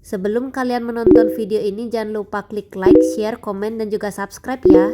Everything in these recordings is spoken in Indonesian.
Sebelum kalian menonton video ini, jangan lupa klik like, share, komen, dan juga subscribe ya.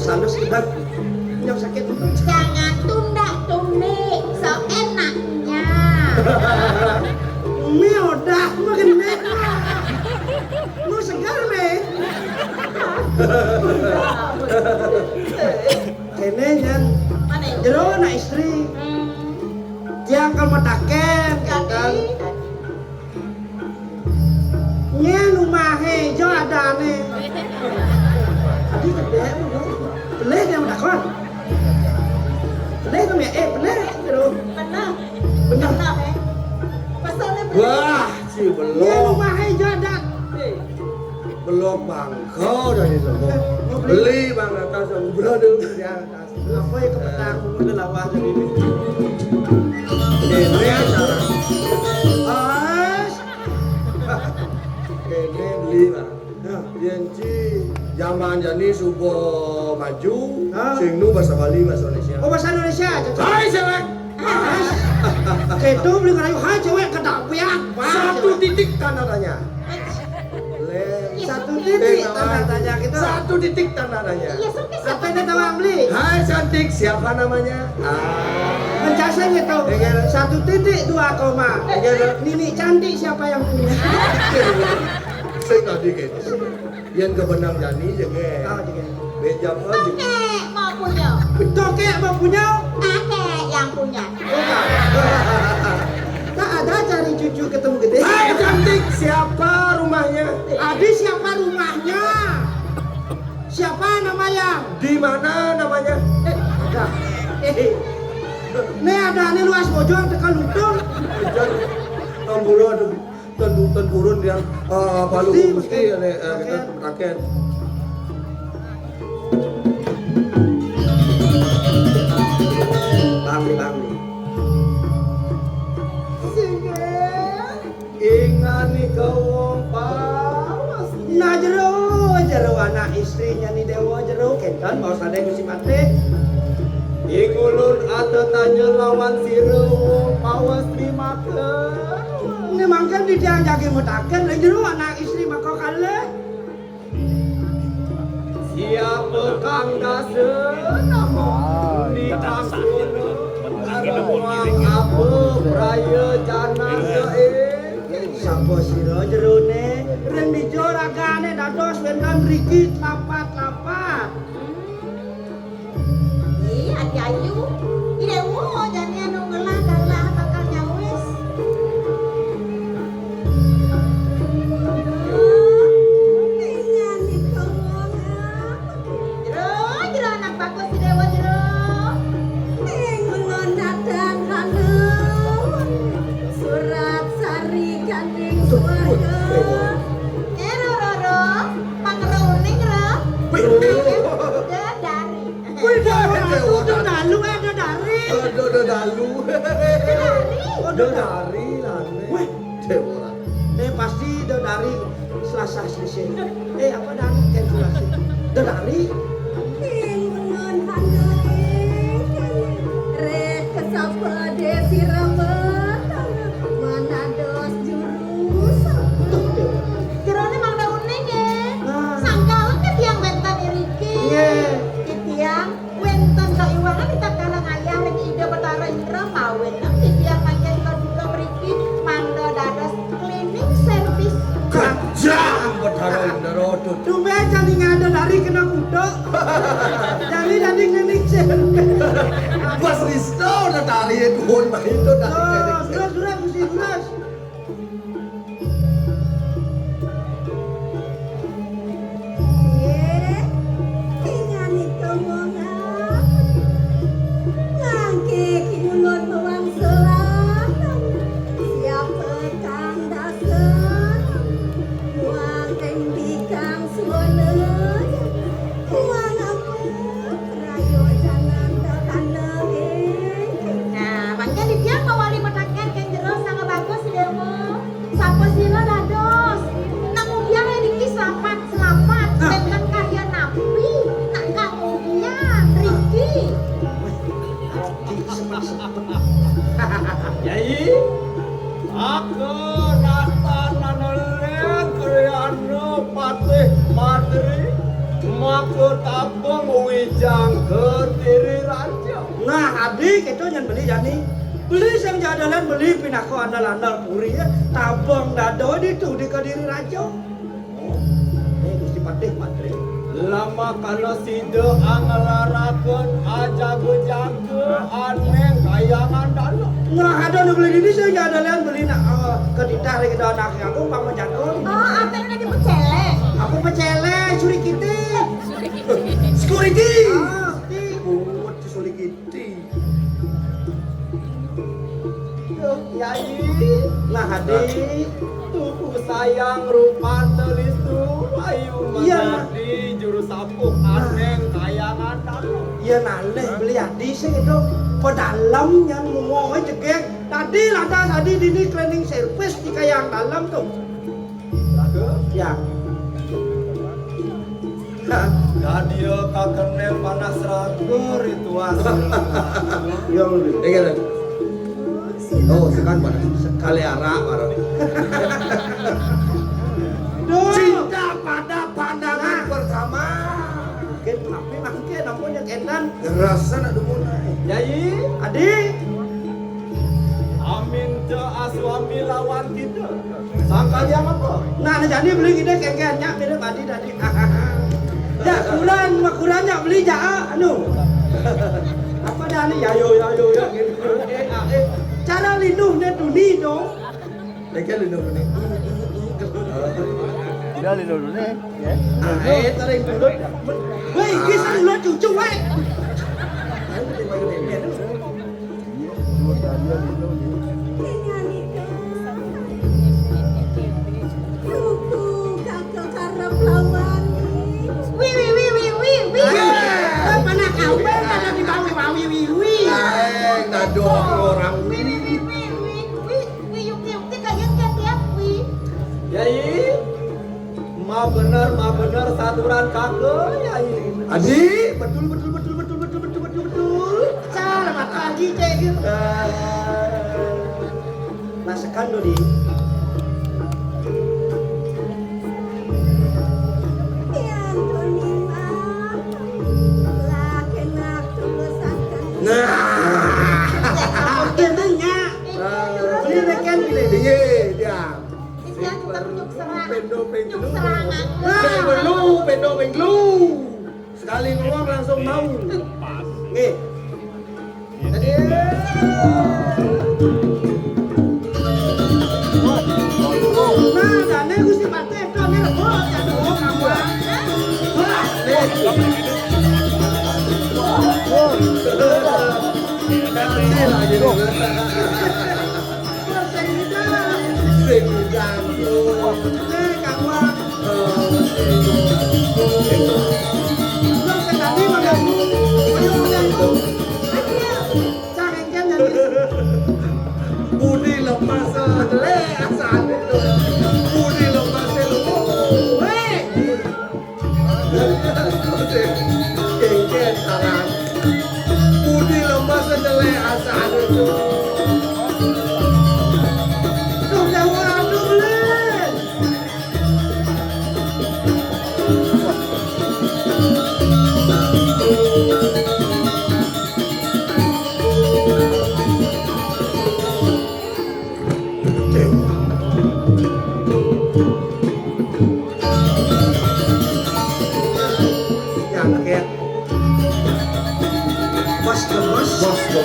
sandos sedang nyok sakit. Jangan tunda-tunda, seenaknya. Mi udah makin nek. Lu segar me. Kene nyan Mana ya? jero na istri. Dia akan mataken kan. Nyen umahe jo adane. Adi gede mu. Beleh dia mendakon. Beleh tuh ya beleh jero. Benar. Benar. Benar, eh. Pasalnya benar. Wah, si Nyen belum umahe jo adan. belum bang, kau dari semua beli bang atas brother di atas. Apa ya kepedang udah lawan jadi ini. Ini acara, As. ini beli bang. Janji zaman jani subuh maju, sing nu bahasa Bali bahasa Indonesia. Oh bahasa Indonesia cocok. Hai cewek, As. Ketu beli ngerayu hai cewek kedak piak. satu titik tanda tanya. Satu titik tanda tanya gitu. Satu titik tanda tanya. Iya, sampai Apa ini tawang beli? Hai cantik, siapa namanya? Mencasa gitu. Satu titik 2 koma. Nini cantik siapa yang punya? Saya tadi gitu. Yang kebenang jani jenge. Oh, jadi. Beja apa? Kakek mau punya. Tokek mau punya? Kakek yang punya. Tak ada cari cucu ketemu gede. Hai cantik, siapa rumahnya? Adi siapa rumahnya? Siapa namanya? Di mana namanya? Ada. Nih ada nih luas bojong tekan lutung. Bejan, tamburo ten burun yang palu mesti kita rakyat. Bangli. Ingat nih kau pawas. Nah jero anak istrinya nih dewa jero kenton mau sadar mesti mati. Ingulun ada tanya lawan siro pawas terima ke. Ini mangkan di tiang jagi mutakan lah jero anak istri maka kalah. Siapa kang dasen nama di kangkun Arwang apa praya jana Sapa sira jerone ren dijo ragane dados wendan riki lapat-lapat. Ih, adi ayu. Ide wo jane anu ngelah kalah bakal nyawis. Jero anak bagus si Dewa jero. Surat sari gandeng suarga. Roro, pangeruning ro. Udah dari. Kuwi udah dalu ada dari. Udah dalu. Udah dari lah. Weh, Dewa. pasti udah dari Selasa Selisih. Apa dari kan Selasa? Udah dari. Ingun handeng rek kesapa desi rambut mana dos jurus Jerone mang uning ya. Nah. Sangkalan ke tiang wentan iriki. Iya. Di tiang wentan ka iwangan kita karang ayah lagi ide betara indra mawen. Di tiang mangga ika duka beriki mando dados cleaning service. Kejam betara indarodo. Tumbe jadi ngada dari kena kudo. Jadi ngenik Pas Risto udah dari itu mah itu dari. Gelas mesti gelas. ye ingani tomonga langke kinulun mawang selan siapa kang dasen wang tembikang suwana wang apa rayo jalan terkandang Nah, mangga di tiang mawali metakan kan jero sangat bagus si Dewa. Sapa sira dados. Nang ubiang Riki selamat. Dengan karya nabi. Nak kemudian Riki. Yai, aku nata nanolen kriano patih matri ke tabung wijang ke diri raja. Nah, adik itu yang beli jadi. Beli yang jadalan beli pinako andal-andal puri ya. Tabung dado itu di Kediri Raja. Ini Gusti Patih Patri. Lama kana sida angelarakeun ajago-jago aneh kayangan dalam. Nah, ada nu beli ini saya jadalan beli nak keditah lagi anak aku pang menjago. Oh, apa yang lagi pecele? Aku pecele suri kiti. Security. Ah, Buat sulit giti. Yai. nah adik. Tuku sayang rupa telistu ayu Iya. menjadi juru sapu aneh kayangan dalam. Iya naleh beli adik sih itu. Pedalam yang ngomongnya cegek. Tadi lada tadi di cleaning service di kayang dalam tuh. Lagu. Ya. Dan dia kakene panas ragu ritual. Yang lebih. Iya kan? Oh, sekan panas. Sekali arak marah. Cinta pada pandangan pertama. Ken tapi makin namanya kenan. Gerasan ada mulai. Yai, Adik. amin te aswami lawan kita. Sangka dia apa? Nah, jadi beli kita kennya mirip tadi tadi. Ya, kurangnya beli ja anu. Apa dah ni ya yo ya gitu. Cara lindungnya duni dong. Dekat lindung ni. Dia lindung dulu nih, ya. Tarik dulu. Wei, kisah lu cucu wei. Mana kau ada di bawi. Tado orang. Yai, ma bener saturan kakek Yai. Adi, betul. Selamat pagi, Cek. Masakan dulu. Nah, kenanya. Beli rekan beli. Iya, dia. Pendo. Sekali ngomong langsung mau. Nih. Tadi. Nah, dane Gusti Patih itu nih rebo jadi kamu. Budi lepas le asal itu. Budi lepas lu. Kengken sarang. Budi lepas le asal itu.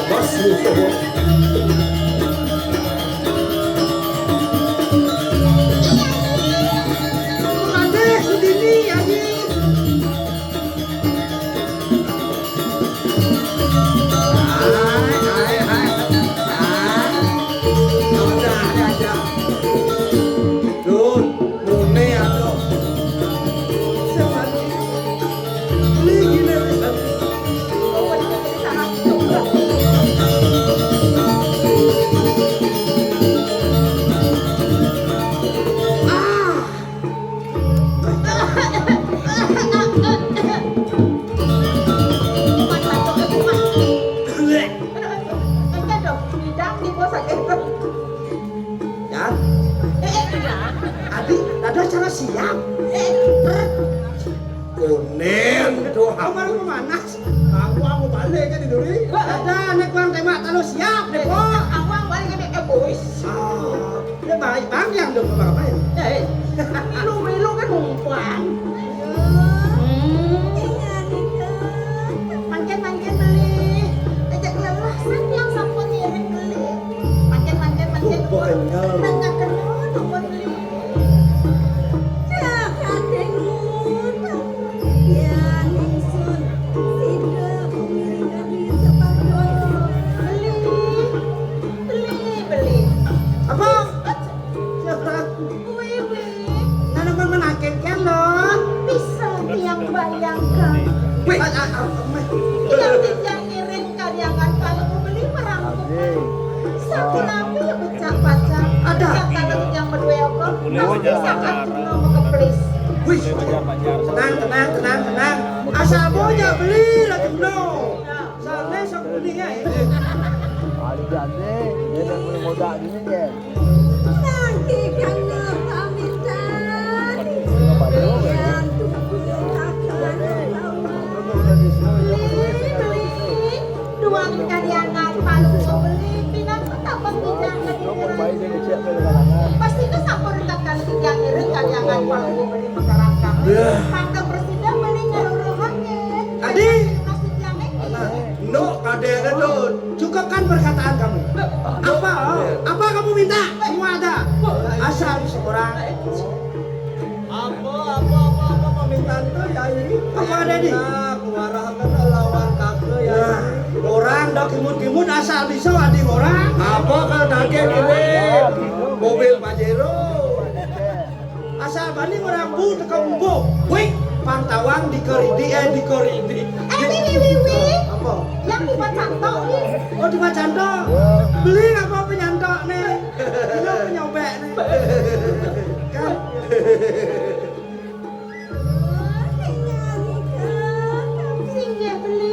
Bos baru pemanas. Aku balik kan itu nih. Ada nek bang tembak terus siap nek kok. Awang balik ke boys. Dia baik bang yang dong apa ya? Milu kan numpang. Mancen beli. Ajak lelah yang sampun iring beli. Mancen. Nengah kenal sampun beli. Beli. Apa? Siapa? Wiwi. Nana bang menaken kan loh. Bisa tiang bayangkan. Wih, Tiang iring karyangan kalau mau beli merangkukan. Satu nabi yang becak-bacak. Ada. Kalau yang berdua kok. Pasti sangat mau keplis. wih, tenang. Asal boja beli lagi no. Soalnya sok kuning ya. Ada jadi, dia dah boleh modak gini je. Nanti kena pamitan. Yang tujuh akan Beli. Dua karyangan palu mau beli. Pinang tak pentingnya. Baik dia cek pada kalangan. Pasti itu sampur tekan tiang iring karyangan palu mau beli masyarakat. Pangkat presiden beli nyaluruhannya. Adi. Masih tiang ini. No, kadang itu. Cukupkan perkataan kamu. Apa kamu minta? Semua ada. Asal seorang. Apa permintaan tuh ya ini? Apa ada di? Kuarahkan lawan kakek ya. Nah, orang dak kimut asal bisa adi orang. Apa kalau kaget ini? Mobil Pajero. Asal bani orang bu teka umbo. Wih, pantawang di koridi. Wiwi. Apa? Yang dibuat cantok nih. Oh di Macanto. Beli apa penyantok nih? Ini penyobek nih. Kan? Sing dia beli.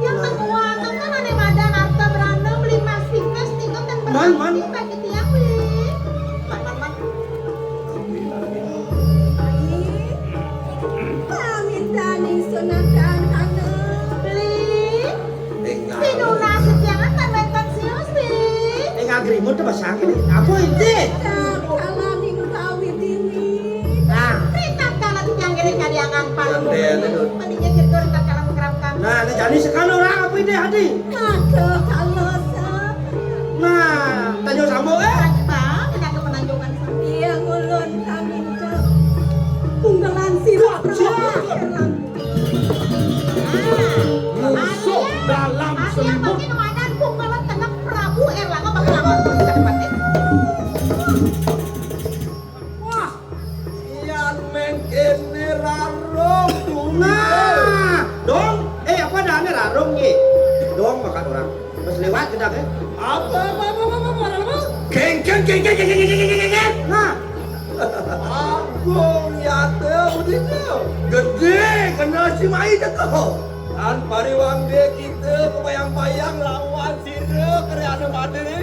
Yang menguat kan ada badan harta beranda beli mas tikus tinggal dan Man. berarti bagi tiang beli. Man. Beli. Pinuna setiangan kan main pensiun sih. Ngagrimut tuh bahasa ini. Apa ini? Nah, Rintak kalau tiang kiri karyangan palu mau Gantian beli. itu. Mendingnya kira rintak kalau menggerakkan. nah ini jadi sekali orang apa ini hadi? Nah, tanya sambung Bang, ada kemenanjungan sendiri. Musuh dalam selimut. Makin wadan punggalan tenang Prabu Erlangga bakal lama cepat-cepat. Ian mengkene rarong Nah, dong. Apa dah ini rarung ye? Dong makan orang. Pas lewat gedak ya. Apa? Geng. Nah, Agung ya tuh udah gede kena si mai kau. Dan pariwang dia kita kebayang-bayang lawan sire kerana mati ni.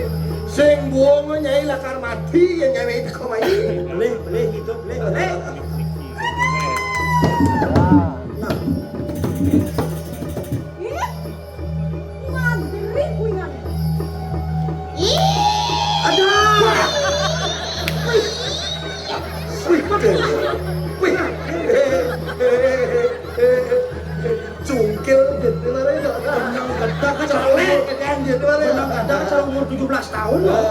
Sing buang nyai lakar mati yang nyai itu kau mai. boleh gitu, boleh. Nah, ada. Wih, wih, cungkil gitu mana itu? Yang gedak colek kan gitu mana? Yang gedak kalau umur 17 tahun loh.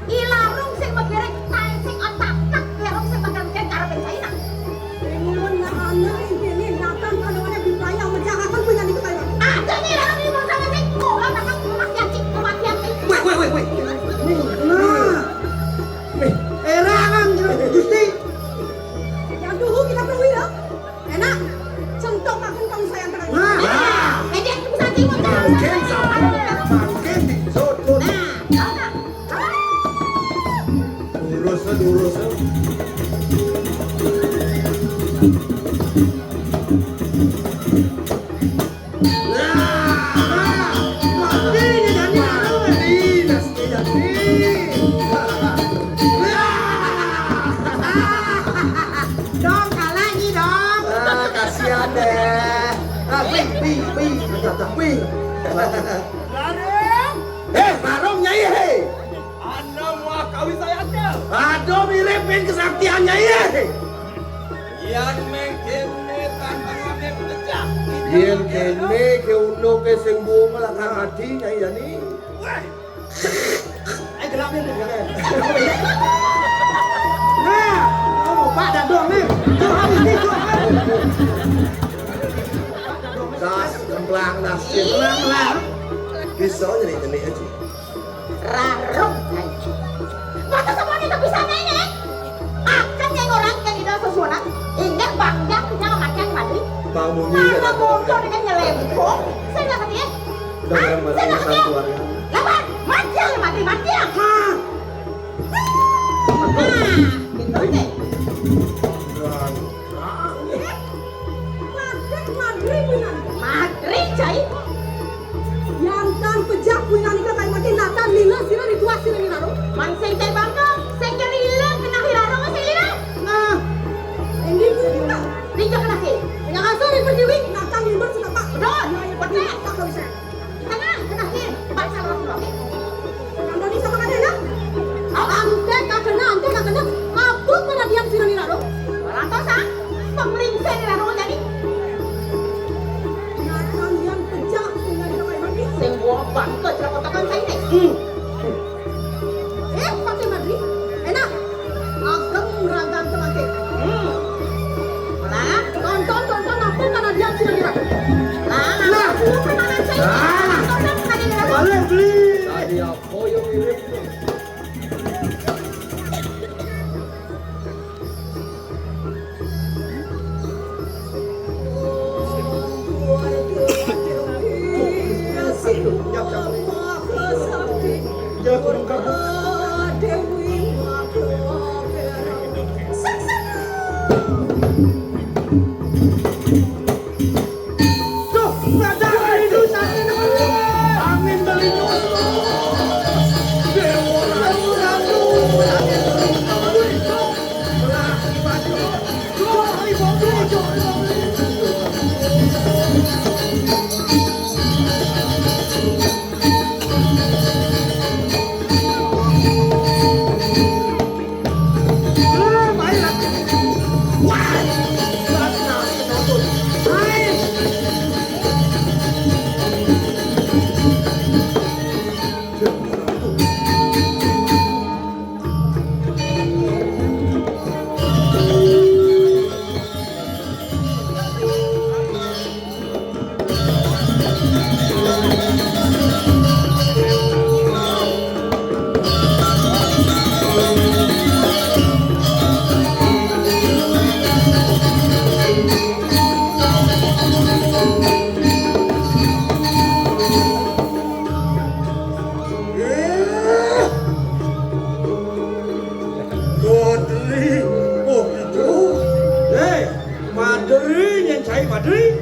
Ilarung sing begerek tae sing otak-otak lerong sing bakal kek karo pencaina. Ada nih lerong ini mau sama sing kula bakal kematian sing. Wih. Nah, era kan Gusti. Nah, Jadi aku bisa timut kan. Mungkin sama, mungkin disodot. Lurus. nah, ini jadi rarung. Dong kalah nih dong. Kasihan deh. Pi. Barong Nyai he. Anda mau kawin saya aja. Aduh miripin kesaktian Nyai he. Yang mengkene tanpa ngambil pecah. Yen kene ke uno ke sing buong lakan hati Nyai yani. Gelapin deh. Nah, Pak Dadong nih. Tuhan ini Tuhan. Das kemplang nasib. Pelan-pelan. Bisa jadi ini aja. Rarung. Mata semua ini tak bisa nenek. Akan yang orang yang tidak sesuatu. Ingat bangga punya makan mati. Bang Muni Mana muncul dengan nyelempong. Saya nggak ngerti ya. Saya nggak ngerti ya. Lawan, mati ya, mati ya. Gitu deh. Madri punya. Madri cai. Yang kan pejak punya nikah kayak makin natan lila sila dituas sila ni naro. Man sengkai bangga, sengkai lila kena hirarong saya lila. Nah, ini punya. Rinjak kena ke. Yang asal ni perdiwi natan lima sudah pak. Betul, betul. Tak kau bisa. Tengah kena ke. Baca orang tua. Anda ni sama kan nak? Ante tak kena, kabut pada diam sila ni naro. Orang tua sah. Pemelingsir hirarong jadi. Natan yang pejak punya nikah kayak makin. Semua bangga cerita kotakan saya ni. Pakai Madri, enak. Agam ragam temanke. Mana? Tonton apa karena diam sila ni naro. Nah, permainan saya. Tonton kena di hirarong. Balik beli. Tadi apa yang mirip? Tuh, ada itu sakit. Angin melinyus. Dewa ragu. Madri yang cai Madri.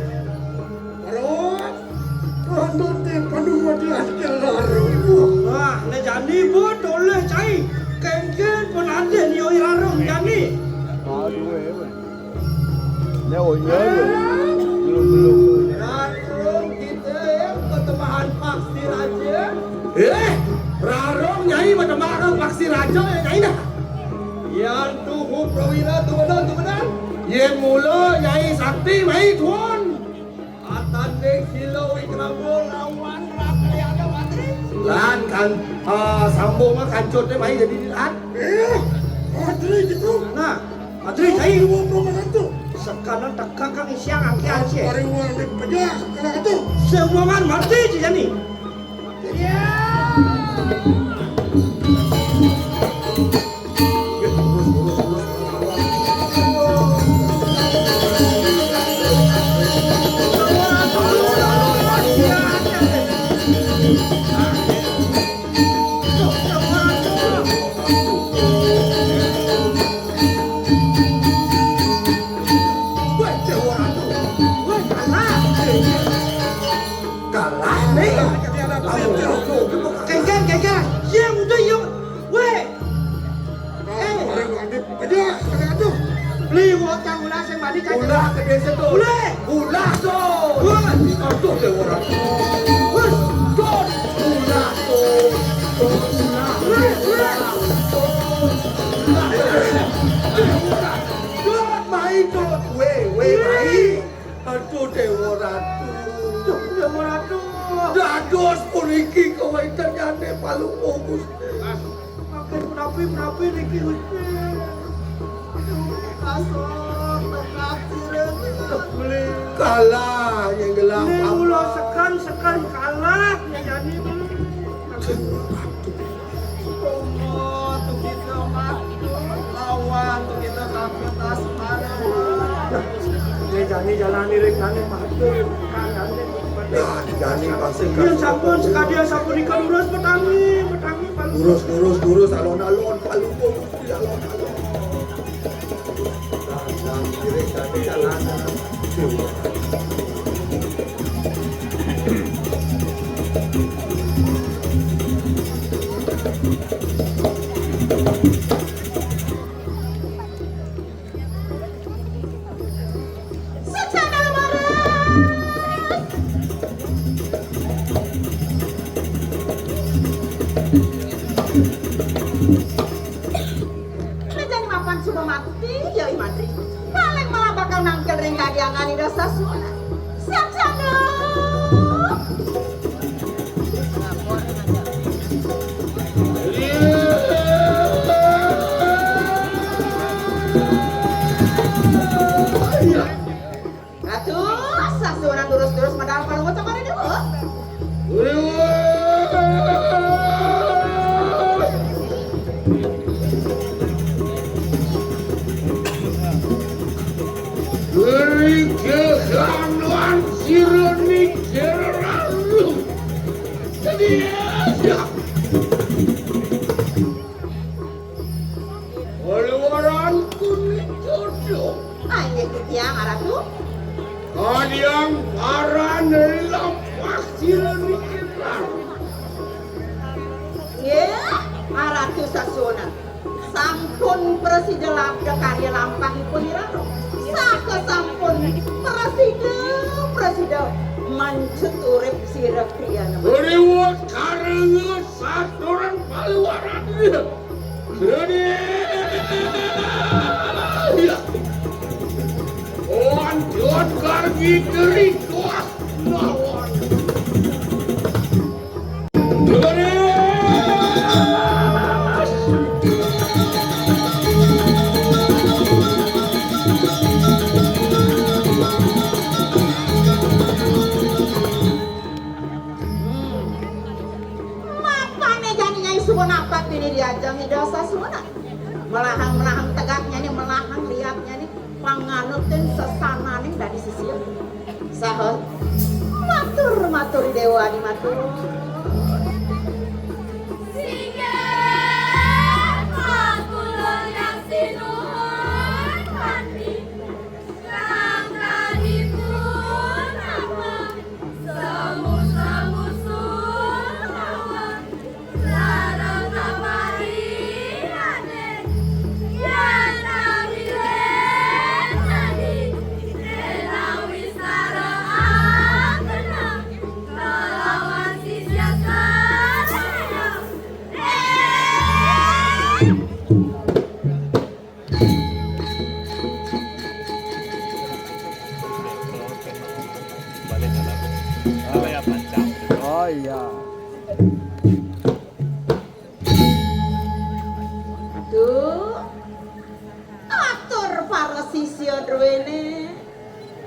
Wah, ne jani pun boleh cai. Kengken pun ada ni oi rarong jani. Nyawa belum. Rarong kita pertembahan paksi raja. Rarong Nyai pertembahan paksi raja ya Nyai dah. Yang tuhu prawira tu benar. Yang mula Nyai sakti mai tuan. Atan dek silau ikrabul lawan rakli ada matri. Lan kan sambung kancut mai jadi dilan. Matri gitu. Nah, Madri cai. Sekarang tak kakang siang angki aje. Pariwan di pejah kalau itu. Semua kan mati je jani. Kalah nih. Kengken. padi caca. Ulah ke desa tu. Boleh. Ulah tu. Itu dia orang. Bus. Tuh. Ulah tu. Tuh mai tu. We mai. Itu Dewa Ratu. Dewa Ratu. Dados puniki kawaitanane palungguh Gusti. Makin menapi Riki Gusti. Kasar, mengakhir Boleh. Kalah yang gelap. Ini ulo sekan kalah ya jadi dulu. Oh, tuh kita mati lawan tuh kita kapitas mana. Ya jani jalani rek jani matur kandane. Jani pasti Dia sampun sekadia sampun ikan urus petangi palu. Urus alon-alon palungguh Gusti alon-alon. Jani jalanan. Secara marah. Ngejani mapan sudah mati ya Imadri. Paling malah bakal nangkel ring kadiangan di dosa sunat. Siap sana. Ratu, sasunan terus medal kalau ngocok ada dulu. Beri kehanuan sironi keralu. Jadi ya. Waluran kuning jodoh. Ah, ini ketiang Ratu. Kalian para dalam sironi keralu. Ya, Ratu sasunan. Sampun presiden labda karya lampahipun irano. Saka sampun presiden mancut urip sirah kriyana. Beriwat karena saturan paluaran dia. Jadi ya. Lanjut kargi dari kuas lawan. Jadi Mapane jani nyai suwun apa ini diajang dosa sunat. Melahang tegaknya nih, melahang liatnya nih, panganutin sesananing dari sisi sahut. Matur dewa di matur. Oh iya. Aduh, atur para sisya drwene.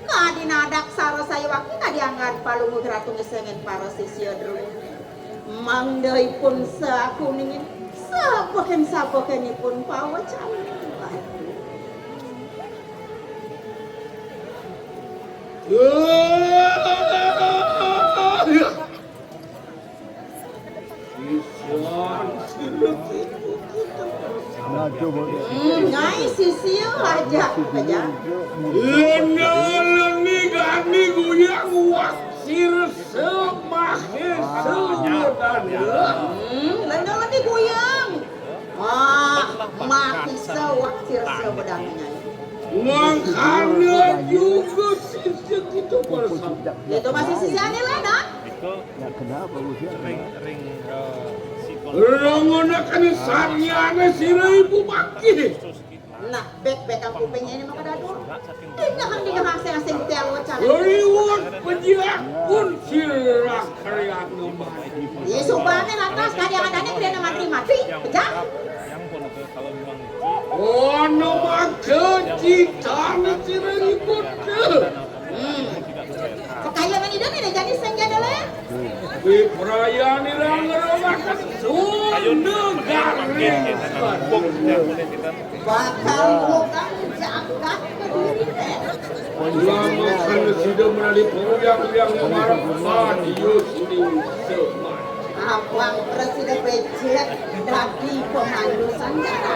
Kadinadak saro saya waktu kadiangan palungu ratu ngesengen para sisya drwene. Mangdaipun sakuningin sapoken-sapokenipun pawacan. Nah, coba. Nyai sisya aja. Leni gani guyang waksir semahe senyadanya. Lendang guyang. Mati sewaktir sebedangnya. Makanya juga sisir itu bersama. Itu masih sisanya lah, Dok. Ya kenapa usia? Rengonakan sariana sira ibu maki. Nah, bek ang kupingnya ini maka dadu. Tinggal asing-asing telo cara. Reward penjilat pun sira karya nomor. Iya, subahnya lantas kadang-kadangnya dia nama mati. Pejam. Oh, nomor kejitan sira ibu ke. Kekayaman itu nih jadi senja dulu. Di perayaan ilang ngeromakan Sundegaring. Bakal bukan jagat kediri teh. Lama kan sudah menali peruang yang memarah radio sini seman. Abang Presiden becek dari pemandu sanjara.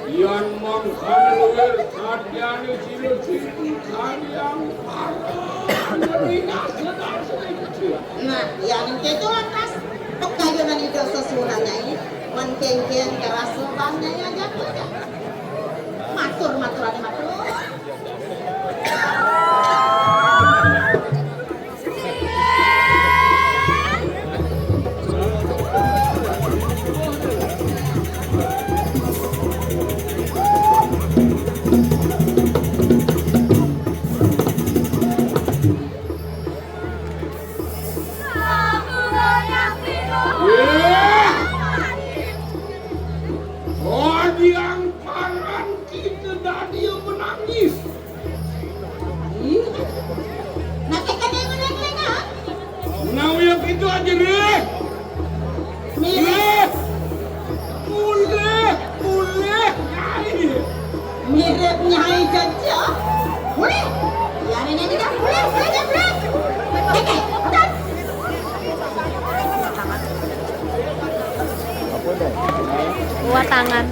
Yang mangkan luar sadyani sila sini kalian parah nerina sedang sedikit. Nah, yang itu lantas pekayunan itu sesunanya ini menkengkeng keras lebahnya ya jatuh ya. Matur. Yang parang kita tadi yang menangis. Nanti kan yang menang-menang. Nah yang itu aja deh. Mulai. Mirip Nyai Jaja. Boleh. Ya ini dah boleh. Oke, dan Apa deh? Dua tangan.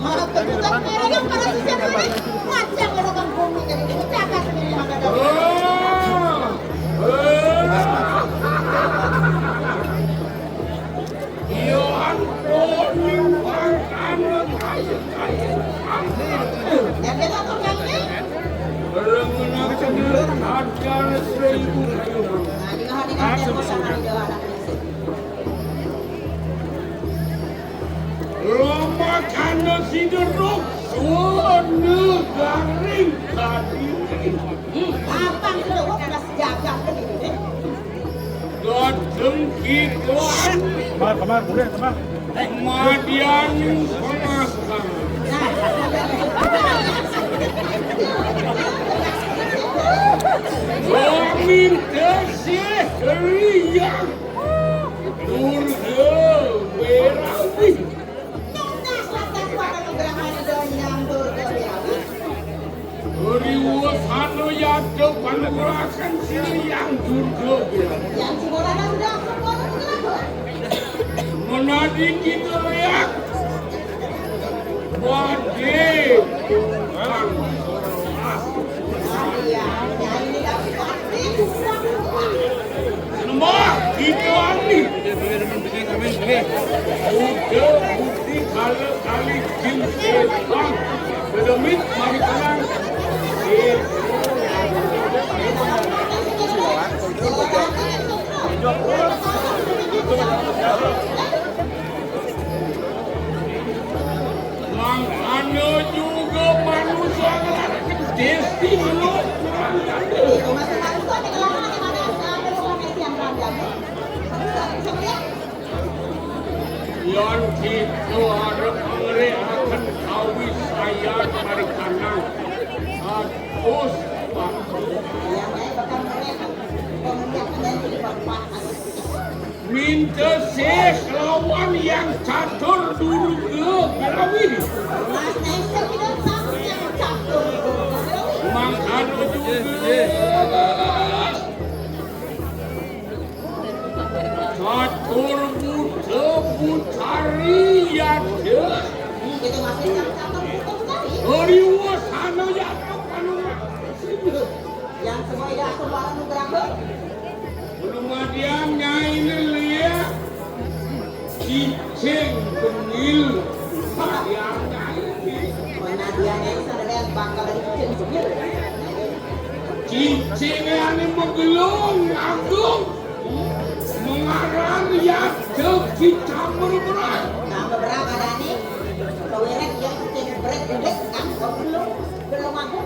mau kejutan mereka pada siapa ini? Macam orang bumi jadi dicatat sendiri maka dah. Yang kita tukang ni. Nah, dengan dia bosan dia anak ni. Roma karena sideruk Sundegaring tadi. Abang keluk dah sejagat tadi ni. Datang kita Kamar, boleh kamar. Madian pengasah. Amin kasih riang Durga Werawi. Nunggas lantas pada nugrahan dengan Durga Werawi. Riwas anu yaitu panegurakan siriang Durga Werawi. Yang Cimolana sudah semua kenapa? Menadi kita riak Wadi Tuhan Iya, yang ini dah pasti sudah keluar. Lemah kita ani Udah bukti kali jin setan Bedemit mari tenang Mang anu juga manusia ngelakukan desti lo Itu masih harus ada kelamanan di mana ada profesi yang random. Yang kita harap angre akan kawi saya mari kanang Atus Pak Yang lain bahkan mereka pemenang dan jadi bapak. minta sih lawan yang catur dulu ke Berawi. Mas Nesa tidak tahu yang catur. Makanya juga catur buta putari ya deh. Itu masih yang catur tadi. Oriwa sana ya apa Yang semua tidak aku barang berangkat. belum ada nyai lia cicing benil yang nyai Mana dia yang sadar yang bakal dari kecil sendiri. cicing yang menggelung agung mengarang ya ke kita berberat Nah beberapa ada nih. Kewirek yang kecil berat kan kau belum aku.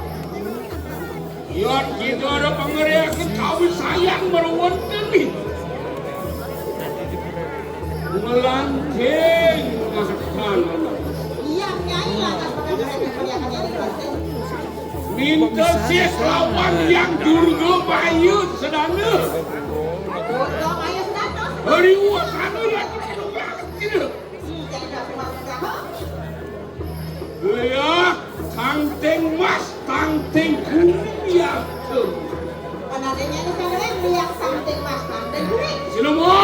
ya kita ada pengerian ketahui sayang merawat diri melanting akan Iya nyai lah atas mereka yang yang di minta si lawan yang durga bayu sedana Durga Maya Sedana. hari wasana yang tidak ya tangting mas tangting kuliah Penadanya ini sebenarnya lihat something mas something kuning. semua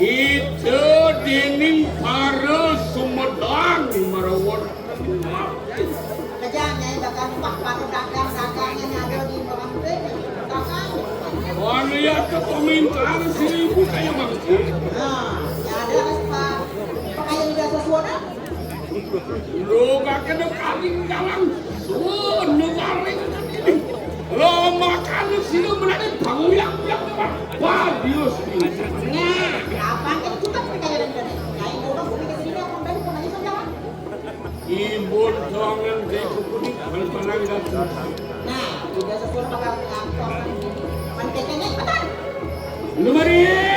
kita dining para Sumedang merawat Kejamnya ini bakal numpah para dagang-dagangnya yang ada di bawah ini. Dagang. mana ya ke permintaan 1000 kayak bangsa Nah, ya ada apa? Pakaian udah sesuatu. lo gak kena kaling dalam negara ini lo makan sini berani pangyang yang badius Nah, apa kan juga pakaian dan kain udah bumi ke sini aku dari pun aja saja. ibu jangan dekukunik panang datang Nah, udah sesuatu bakal kantor. Manteknya betul. lumari iya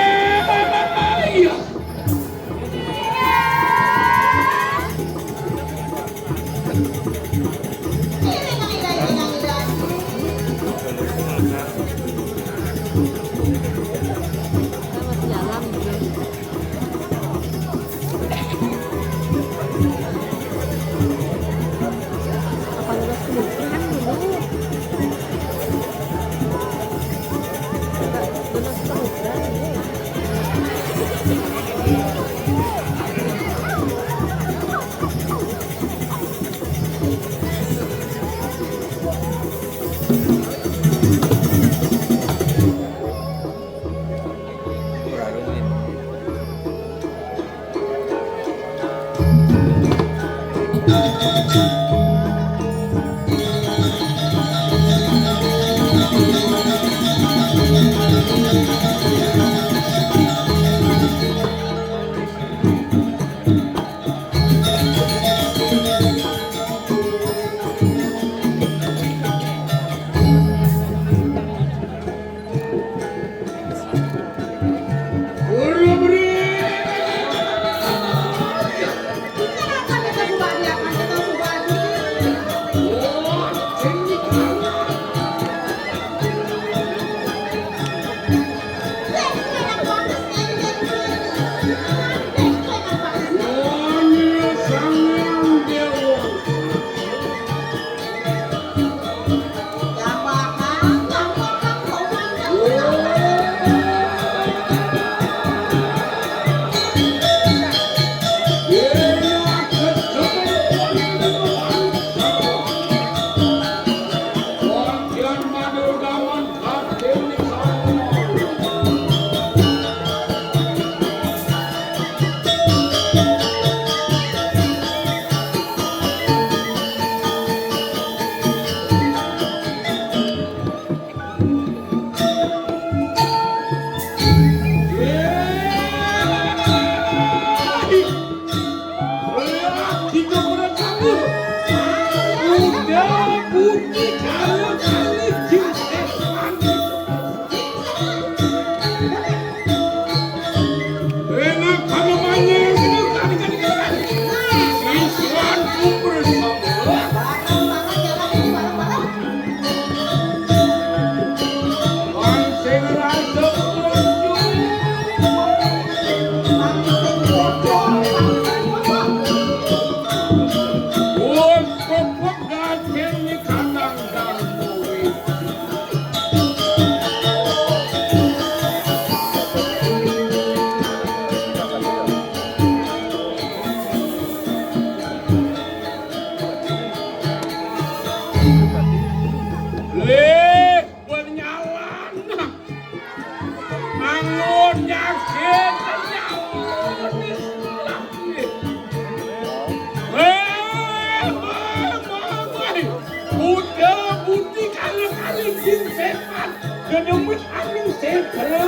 kedemit angin setro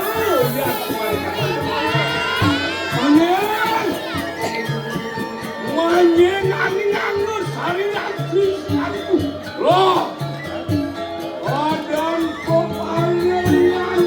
ya Manyen Manyen angin angin sari lagi aku loh Badan kepalengan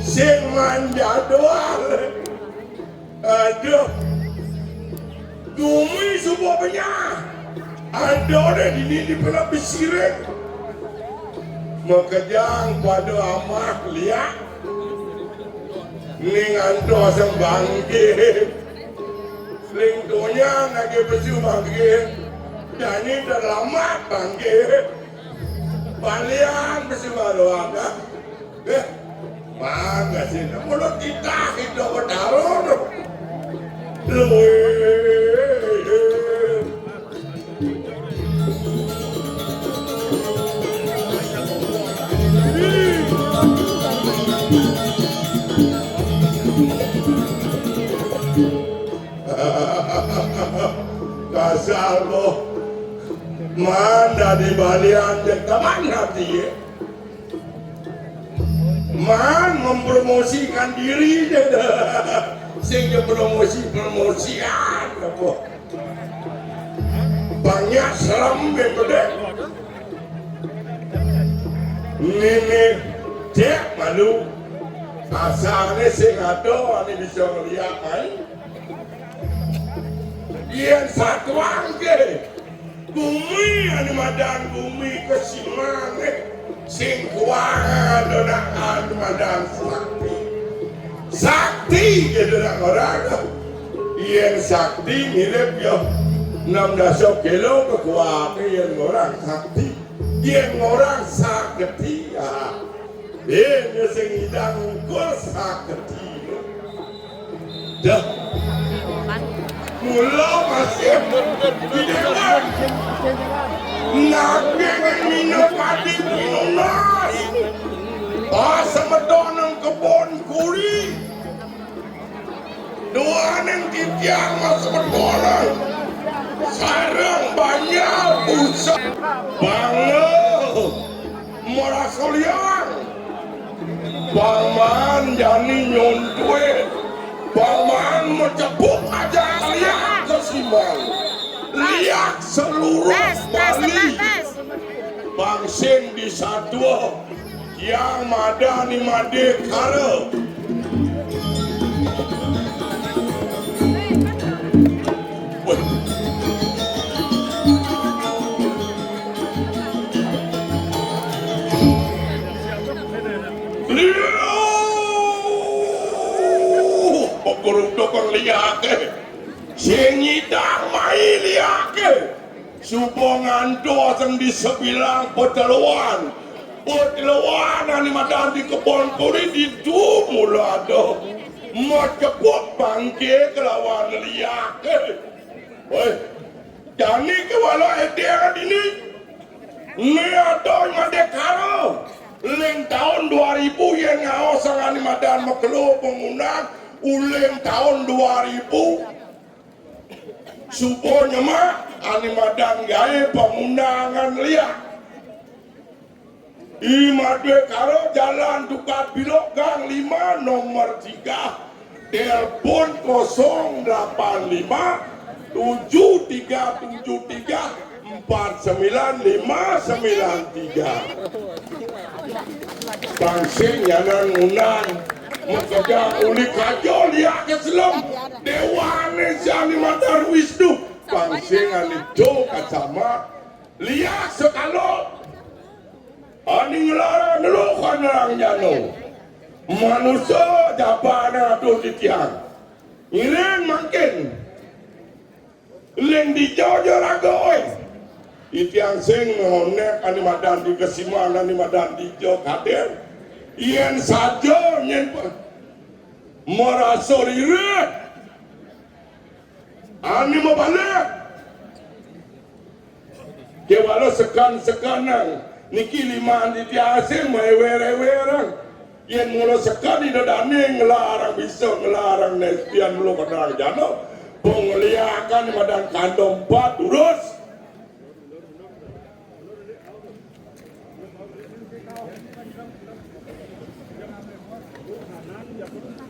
Sing manja doang. Aduh. Dumi sebuah banyak. Ada orang ini pernah bersirik. Makajang pada amak lihat. Ning ando sang bangkit. Sling donya nage besu bangkit. Dan ini dah lama bangkit. Balian besu maruah. Maka sih, mulut kita hidup berdarah. Kasar lo, mana di balian teman hati ya? Man mempromosikan diri dia sehingga promosian apa banyak seram beda ini cek malu asalnya sing ada ini bisa melihat main dia satu angke bumi ini madan bumi kesimane sing kuat donakan madang sakti ke orang yang sakti mirip ya 16 kilo kekuatan yang orang sakti yang orang sakti ya ini sing hidang kul sakti dah mula masih tidak naging minum padi minum nas semedon ng kebon kuri dua ng titiang mas semedon sarang banyak pusat banglo morasolian bangman jani nyontwe bangman mencepuk aja lihat kesimang lihat seluruh Bali bangsin di satu yang madani made karo pagurung dokong liake singidang mai liake subongan doang di sebilang peteluan ani madan di kebon kuri di mulado mat kebok bangke kelawan liake woi jani kewala edean ini ni ada made karo leng tahun 2000 yang ngaosang ani madan makelo pengundang uleng tahun 2000 suponya mah ani madan gawe pengundangan liak imade karo jalan Dukat Bilok Gang 5 nomor 3 telepon 085 7373 49593 bangsin yanan unang makanya uli kajo liak keselom dewane jani matar wisnu bangsin anito kacama liak sekalo ani ngelarang dulu kanang jano manusia jabana tuh di tiang iren makin leng di jojo ragoy itiang sing ngonek ani madan di kesiman ani madan di jo kader ien saja nyen merasa lirik ani mau balik kewalo sekan-sekanan niki lima di tiase mewer-werang yen mulo sekali dadane ngelarang bisa ngelarang nespian mulo kadang jano pengliakan badan kandung 4 urus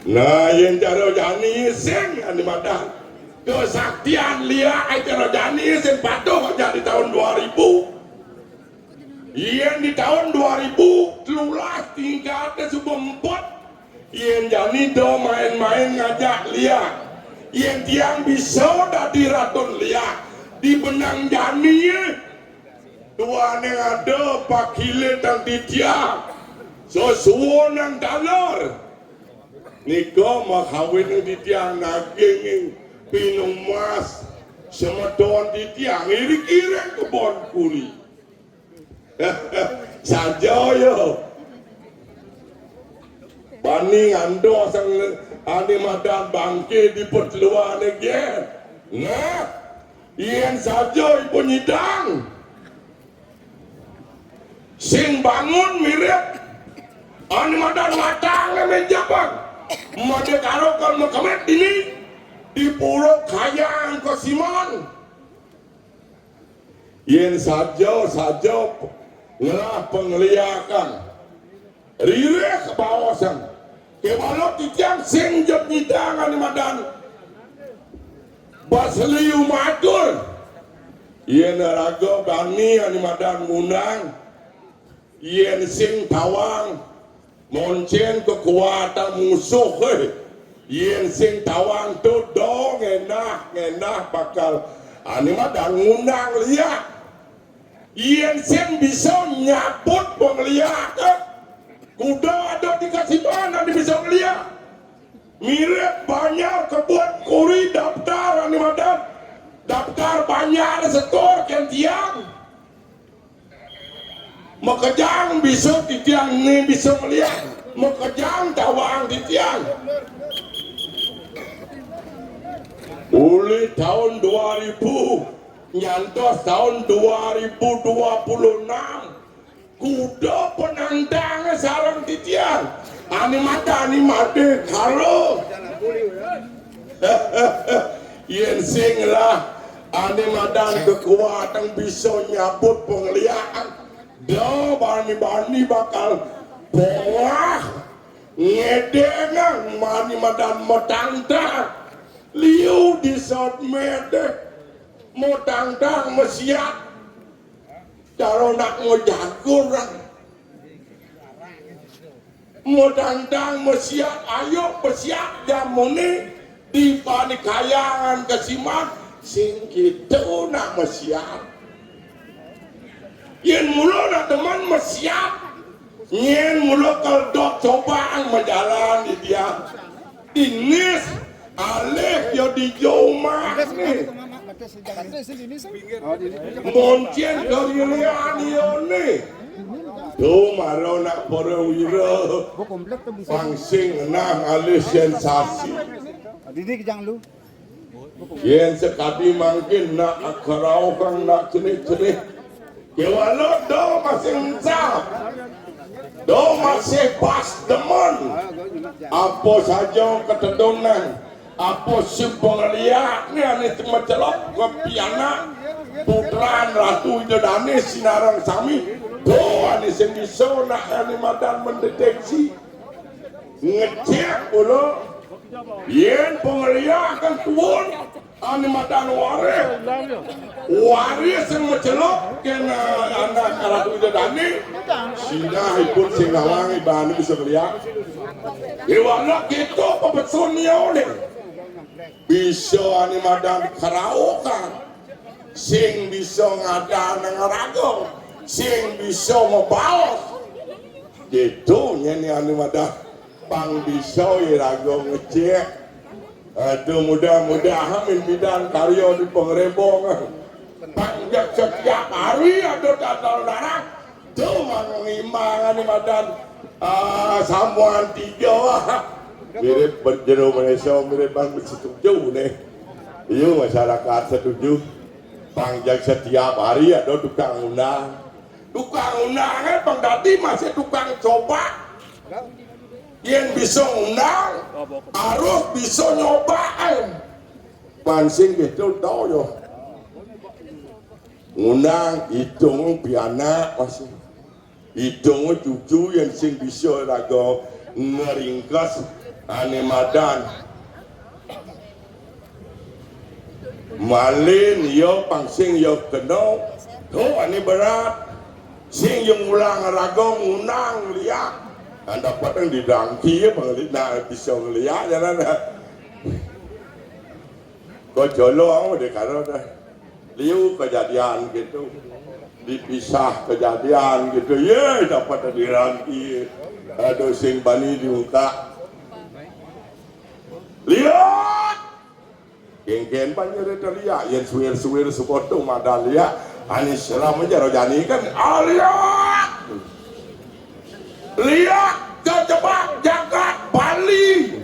nah yang cara jani sing ani madan kesaktian liak ay cara jani sing patuh jadi tahun 2000 yang di tahun 2013 tingkat sebuah 4 yang jani do main-main ngajak liak yang tiang bisa dari ratun liak di benang jani tuan yang ada pakile dan titiang sesuai yang dalar niko makawin yang titiang naging pinung mas semedon titiang ini kira kebon kuli saja yo paning ando sang ani madan bangke di perteluan again nah ien saja ibu nyidang sing bangun mirip ani madan matang menjabang made karo kon makamet ini di pulau kayang kosiman ien saja ngelah pengliakan rireh ke bawasan kebalok titiang sing jep nyidang ani madan basliu matur ien raga bani ani madan ngundang ien sing tawang moncen kekuatan musuh ien sing tawang tu dong ngenah bakal ani madan ngundang liak ien sing bisa nyabut pengliakan kuda ada di kasibanan di bisa ngeliat mirip banyak kebun kuri daftar ani madan daftar banyak setor kentiang makajang bisa di tiang ini bisa melihat makajang tawang di tiang oleh tahun 2000 nyantos tahun 2026 kuda penantang sarang titian ani made karo yen sing lah ani madan kekuatan bisa nyabut pengliaan do bani bakal bawah ngedengang mani madan metangtang liu di sot mede mau tangtang mesiat cara mau nak mau jagoran mau dandang mau siap ayo bersiap jamune di panikayangan kesiman sing gitu nak mau siap yen mulo nak teman mau siap yen mulo kalau coba menjalani dia dinis alih yo di jomah nih moncen dari lian yo nih tuh maro nak perwira pangsing enam alih sensasi Didik jangan lu. yen sekali mungkin nak akarau kang nak cenih-cenih ya walau do masih encap do masih pas demen apa saja ketedonan apa si pengeliaknya ini cuma celok kepiana putran ratu idodane sinarang sami do ini yang bisa nak animadan mendeteksi ngecek ulo yen pengeliak akan turun animadan waris yang mencelok kena anak ratu idodane sinah pun singawangi bahan bisa melihat iwala gitu pepetsunia oleh bisa animadan karaoke sing bisa ngadan ngarago sing bisa ngebaos gitu nyanyi animadan pang bisa irago ngecek aduh mudah-mudahan bidang karya di pengerebong panjang setiap hari ada datal darah tuh mengimbang animadan sambungan tiga mirip berjeru Malaysia mirip bang setuju nih iya masyarakat setuju panjang setiap hari ada tukang undang kan bang Dati masih tukang coba yang bisa undang harus bisa nyobain pansing gitu tau yo undang hitung piana masih hitung cucu yang sing bisa rago ngeringkas animadan malin yo pangsing yo keno tuh ini berat sing yang ulang rago undang lihat anda dapat yang didangki ya pengelit nak bisa ngeliat jalan kau jolo aku deh karo dah liu kejadian gitu dipisah kejadian gitu ya dapat dirangki ada sing bani diungkap lihat geng-geng banyak terlihat yang suwir-suwir sepotung madalia anis selam aja rojani kan lihat terjebak jagat Bali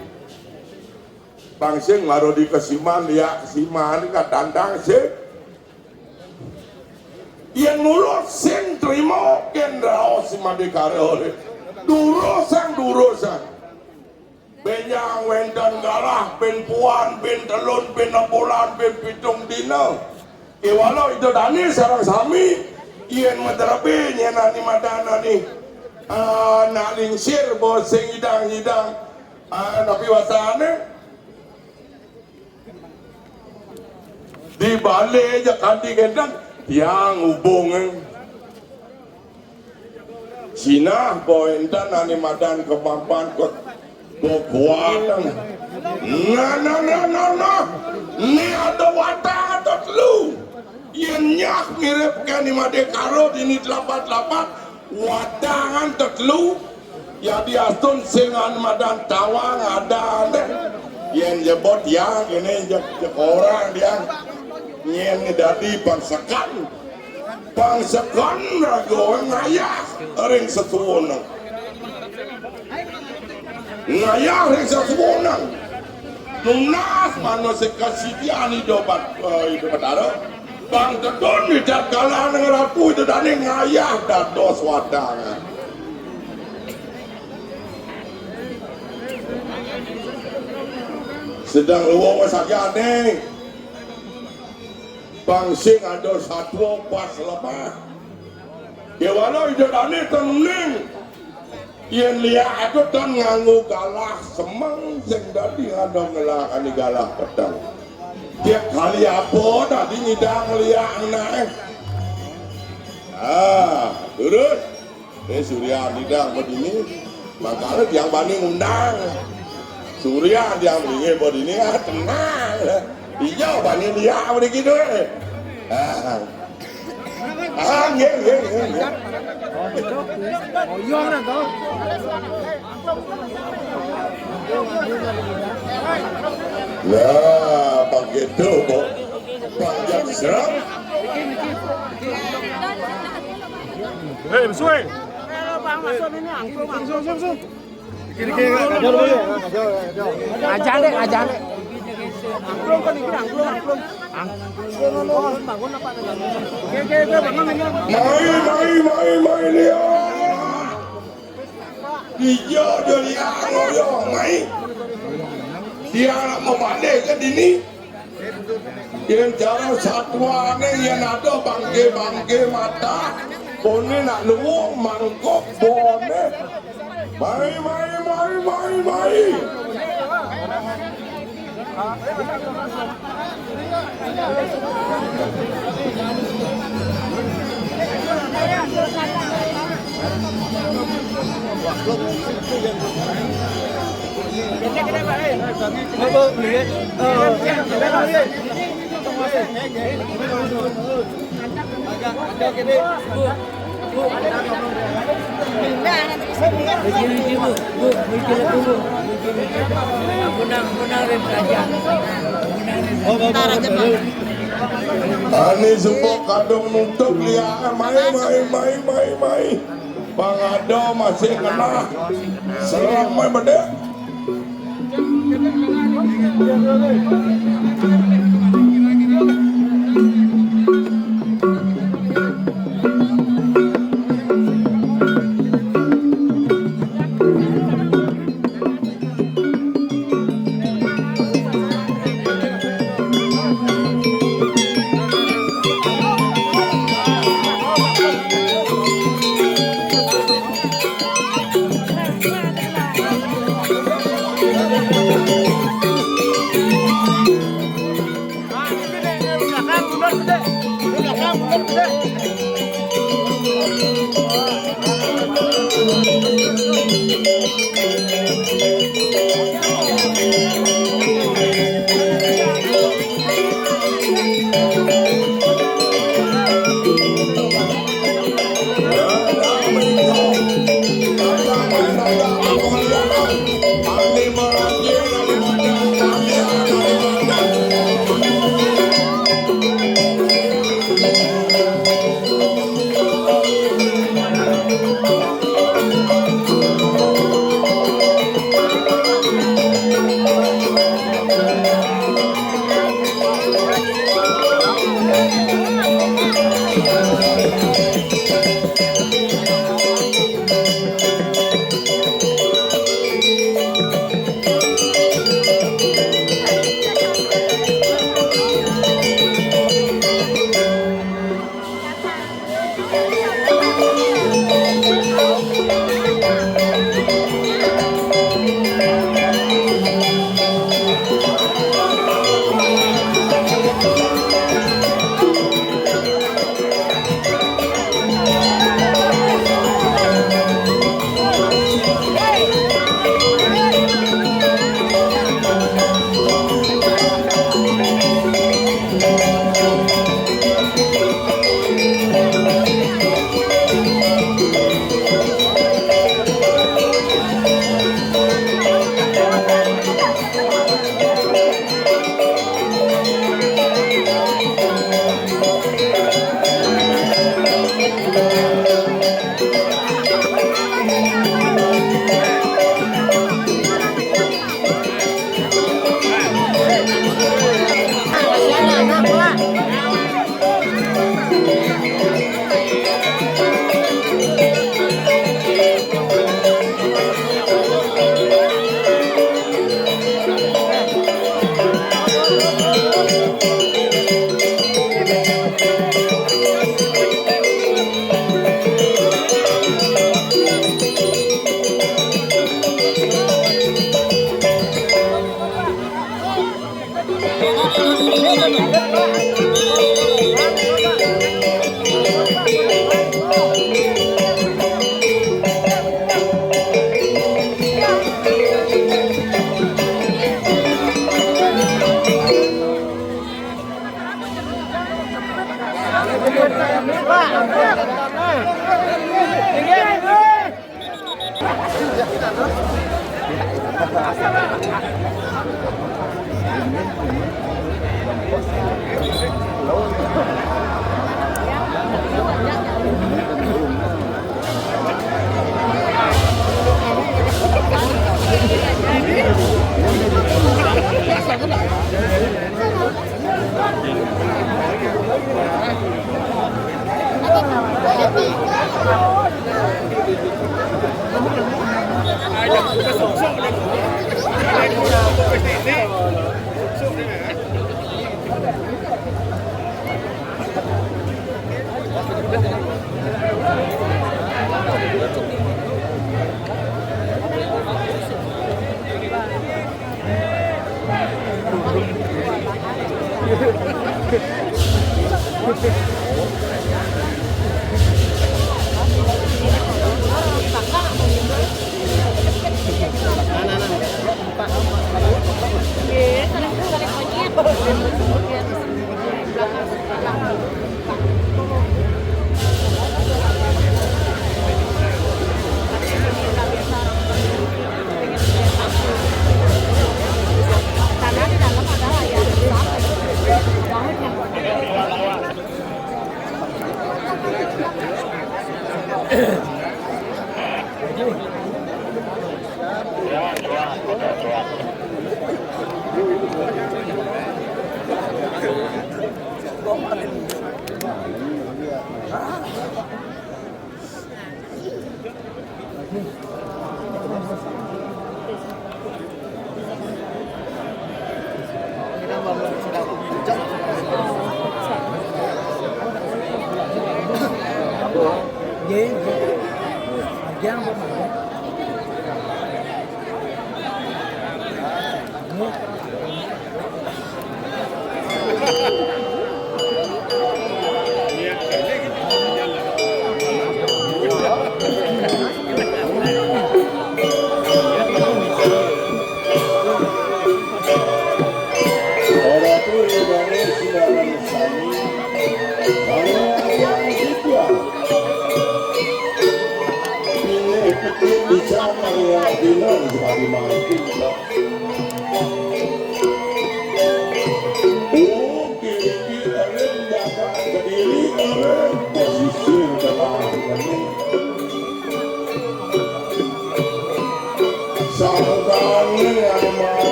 pangsing ngaruh di kesiman lihat kesiman kat dandang sih yang mulut sing terima kendrao si madekare oleh durosan benyang wendan galah ben puan ben telun ben bulan ben pitung dina walau itu dani sarang sami yen materabe nyen animadana nih nak lingsir bos sing hidang tapi wasane di balik aja kanti gendang yang hubungan Cina pointan animadan kemampuan kot buatan nah ini ada watang atau lu yang nyak mirip kan animade karo ini 88 wadangan tetlu ya diatur singan madan tawang ada yang jebot yang ini orang dia yang dari bangsakan rago ngayah ring setuwono ngayah ring setuwono nunas manusia kasitiani dobat aro bang kedon di jagalan ngeratu itu dan ngayah dados wadangan sedang luwung sakjane bangsing ada satu pas lemah kewala itu dan tening yang lihat itu dan nganggu galah semang sing dadi ada ngelakani galah pedang tiap kali apa tadi nyidang liang naik Terus Surya tidak begini, makanya tiang Bani undang. Surya tiang begini begini tenang. Hijau Bani dia begitu. Nggih. Lah, begitu, Bu. Panjang serap. Mai dia. Hijau dia ngoyo mai. Dia mau balik ke dini. Yang cara satuannya yang ada bangke mata. Bone nak luwung mangkok bone. Mai. Ani supok kadung nutup lihat mai. Pangado masih kena selamai bedek.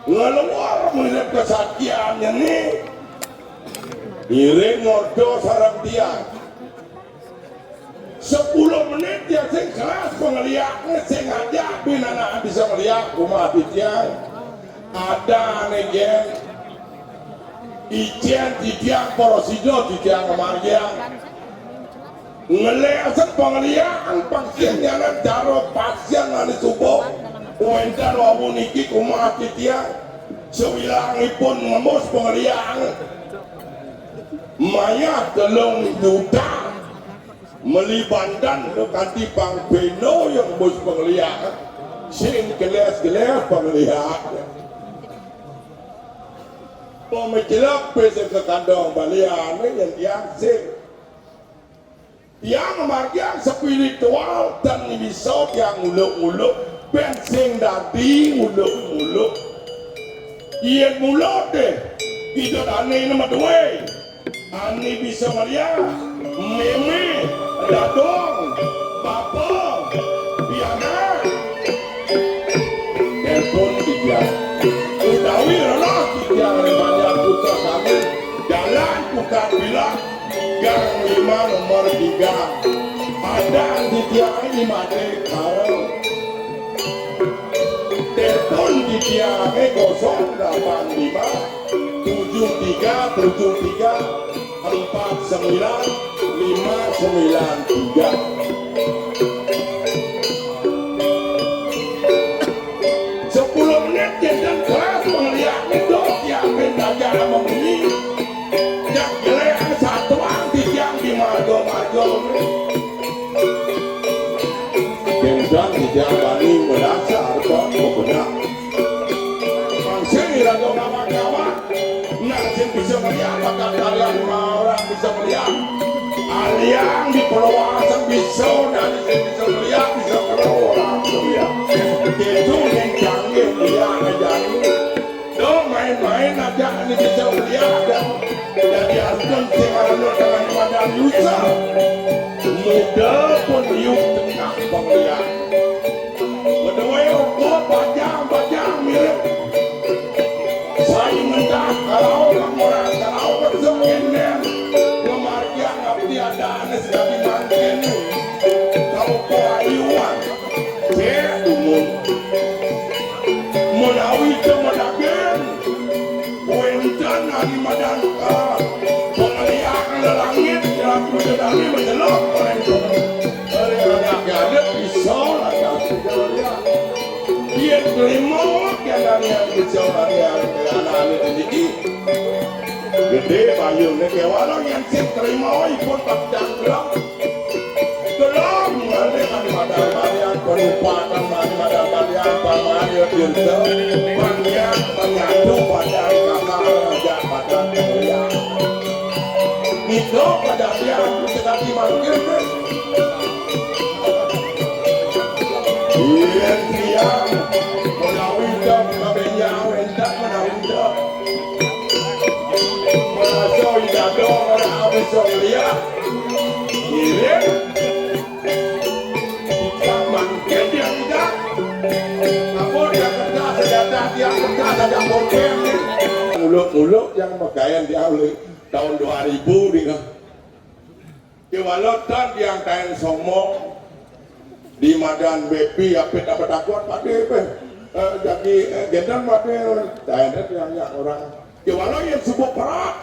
ngeluar menilai kesaktiannya nih iring ngordo sarang dia 10 menit ya sing kelas pengeliaknya sing aja binana bisa ngeliak rumah titiang ada nih geng ijen titiang porosido titiang kemarin ngeliasan pengeliakan pasiennya nan jaro pasien nani subuh Wendan wabu niki kumah titiang sewilangipun ngemus pengeliakan mayat 3 juta melibandan kanti pang beno yang bos pengeliakan sing geles-geles pengeliakan pemecilak pesen ke kandang balian yang diaksir yang margian spiritual dan bisa yang uluk-uluk bensin dadi uluk-uluk iya mulut deh itu aneh nama dua aneh bisa melihat meme dadong bapa piana telepon dia utawi lah dia remaja putra kami jalan bukan bilang gang 5 nomor 3 ada di tiang 5 karang telepon di tiang 085 73 10 menit dan kelas melihat itu yang benda membunyi yang jelek satu anti yang di margo-margo dan tidak bani mendasar kok benar mangsir rago kawan-kawan nanti bisa melihat maka kalian orang bisa melihat aliang di perluasan bisa dan bisa melihat bisa orang melihat itu yang canggih dia ngejari dong main-main aja ini bisa melihat dan jadi asal sekarang dengan badan Yusa muda pun yuk tengah pemelihat berdua ukur bajang mirip saya minta kalau orang kalau bersengkenen pemargian abdi ada anes kami mangken kau keayuan umum menawi kemedagen wendan hari madangka pengeliak langit dalam berdari menjelok oleh ada pisau ada dia terima yang bisa anak-anak ini gede bayu nek walau yang sing terima ikut padang gelap ada kan madang penupatan madang balian pamaya dirta panjang mengadu padang kakak raja padang mulia itu pada dia kita dimanggil iya dia menawidam kabenya wendak menawidam menasau idado orang abis lihat iya mungkin dia tidak apa dia kerja senjata dia kerja saja mungkin muluk-muluk yang pakaian dia oleh tahun 2000 dia kewalotan yang kain somong di Madan BP apa dapat takut pada jadi gendan pada daerah yang orang kewalau yang sebuah perak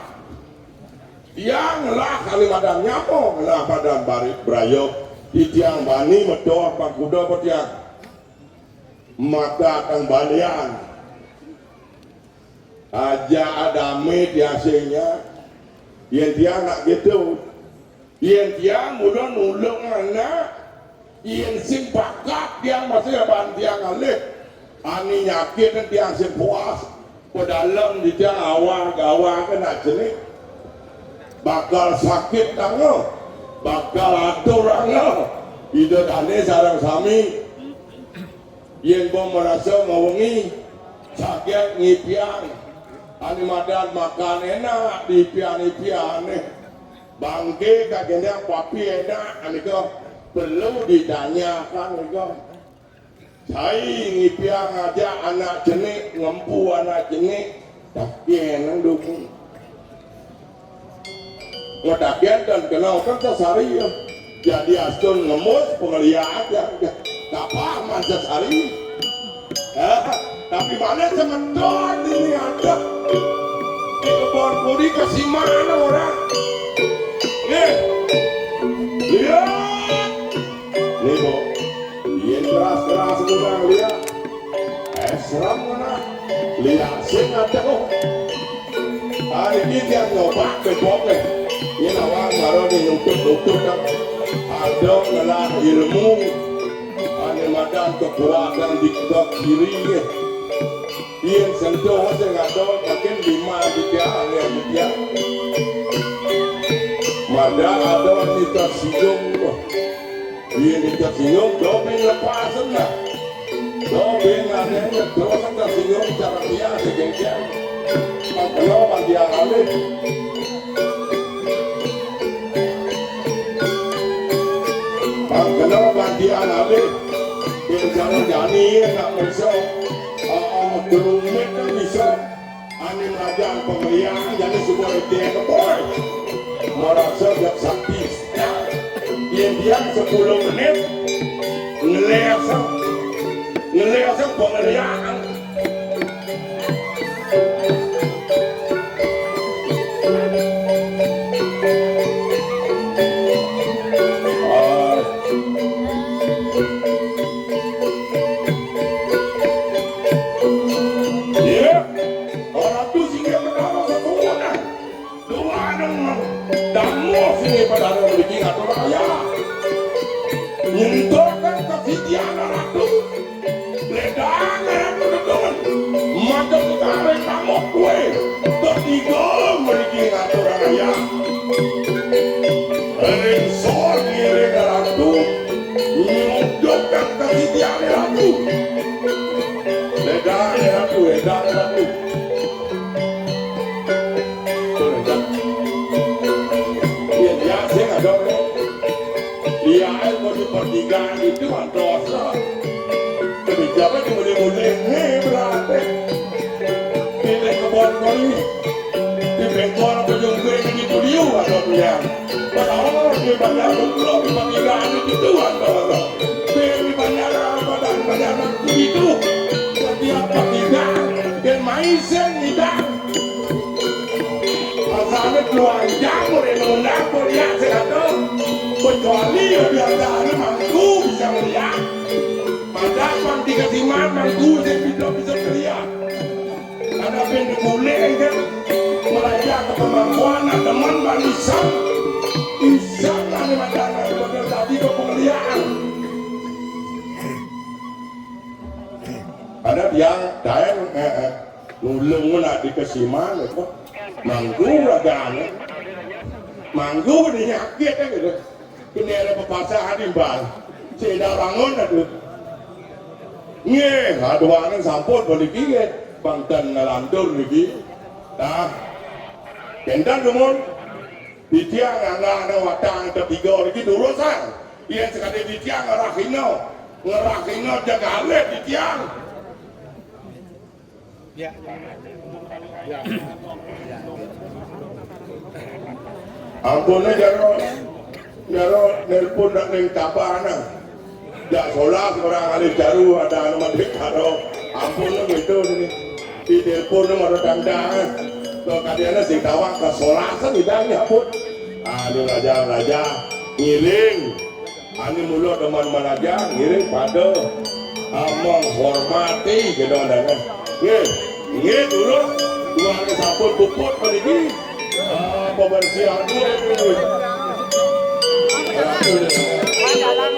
yang lah kali Madan nyamong lah Madan Barik Brayo di tiang bani medoh pangkuda petiang mata kang balian aja adami tiasenya yang tiang nak gitu yang tiang mudah nulung anak yang sing bakat tiang masih bantiang alih ani nyakit dan tiang sing puas pedalam di tiang awal gawang kena jenis bakal sakit tangan bakal aturangnya itu tadi sarang sami yang bom merasa ngawengi sakit ngipian ani madan makan enak di pian-pian bangke kagenda papi enak ani ko perlu ditanyakan ko Cai ngipiang aja anak jenik ngempu anak jenik dakien nang dukung ngedakien dan kenal kan sesari ya jadi asun ngemus pengeliat ya gak paham sesari tapi mana sementon ini ada di kebun puri kasih mana orang nih lihat nih bu iya keras udah lihat seram mana lihat sing ada kok hari ini dia nyoba bebok ini awang baru dinuntut kan ada adalah ilmu animadan kekuatan di kiri yang sentuh saya nggak tahu makin 5 dia mada ada wanita sinung dia nikah sinung dobeng lepasan lah dobeng adanya terus ada sinung cara dia segengnya kalau dia alih kalau dia alih kalau jani nak bisa gerumit kan bisa anim rajaan pemeliharaan jadi sebuah dia keboy merasa jak sakti dia 10 menit ngelesang pemeliharaan nyentuhkan kesetiaan ratu ledang ratu kedon macam sekarang kamu kue ketiga memiliki ratu raya rinsol ngiring ratu menunjukkan kesetiaan ratu ledang ratu dia sih ada dia mau di pertigaan itu dosa kebijakan dimulai-mulai berarti pilih kebun kali di bengkor penjung kering itu dia ada punya padahal di bandar belum di pertigaan itu ada di bandar badan itu setiap pertigaan dan maisen tidak asalnya keluar jamur yang mengundang lihat sekarang kecuali biasa mangku bisa melihat pada pang dikasih mangku saya bisa melihat ada pendek boleh kan merayak kemampuan teman banisan bisa ada macam bagian tadi ke pemeliharaan ada yang daer nulung nak dikasih mana mangku ragane mangku dinyakit gitu kini ada pepasangan imbal saya bangun aduh nge aduangan sampun boleh gigit bangtan nalantur lagi nah kendan dumon di tiang ada watang ketiga lagi dulu sang ia sekali di tiang ngerakino jaga alet di tiang ampunnya jaro nelpon nak neng tabana jak solas orang alih jaru ada nama dekaro ampunnya gitu ini di telepon nama tanda kalau kalian sing tawang ke solasan hidangnya pun aduh raja ngiring ani mulut teman manaja ngiring pada menghormati gitu adanya nge dulu dua hari sabun puput pergi pembersihan dulu jalan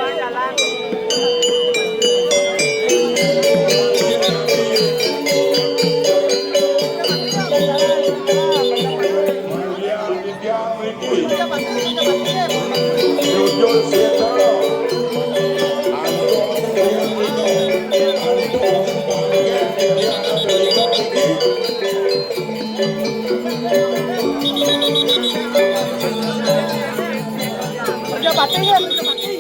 kerja bakti.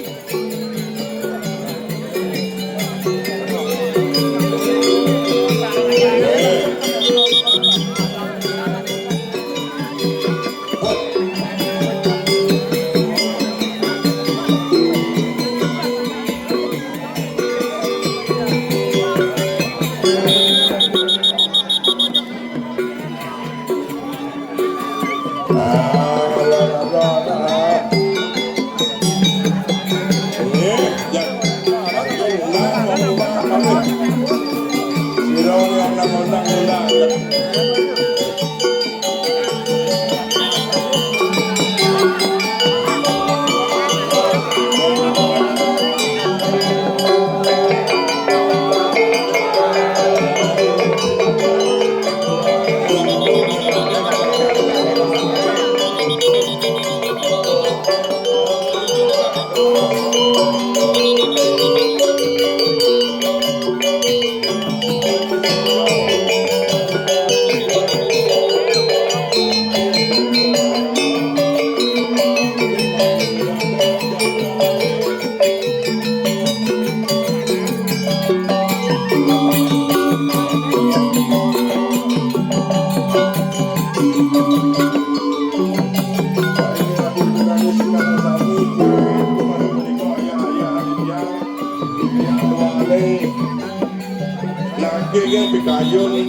Ayun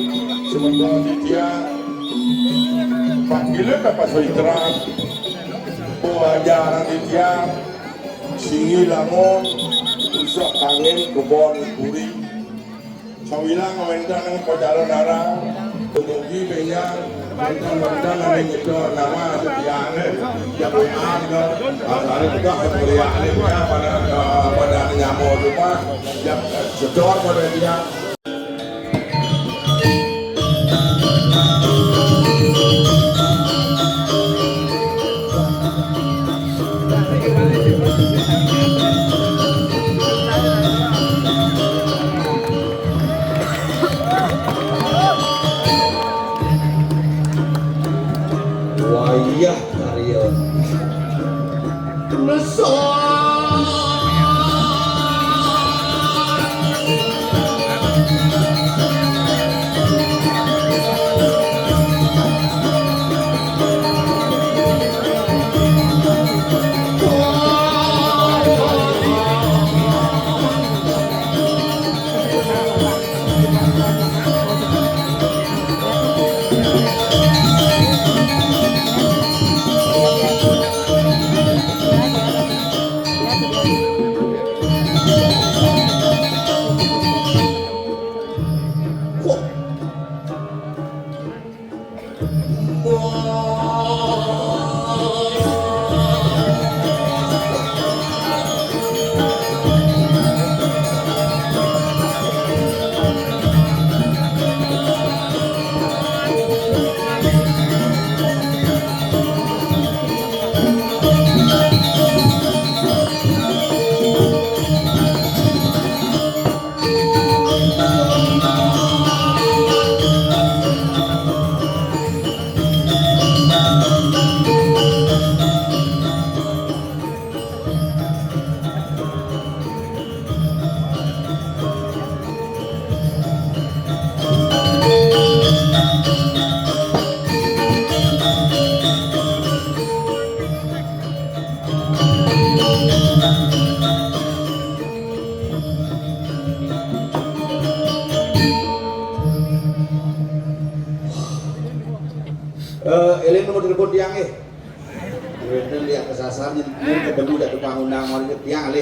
sementara dia panggilan dapat soitran pengajaran dia singi langon usah kangen kebon puri sawilang ngawenda ng pajalan arang tumugi benyang mentang-mentang ang ito nama setiane jabuan ke asal juga kemeriahan dia pada nyamo rumah yang sedor pada dia. Wayah karyon Elin nomor telepon tiang kemudian lihat kesasar ketemu dari tukang undang warga tiang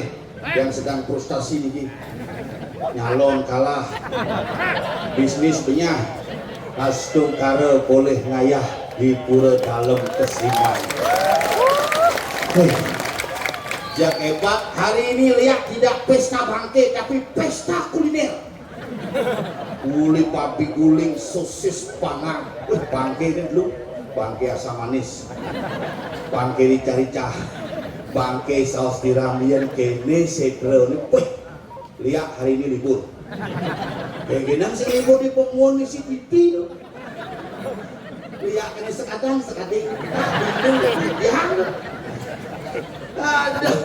yang sedang frustasi nih nyalon kalah bisnis punya kastung kare boleh ngayah di pura dalam kesiman. Jak hebat hari ini lihat tidak pesta bangke tapi pesta kuliner. Kulit babi guling sosis panang bangke kan dulu bangke asam manis bangke rica-rica bangke saus tiram-tiram kene sekre nih lihat hari ini libur kenang sih libur di pemuan misi TV lihat kene sekadang aduh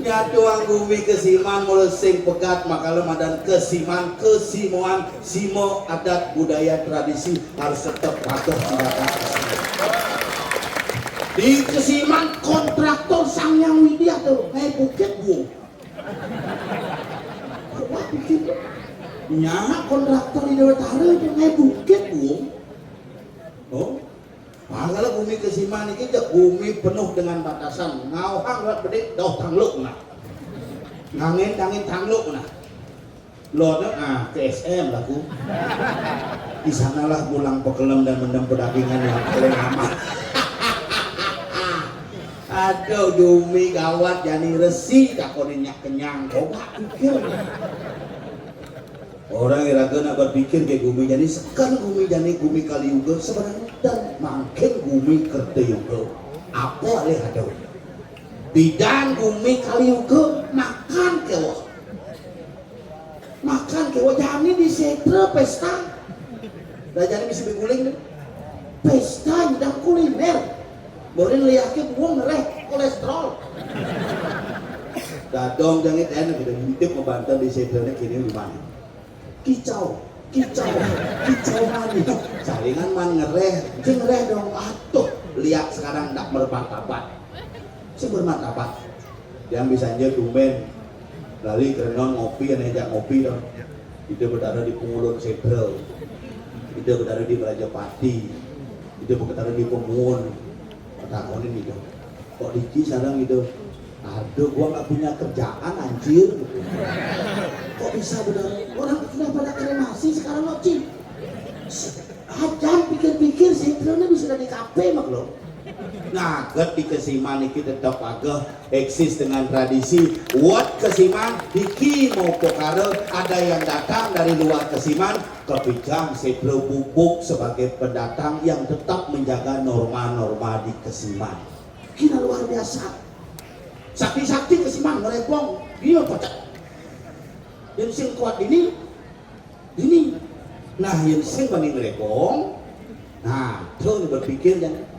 nyatuang gumi kesiman mulai sing pegat makalem dan kesiman kesimoan simo adat budaya tradisi harus tetap patuh tindakan di kesiman kontraktor Sangyang Widya tuh kayak Bukit Buong apa bikin nyak kontraktor di Dewa Tara itu kayak Bukit Buong oh masalah bumi kesiman ini aja bumi penuh dengan batasan ngauhang buat bedik dah tangluk nah ngangin tangluk nah lodnya ke SM laku di sanalah pulang pekelem dan mendem pedagingan yang paling aman. Aduh bumi gawat jadi resi tak kau dinyak kenyang coba pikir orang iraga nak berpikir ke gumi jadi sekarang gumi jadi gumi kali juga sebenarnya dan makin gumi kerja juga apa leh ada bidan gumi kali juga makan kewa jadi di setra pesta dah jadi bisa berguling nih pesta dan kuliner boleh lihatnya buang ngereh kolesterol dadong jangan enak kita hidup membantu di setra kini gimana kicau mani jaringan man ngereh dong atuh lihat sekarang tak bermartabat yang bisa aja tumben lali kerenon ngopi yang ngejak ngopi dong itu berada di pengulun sentral Ide berada di Rajapati, ide berada di Pemun, takonin itu. Kok Diki sekarang itu, aduh gua nggak punya kerjaan anjir. Kok bisa benar? Orang sudah pada kremasi sekarang lo Cing. Jangan pikir-pikir sinetronnya bisa di kafe mak lo. Nah, di Kesiman ini tetap agak eksis dengan tradisi. What Kesiman, Diki mau pokare, ada yang datang dari luar Kesiman, kepijang Setro Bubuk sebagai pendatang yang tetap menjaga norma-norma di Kesiman. Kira luar biasa. Sakti-sakti Kesiman merepong, dia pecah. Yang sing kuat ini. Nah, yang sing banding merepong. Nah, tuh berpikir jangan.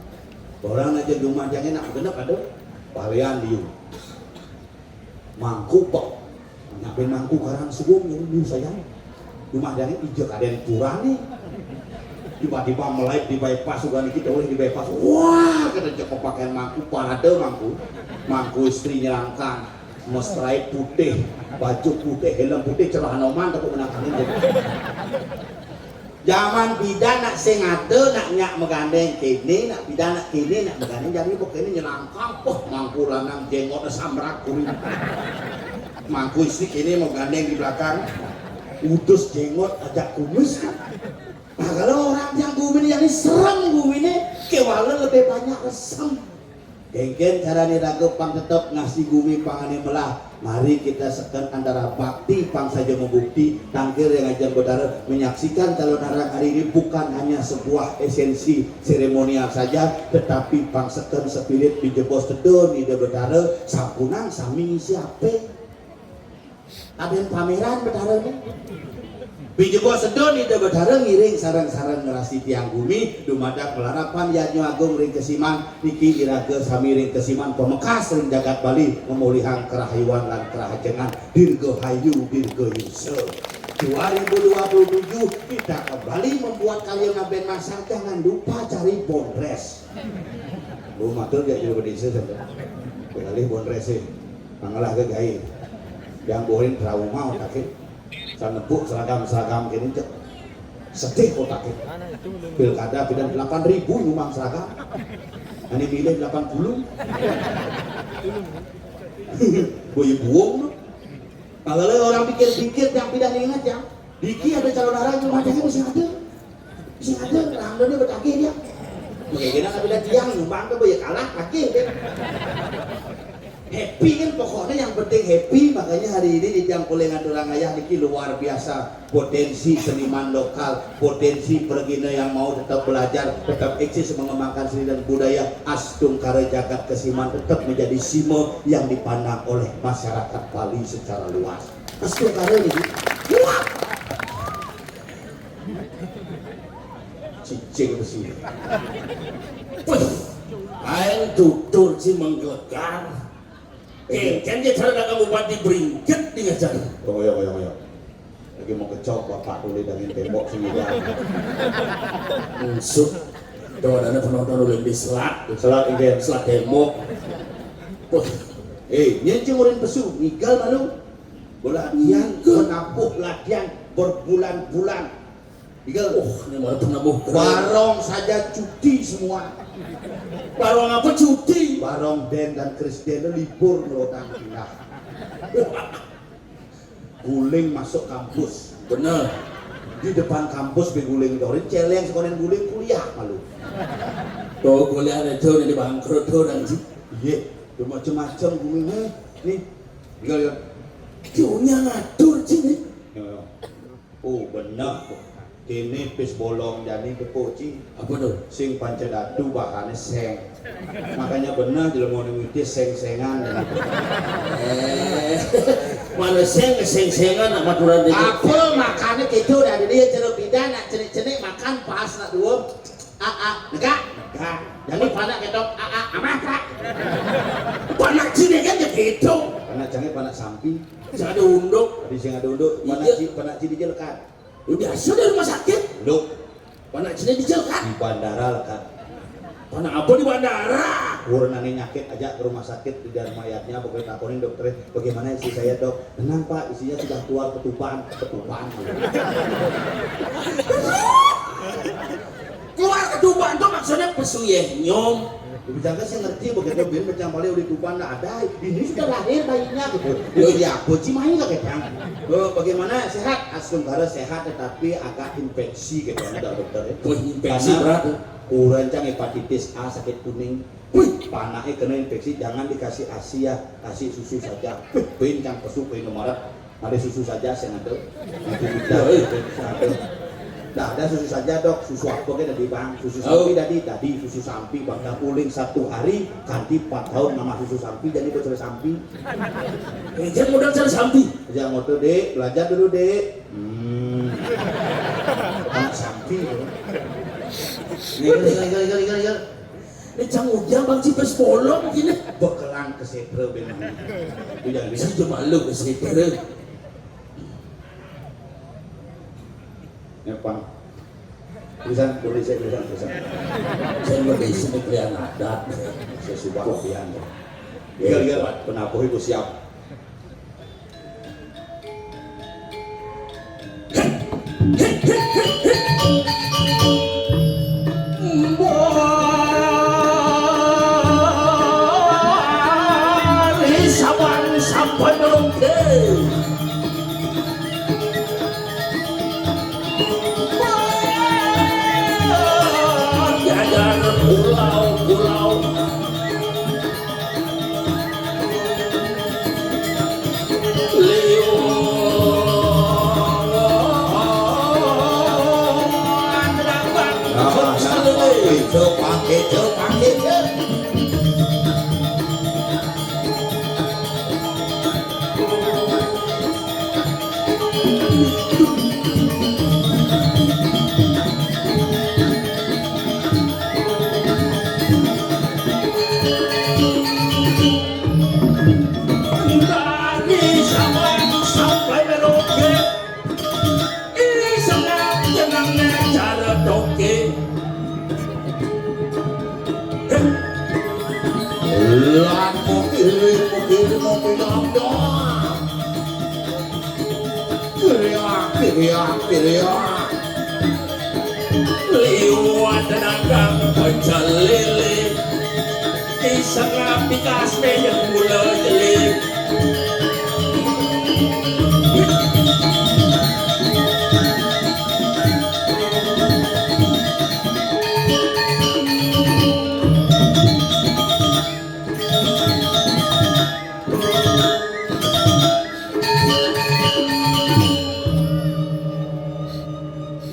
Orang aja rumah jangan nak genap ada palian diu mangku pok ngapain mangku karang subung yang diu sayang rumah jangan ijek ada yang kurang nih tiba-tiba melait di bypass juga nih kita boleh di bypass wah kita cek pakaian mangku parade mangku istri nyerangkan mestrai putih baju putih helm putih celana noman tapi menangkan itu zaman bidan nak sing ade nak nyak megandeng kene nak bidan nak kene nak megandeng jadi kok kene nyelangkang poh mangku lanang jenggot samrak kuring mangku istri kene mau gandeng di belakang udus jenggot ajak kumis nah kalau orang yang bumi ini serem bumi ini kewala lebih banyak resem genggen caranya ragu pang tetap ngasih bumi pangane melah mari kita sekan antara bakti pang saja membukti tangkir yang ajar bedara menyaksikan calon narang hari ini bukan hanya sebuah esensi seremonial saja tetapi pang sekan spirit di jebos tedon ide bedara sampunan sami siapa ada yang pameran bedara ini Bijebos sedon ide bedara ngiring sarang-sarang ngerasi tiang bumi dumadak pelarapan yanyo agung ring Kesiman niki iraga sami ring Kesiman pemekas ring jagat Bali memulihang kerahayuan dan kerahajengan dirgahayu dirgayuse 2027 kita kembali membuat kalian ngaben masa jangan lupa cari bondres lu matur dia juga berdisi saja beralih bondres sih mangalah ke gaya yang bohin trauma otaknya sanepuk seragam kini cek sedih otaknya pilkada pindah 8.000 nyumbang seragam ini milih 80 boy buang kalau orang pikir-pikir yang pindah ingat ya Diki ada calon arah cuma dia masih ada rangdanya berkaki dia bagaimana kan pindah tiang nyumbang ke boy kalah kaki happy kan pokoknya yang penting happy makanya hari ini di Jang Kulengan Orang Ayah Diki luar biasa potensi seniman lokal potensi pergina yang mau tetap belajar tetap eksis mengembangkan seni dan budaya Astung Kare Jagat Kesiman tetap menjadi sime yang dipandang oleh masyarakat Bali secara luas Astung Kare ini cicing bersih aing tutur si menggelegar kan dia cara kamu bupati beringket di ngajar. Koyo. Lagi mau kecok bapak dulu dengan tembok sini dah. Unsur. Tuh ada penonton dulu di selat ini selat tembok. Nyencing orang pesu, nigal malu. Latihan menabuh latihan berbulan-bulan. Nigal. Ini malah penabuh. Barong saja cuti semua. Barong apa cuti? Barong Den dan Kristen libur ngelotang pindah. Guling masuk kampus. Bener. Di depan kampus beguling dorin celeng sekolah guling kuliah malu. Tuh kuliah itu di bangkrut tuh dan sih. Iya, macam-macam gulingnya. Nih, tinggal Kayaknya ngatur sini. Oh benar. Ini pis bolong jadi kepoci. Apa tuh? Sing pancadatu bahannya seng. Makanya benar di lemon itu seng-sengan. Mana seng-sengan apa turun di? Apa makannya gitu dari dia ceruk bidan nak cenik-cenik makan pas nak dua. Negak. Jadi panak ketok apa kak? Panak cini kan gitu. Panak jangan panak samping. Jangan ada unduk. Tadi sing ada unduk. Panak cini jelekat. Biasa di rumah sakit. Loh, panak cini dijelekan? Di bandara lekat. Panak apa di bandara? Kurang nyakit aja ke rumah sakit di dalam mayatnya. Pokoknya takonin dokternya, bagaimana istri saya dok? Tenang pak, isinya sudah keluar ketupan. Keluar ke Tuban tuh maksudnya pesuyeh nyom. Bicara saya ngerti begitu bin macam balik di Tuban ada. Ini sudah lahir bayinya gitu. Itu dia Cimahi lah ketang. Bagaimana sehat? Asumkara sehat tetapi agak infeksi gitu ada dokter. Infeksi berat. Urancang hepatitis A sakit kuning. Panahnya kena infeksi jangan dikasih ASI ya, kasih susu saja. Bincang pesu kemarin ada susu saja saya ngadel. Nah, ada susu saja dok, susu apa kan dari bang, susu sapi tadi susu sapi bangga uling 1 hari ganti 4 tahun nama susu sapi jadi bocor sapi. Jangan modal cari sapi. Jangan motor dek, belajar dulu dek. Anak sapi. Nih. Ini jangan ujang bang Cipes bolong gini. Bekelang ke setre benar. Itu jangan bisa. Bisa malu ke setre. Ya Pak. Tulisan. Saya lebih sini pilihan adat. Saya suka kopian. Iya, penabuh itu siap. Sampai merungke. Jajar pulau-pulau. Sampai merauke. Ini sangat tenangnya cara doke. Lamu kiri mobil Kiriak. Liwat dagang pecel lele. Isang apikas yang mula jeli.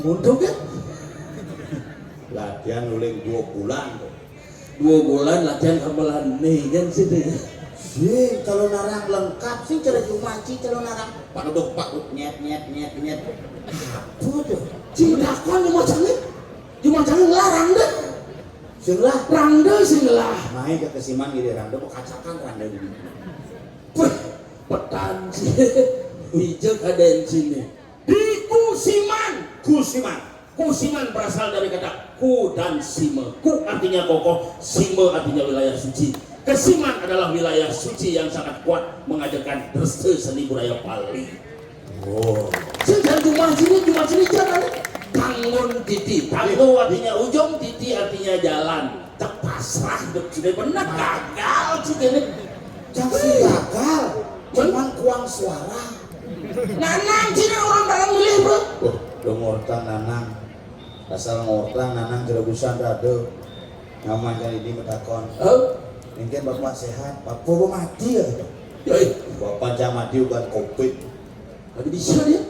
Untuk kan? Latihan uling 2 bulan. 2 bulan latihan gamelan nih kan sih deh. Sih, kalau narang lengkap sih cara jumaci kalau narang. Pak duduk nyet. Apa tuh? Cintakan cuma jangan larang deh. Singlah, Rangda singlah. main ke kesiman gitu randa mau kacakan randa di. Petan sih. Hijau kaden sini. Di Kusiman berasal dari kata ku dan sime. Ku artinya kokoh, sime artinya wilayah suci. Kesiman adalah wilayah suci yang sangat kuat mengajarkan restu seni budaya Bali. Oh. Sejak cuma sini jalan. Tangun titi, tanggo artinya ujung, titi artinya jalan. Terpasrah hidup sudah benar gagal juga nih. Jangan sih gagal, cuman kuang suara. Nanang cina orang dalam milih bro. Wah, udah ngortang nanang. Asal ngortang nanang jerebusan rada. Ngaman kan ini metakon. Mungkin bapak sehat, bapak mati ya. Bapak jangan mati bukan covid. Tapi bisa dia.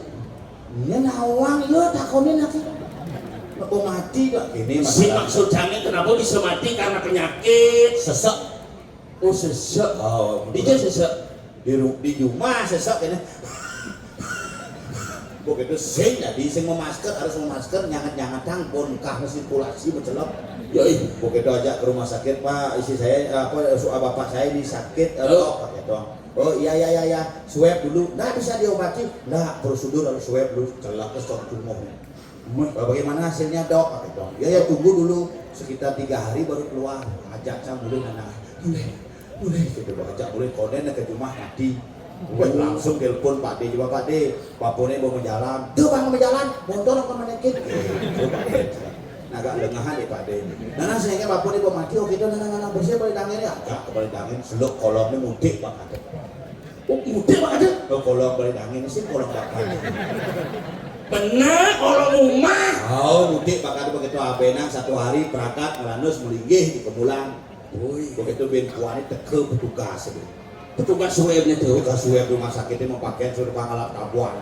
Ini nawang ya takonin lagi. Bapak mati gak? Ini Si masalah. maksud jangan kenapa bisa mati karena penyakit Sesek. Oh sesek. Oh, Dia sesek. di rumah sesek ini. Begitu sing jadi sing memasker harus memasker nyangat tampon kah sirkulasi mencelap. Yoi. Begitu aja ke rumah sakit Pak, istri saya bapak saya ini sakit pakai doang. Oh iya swab dulu, nggak bisa diobati, nggak prosedur harus swab dulu, celak ke stok tumor. Bagaimana hasilnya dok? Pakai doang. Ya tunggu dulu sekitar 3 hari baru keluar. Ajak saya mulai anak, mulai gitu ajak mulai konen ke rumah mati. Wah, langsung telepon Pak D juga Pak D, Papone mau jalan. Tuh bang mau jalan, motor apa menekin? Agak lengahan ya Pak D. Nah sehingga Papone mau mati, oh gitu, nah bersih boleh dangin ya? Agak boleh dangin, seluk kolongnya mudik banget. Oh mudik banget? Oh kolong boleh dangin sih kolong bakal. Bener kalau rumah. Oh mudik bakal begitu abenang satu hari berangkat melanus melinggih di Kemulan. Begitu ben kuani teke petugas. Petugas swabnya tuh. Petugas swab rumah sakitnya mau pakaian suruh pangalap tabuan.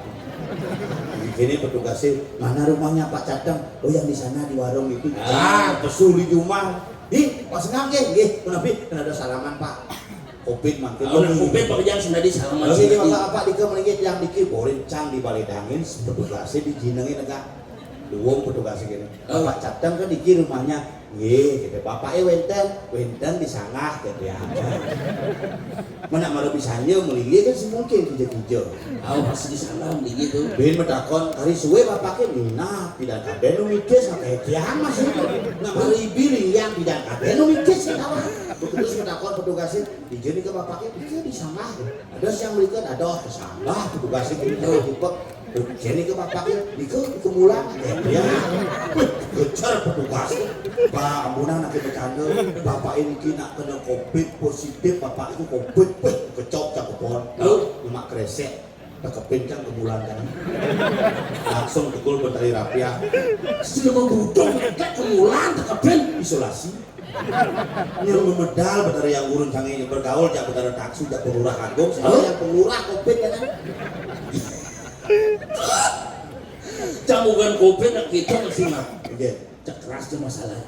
Ini petugasnya mana rumahnya Pak Cadang? Oh yang di sana di warung itu. Pesul di rumah. Ih, pas ngangge, kenapa? Kena ada salaman Pak. Kopit makin. Oh, kopit pekerjaan sudah di salaman. Lalu ini maka apa dike melingit yang dike borin cang di balik dangin petugasnya dijinengin enggak. Duwung petugasnya gini. Pak Cadang kan dike rumahnya. Nggih, gitu. Bapaknya wenten di sangah gitu ya. Mana malu bisanya melingit kan semungkin hijau-hijau. Oh, pasti di sana melingit tuh. Ben medakon hari suwe bapaknya minah tidak kabeh nu mikir sampai tiang masih nggak malu ibiling yang tidak kabeh nu mikir sih kawan. Terus medakon petugasnya dijeni ke bapaknya pikir di sangah. Ada yang belikan ada salah petugasnya gitu dipek. Jadi ke bapaknya di Kemulan ya. Kejar petugas. Pak ambunan nak bercanda. Bapak ini kena kena COVID positif. Bapak itu COVID kecok cakep pohon. Lemak kresek. Tekepin kan Kemulan kan. Langsung tegul bertali rapiah. Sudah membudong ke Kemulan tekepin isolasi. Nyuruh memedal benar yang urun canggih bergaul jak benar taksi jak pelurah agung. Saya yang pelurah COVID kan. Cambukan COVID nak kita masih mah. Cak keras tu masalah.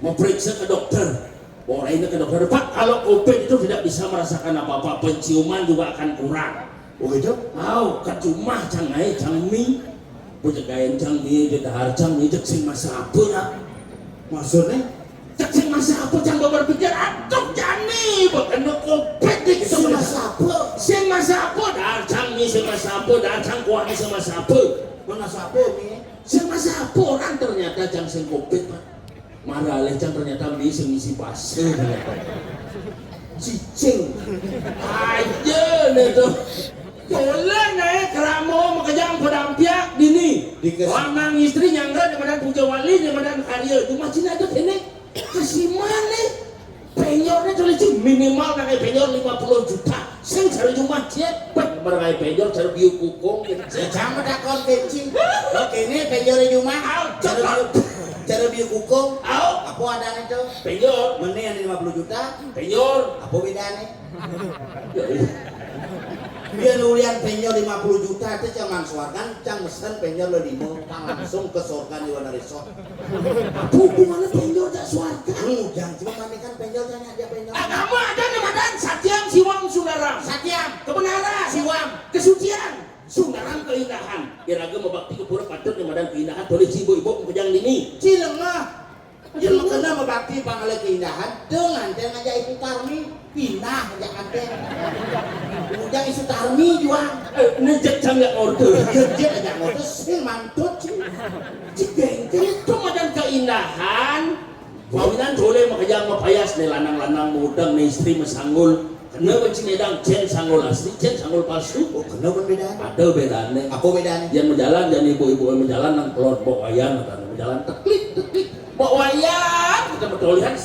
Mau periksa ke dokter. Orang ini ke dokter. Pak, kalau COVID itu tidak bisa merasakan apa-apa, penciuman juga akan kurang. Oh gitu? Tahu, kecumah cangai, cangmi, bujagain cangmi, jadahar cangmi, cek sing masa apa nak? Maksudnya? Cek sing masa apa cang berpikir atuk jani, bukan COVID ni kita masa apa? Sing masa apa? Dahar cangmi, sing masa apa? Dahar cang kuahnya sing masa apa? Mana siapa ni? Sing masa apa orang ternyata cang sing COVID pak? Marah leh cang ternyata sing misi base ternyata. Cicing. Aja nih tuh. Boleh naik keramo makajang pedampiak dini. Orang istri nyangga di badan puja wali di badan karya. Cuma Cina itu ini kesiman nih. Penyornya tulis minimal naik penyor 50 juta. Sing cari cuma cek. Berkai penyor cari biu kukung. Jangan takon kencing. Oke ini penyornya cuma. Cara biu kukung. Apa ada itu? Penyor. Mana yang 50 juta? Penyor. Apa bedanya? Dia nulian penyor 50 juta itu jangan suarkan, jangan mesen penyor lo limo, langsung ke surga di Wana Resort. Apa hubungannya penyor tak suarkan? Jangan cuma kan penyor jangan aja penyor. Kamu ada di badan Satyam Siwam Sundaram. Satyam, Kebenaran. Siwam, Kesucian. Sundaram keindahan. Kira-kira mau bakti ke pura patut di badan keindahan. Tulis ibu-ibu kejang ini. Cilengah. Yang kena membakti pangale keindahan dengan aja Ibu Tarmi pindah aja kanten. Ujang isu Tarmi juang. Nejek canggak order. Kerja aja ngurus sing mantut sih. Cigengkel itu badan keindahan. Kawinan boleh makajang mapayas nih lanang-lanang mudang nih istri mesanggul. Kena bencin edang cen sanggul asli, cen sanggul palsu. Oh kena berbeda. Ada bedanya. Apa bedanya? Yang menjalan dan ibu-ibu yang menjalan nang telur bok wayang atau menjalan teklik. Bok wayang kita betul lihat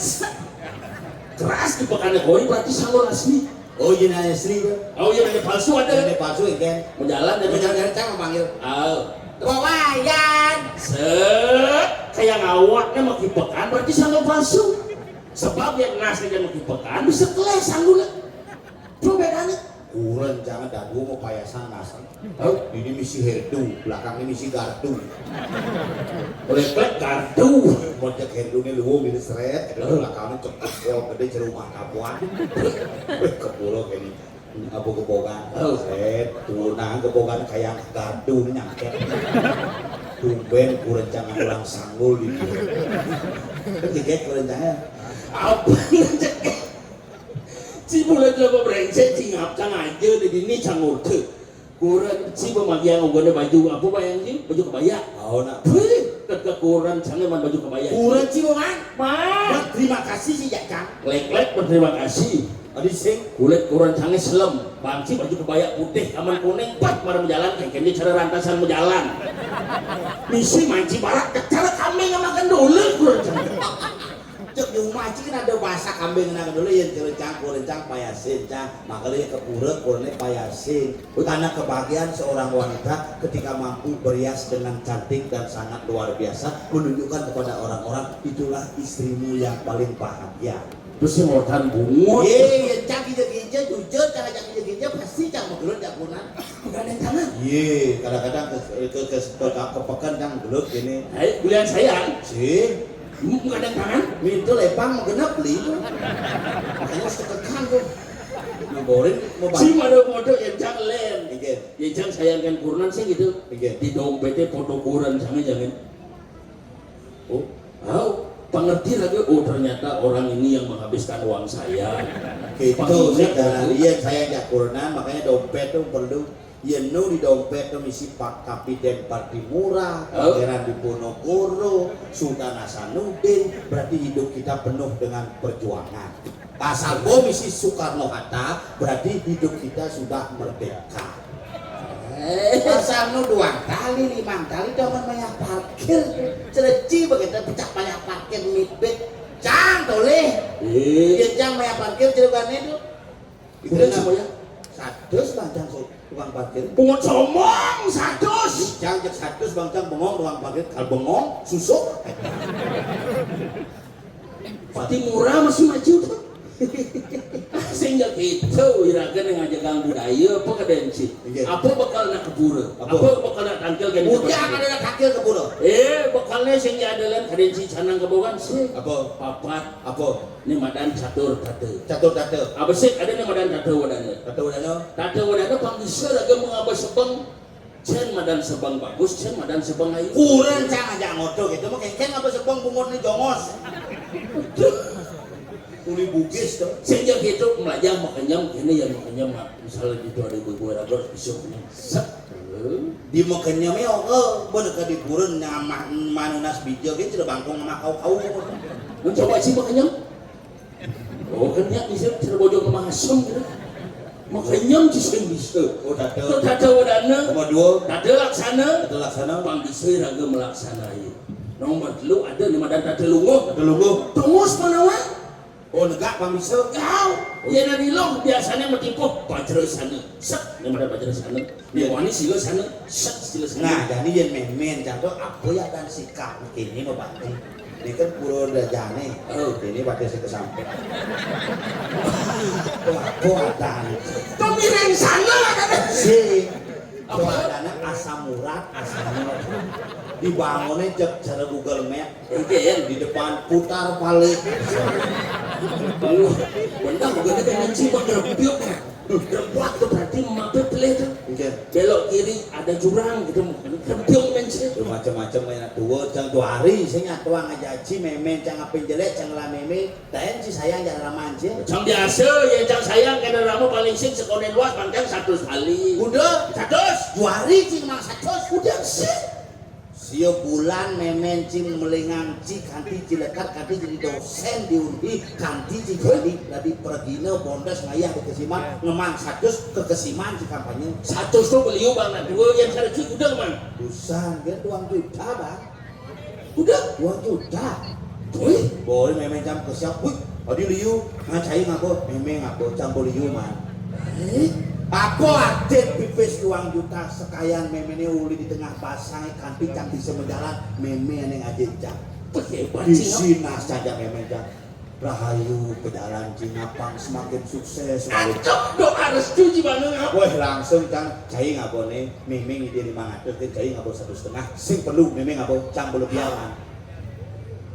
keras di pekan koi berarti sanggul asli. Oh iya asli tuh. Oh iya ada palsu ada. Ada palsu kan? Menjalan dan Menjalan cang memanggil. Bok wayang. Kayak ngawaknya makin pekan berarti sanggul palsu. Sebab yang nasi dan makin pekan bisa keles sanggulnya. Perbedaannya. Kurang jangan dagu mau payasan nasi. Ini misi herdu, belakangnya misi gardu. Reflek gardu. Mojek herdu ini luwung ini seret, belakangnya cepet kok gede cerumah kapuan. Kepulau kayak ini. Apa kebogan? Seret, tunang kebogan kayak gardu nyangket. Tumben kurang jangan ulang sanggul gitu. Kegek kurang jangan. Apa yang cekek? Si bulan coba brengsek cingap cang aja di sini canggul tuh. Kurang si pemagian ngomongnya baju apa bayang sih? Baju kebaya. Oh nak. Ketika kurang canggih man baju kebaya. Kurang sih bukan? Mas. Terima kasih sih ya Kang. Lek-lek berterima kasih. Adi sing kulit kurancange selem, bangsi baju kebaya putih, aman kuning, pat marah menjalan, kayak cara rantasan menjalan. Misi manci barak, cara kambing makan dulu kurancange. cek di rumah kan ada bahasa kambing nak dulu yang kurencang payasin cang makanya kepurek kurne payasin karena kebahagiaan seorang wanita ketika mampu berias dengan cantik dan sangat luar biasa menunjukkan kepada orang-orang itulah istrimu yang paling bahagia. Terus yang mau bungut. Ye, cang hija-hija jujur cara cang hija-hija pasti cang menggelut jakunan. Gandeng tangan. Ye, kadang-kadang kepekan cang gelut ini. Hai, kuliah sayang. Si, Gandeng tangan. minta lepang mau genap beli itu. Makanya sekekan tuh. Ngoborin mau Si model-model yang cang len. Oke. Yang cang sayangkan kurunan sih gitu. Oke. Di dompetnya foto kuran jangan. Oh, tahu. Pengerti lagi, oh ternyata orang ini yang menghabiskan uang saya. Gitu sih karena dia saya nggak kurna makanya dompet tuh perlu ya nu di dompet tuh misi Pak Kapiten Partimura, Pangeran Diponegoro, Sultan Hasanuddin, berarti hidup kita penuh dengan perjuangan. Asal misi Soekarno Hatta, berarti hidup kita sudah merdeka. Pasal nu 2 kali 5 kali daman banyak parkir celeci begitu pecah banyak parkir mitbet cang toleh ya cang banyak parkir celukan itu itu namanya sadus bang cang tukang parkir Pungut somong sadus cang cek sadus bang cang bengong tukang parkir kalau bengong susuk Pati murah masih maju tuh sehingga gitu irakan yang ngajagang budaya apa kadensi apa bakal nak keburu apa bakal nak tangkil kan ujang ada nak tangkil keburu bakalnya sehingga ada lain kadensi canang kebogan sih apa papat apa ini madan catur tate apa sih ada nih madan tate wadana panggisir agak mengabah sebang cen madan sebang bagus cen madan sebang ayu kurang cang aja ngoto gitu mah kengkeng apa sebang bungut ni jongos uli bugis tuh sehingga gitu melajang makanya ini yang makanya misalnya di 2000 agak besok di makanya me bener ka di kurun nama manunas bijil ge tidak bangkong sama kau mencoba sih makanya oh kan ya bisa tidak bojong sama asem gitu makanya bisa tata wadana tata laksana panggisi raga melaksanai nomor lu ada di madan tata lungo tunggus penawa oh negak pamisel kau ya dari lo biasanya metipu bajero sana set yang ada bajero sana yang wani sila sana set sila sana nah jadi yang memen contoh apa ya dan sikap ini mau bati ini kan pura udah jane ini pakai si kesamping apa ada pemireng sana si apa ada asam urat dibangunnya cek cara Google Map di depan putar balik benda bukan ada ngaji berbiuk berbuat tuh berarti memakai pelih tuh belok kiri ada jurang gitu berbiuk mencet macam-macam banyak tua cang 2 hari saya tuang ngajaji memen cang apa jelek cang lah meme dan si sayang jangan ramanja cang biasa ya cang sayang kena ramu paling sing sekolah luas bangkang 100 kali udah 100 2 hari cing mang 100 udah sih sio bulan memen cing melengang cing kanti cilekat kanti jadi dosen di Unri kanti cing jadi pergina bondas ngayah di Kesiman ngemang 100 ke Kesiman cing kampanye 100 tuh beliau bang dua yang cari cing udah man dusan dia uang juta bang udah uang juta wih boleh memen jam kesiap wih adi liu ngacai ngako memen ngako campur liu man apa adet pipis 2 juta sekalian memene uli di tengah pasang kanti cang bisa menjalan meme yang aja cang di sini saja meme cang rahayu pejalan Cinapang semakin sukses ancok dong harus cuci banget wah langsung cang cai ngabo nih meme ide 500 kan cai ngabo 1,5 sing perlu meme ngabo cang belum biaran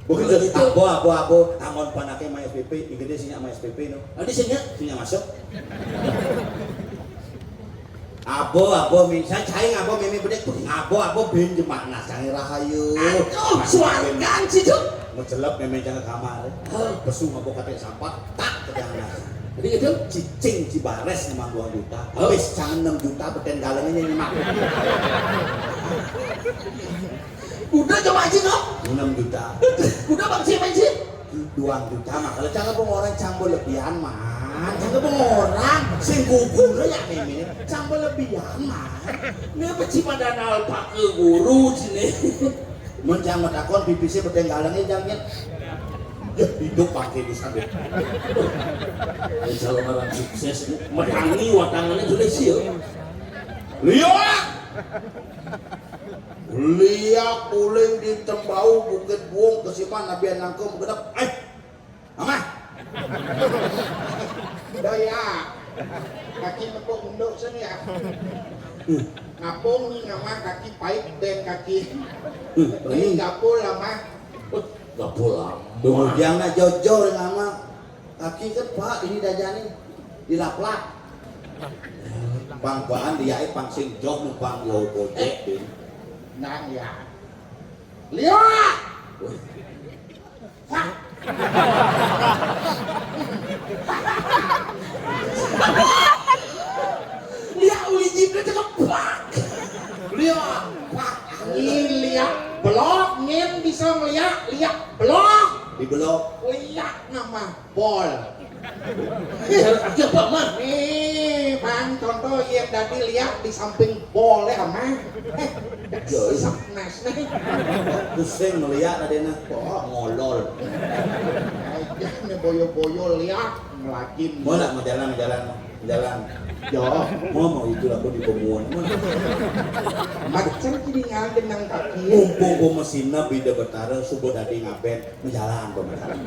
bukan jadi abo angon panake sama SPP igede sinya sama SPP no ada sinya masuk abo minta cai ngabo meme bedek abo ben jemak nasang rahayu aduh suargan sih tuh mencelep meme jangan kamar pesu ngabo katek sampah tak ke jangan jadi itu cicing cibares memang 2 juta habis jangan 6 juta beten galengnya nyemak udah coba aja kok 6 juta udah bang sih 2 juta mah kalau jangan orang campur lebihan mah Anjing ke orang sing gugur ya ini sampai lebihan mah. Ini peci pada nalpak ke guru sini. Mencang matakon pipisnya bertenggalan ini jangan. Ya hidup pakai di sana. Calon orang sukses merangi watangannya sudah siap. Lihat. Lihat puling di Tembau Bukit Buong kesiman Nabi Nangkum gedap. Mama. Daya. Kaki nepuk unduk sini ya. Ngapung nih nama kaki pahit dan kaki. Ini gapul lama. Gapul lama. Kemudian na jojo dengan ama kaki kan pak ini dajani dilaplak. Pang-pangan dia pang sing jog numpang lo gojek. Nang ya. Lihat. Pak. Lihat uli jibnya cakap pak. Lihat. Pak. Ini lihat. Blok. Ngin bisa ngeliat. Lihat. Blok. Di belok. Lihat nama. Bol. Aja apa mah? Nih, bang contoh yang tadi lihat di samping bol ya mah. Saknas nih. Pusing melihat adena. Oh, ngolol. Aja nih boyo-boyo lihat ngelakin. Mau nak mau jalan jalan. Yo, Mau itu aku di pemuan. macam kini ngangin nang kaki. Mumpung ku mesinna bida betara subuh dadi ngaben menjalan pemasaran.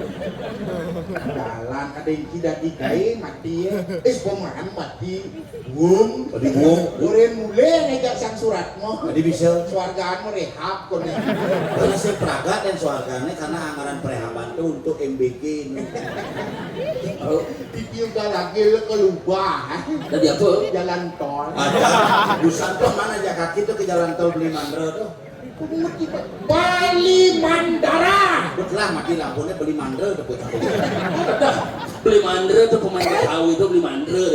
Jalan ada yang tidak dikai mati ya. Pemahan mati. Bung. Tadi buang. Urin mulai ngejak sang suratmu. Tadi bisa. Suargaan merehab kon. Karena saya peragat dan suarganya karena anggaran prehaban itu untuk MBK ini. Titi udah lagi keluar. Tadi apa? Jalan tol. Ada Busan tuh mana aja kaki tuh ke jalan tol Beli Mandra tuh. Bali Mandara. Betul mati lampunya Beli Mandra tuh putar. Beli mandra tuh pemain tahu itu beli mandra.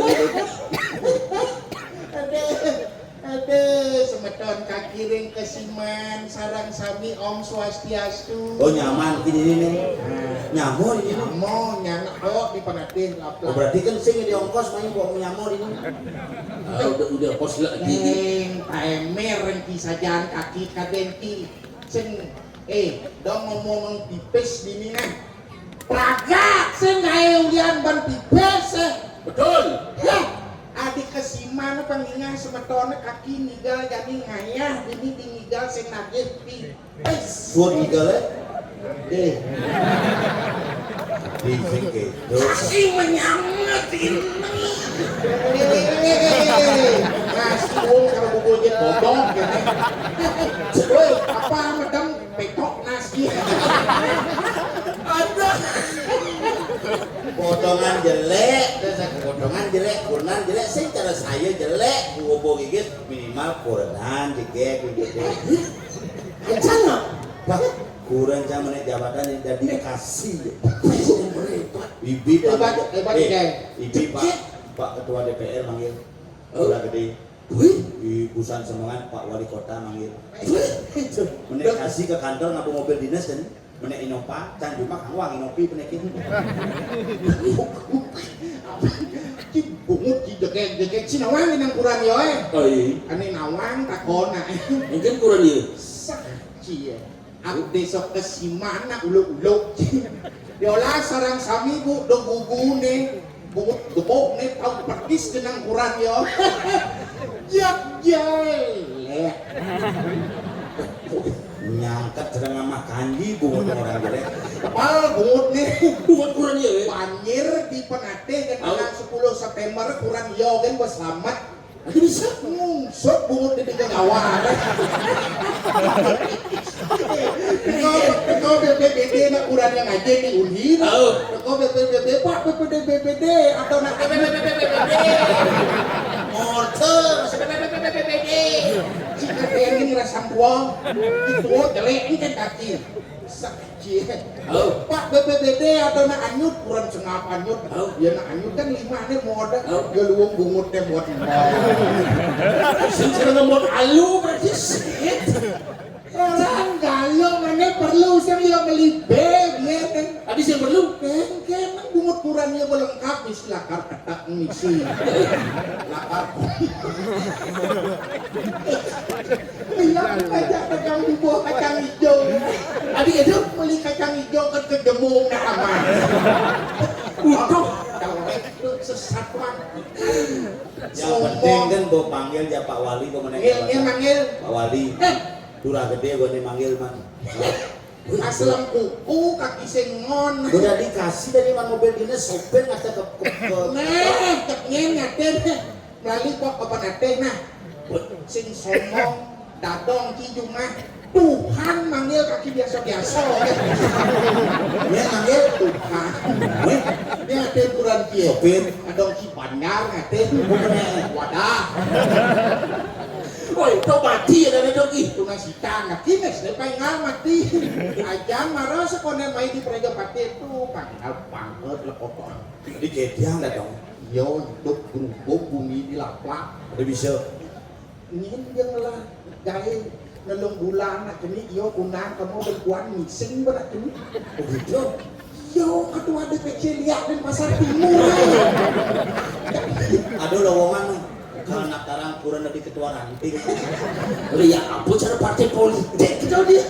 Ada semeton kaki ring kesiman sarang sami Om Swastiastu. Oh nyaman gini nih. Nyamur ini. Mau nyanak kok di penatih Oh lapla. berarti kan sing di ongkos main bawa nyamur ini. Udah pos lah gigi. Neng pamer rengki sajaan kaki kadengki. Sing dong ngomong pipis di mina. Praga sing gawe ulian ban pipis. Betul. Adik kesiman pengingat semetone kaki nigal jadi ngayah ini tinggal sing nagih pipis. Suat nigalnya. Di sing gitu. Masih menyangat ini. Ngasih wong kalau bubulnya bodong gitu. Woi, apa madam petok nasi. Ada. Potongan jelek, potongan jelek, kurnan jelek. Sing cara saya jelek, ngobo gigit minimal kurnan dikit gitu. Ya sana. Pak, kurang zaman jabatan yang jadi kasih. Ibi Hebat, geng. Ibi Pak Ketua DPR manggil. Udah gede. Di Busan Semangat Pak Wali Kota manggil. Menek kasih ke kantor ngapu mobil dinas dan menek Innova, can cuma kangwang Innopi penekin. Bungut di degek si nawang nang kurang yo Ane nawang takona. Mungkin kurang dia. Sakci ya. Aku besok ke Simana uluk-uluk. Diolah sarang sami bu do gugune. Bungut gebok nih tau perkis kenang kurang yo. Jak jelek. Nyangkat sedang sama kanji bungut orang jelek. Kepal bungut nih. Buat kurang dia. Banjir di Penate kan tanggal 10 September kurang yo kan buat selamat. Ada bisa. Ngungsut bungut di tiga kawan. Kau BPBD nak kurang yang aja di Unhir. Kau BPBD Pak BPBD atau nak BPBD. Morter. BPBD. Jika pengen ngerasa buang itu jelek ini kan kaki. Sakit. Pak BPBD atau nak anyut kurang sengap anyut. Ya nak anyut kan 5 nih modal. Ya luang bungut deh buat Sing ngemot alu berarti. orang galau mana perlu saya yang beli beb ya kan Habis yang perlu. kan bungut kurang dia melengkap di lakar ketak misi. Lakar. Bilang aja kacang di bawah kacang hijau. Adik itu beli kacang hijau kan ke demung nak aman. Udah, cawek itu sesat banget. Yang penting kan gue panggil ya Pak Wali gue manggil. Pak Wali. Durah gede gue nih manggil man. Aslam kuku kaki sengon. Gue udah dikasih dari man mobil dinas sopir ngasih ke Nah, ceknya ngaten. Melalui kok apa nate nah. Sing somong dadong kijumah. Tuhan manggil kaki biasa-biasa. Dia manggil Tuhan. Ini ada ukuran kia. sopir. Adong ki bandar ngaten. Wadah. Woi, itu mati ada nih doki. Itu nasi tanah kines, lepai ngal mati. Ajang marah sekolah main di Praja Pati itu pangkat banget lekotok. Di ketiang dah dong. Yo, hidup gerubuk bumi di lapak. Udah bisa. Ini dia ngelah gaya ngelung bulan nak kini. Yo, kunang kamu berkuan mising berat kini. Begitu. Yo, ketua DPC lihat di pasar timur. Aduh lowongan nih. Kalau nak tarang kurang dari ketua ranting. Lihat apa cara partai politik kita dia.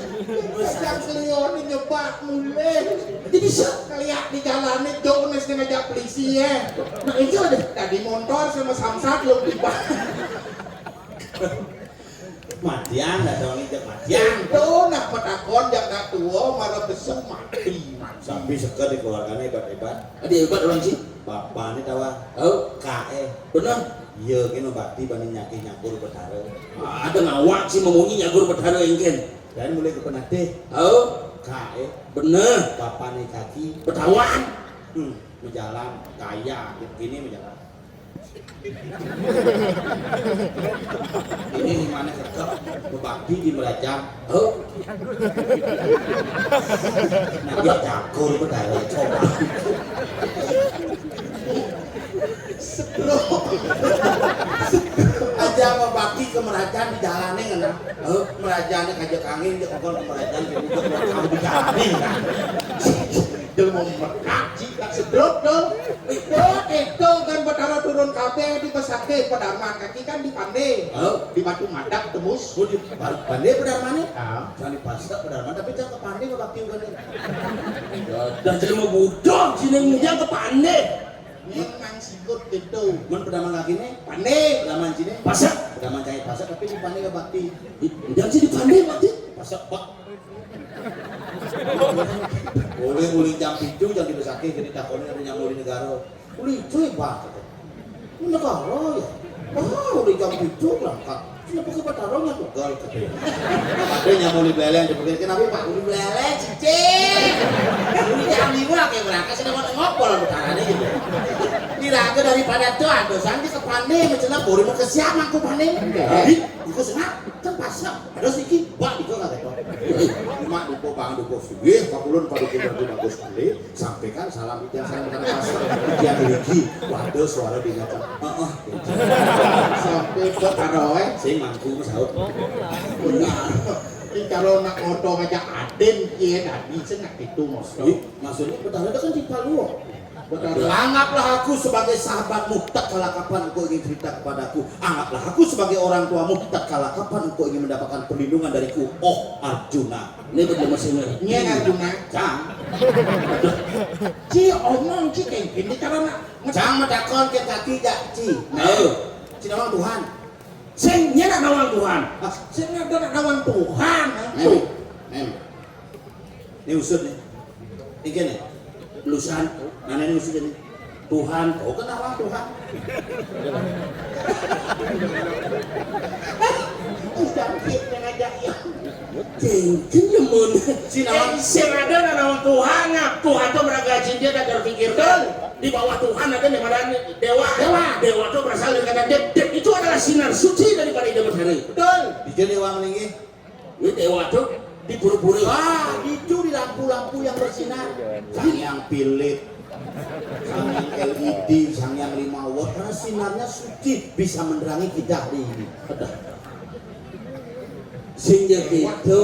Yang kelion nyebak mulai. Jadi bisa lihat di jalan ini Jones dengan ngajak polisi ya. Nah itu ada tadi motor sama samsat belum tiba. Matian dah dong itu matian. Yang tuh nak petakon jangan tua marah besar mati. Sampai seker di keluarganya hebat-hebat. Ada hebat orang sih. Bapak ini tawa. Oh, KE. benar. Iya, kena bakti banding nyaki nyakur bertara. Ada ngawak sih memunyi nyagur bertara ingin. Dan mulai ke penatih. Oh, KE. benar. Bapak nih kaki. Bertawan. Berjalan kaya. Ini berjalan. Ini mana kekep berbakti di Merajang. Oh, Nah dia cakur bertara. Coba. Aja mau bakti ke Merajang di jalannya ngena. Merajangnya kajak angin dia kokon ke Merajang jadi dia buat kamu di jalannya kan. dia mau mekaji tak sedot dong. Itu kan betara turun kabe di pesake pedarman kaki kan di Pande. Di Batu Madak tembus. Oh di Pandai pedarmannya? Ah. Jangan di Pasar pedarman tapi jangan ke Pandai mau bakti bukan. Dan jadi mau budok sini ngejang ke Pande. Memang sikut itu. Men pedarman kaki ini Pande. pedarman sini Pasar. pedarman cahaya Pasar tapi di Pandai ke bakti. Dan sih di Pande berarti. Pasar pak. Boleh jam itu jangan dibesake jadi takonin ada nyamuk di negara. Boleh cuy pak. Negara ya. Boleh jam itu berangkat. Kenapa ke Batarongnya tugal katanya. Ada nyamuk di beleng dipikir kenapa pak? Di beleng cicing. Di jam 5 kayak berangkat sudah mau ngopol betarane gitu. Diraga daripada tuh ada santi ke Pandai macam boleh mau ke siapa aku Pandai. Iku senang kan pasang. Ada sedikit pak itu nggak tahu. Cuma dupo bang dupo sih. Pakulun pada kita bagus sekali. Sampaikan salam itu saya bukan pasang. Dia lagi. Waduh suara binatang. Sampai ke Taroe. Saya mangku saut. Benar. Ini kalau nak moto ngajak Aden kia tadi senang itu Maksudnya petara itu kan di Palu. Betul. Anggaplah aku sebagai sahabatmu, tak kala kapan engkau ingin cerita kepadaku. Anggaplah aku sebagai orang tuamu, tak kala kapan engkau ingin mendapatkan perlindungan dariku. Oh Arjuna. Ini betul mesinnya. Ini Arjuna. Cang. Ci omong ci kayak gini cara nak. Cang medakon ke kaki jak ci. Ci nawang Tuhan. Sing nak nawang Tuhan. Sing nak nawang Tuhan. Ini usut nih. Ini nih. Lusan. Mana ini usut ini. Tuhan. Oh kenapa Tuhan? Jangkit yang ngajak ya. Jengkin yemun. Si nawang. Sing ada nawang Tuhan. Tuhan tuh beragaji dia dan berpikir kan. Di bawah Tuhan ada di mana dewa. Dewa itu berasal dari kata dep. Itu adalah sinar suci daripada ide matahari. Betul. Di dewa meninggi. Ini dewa itu diburu-buru. Itu di lampu-lampu yang bersinar. Sang yang pilit, sang yang LED, sang yang 5 watt. Karena sinarnya suci bisa menerangi kita hari ini. Sehingga itu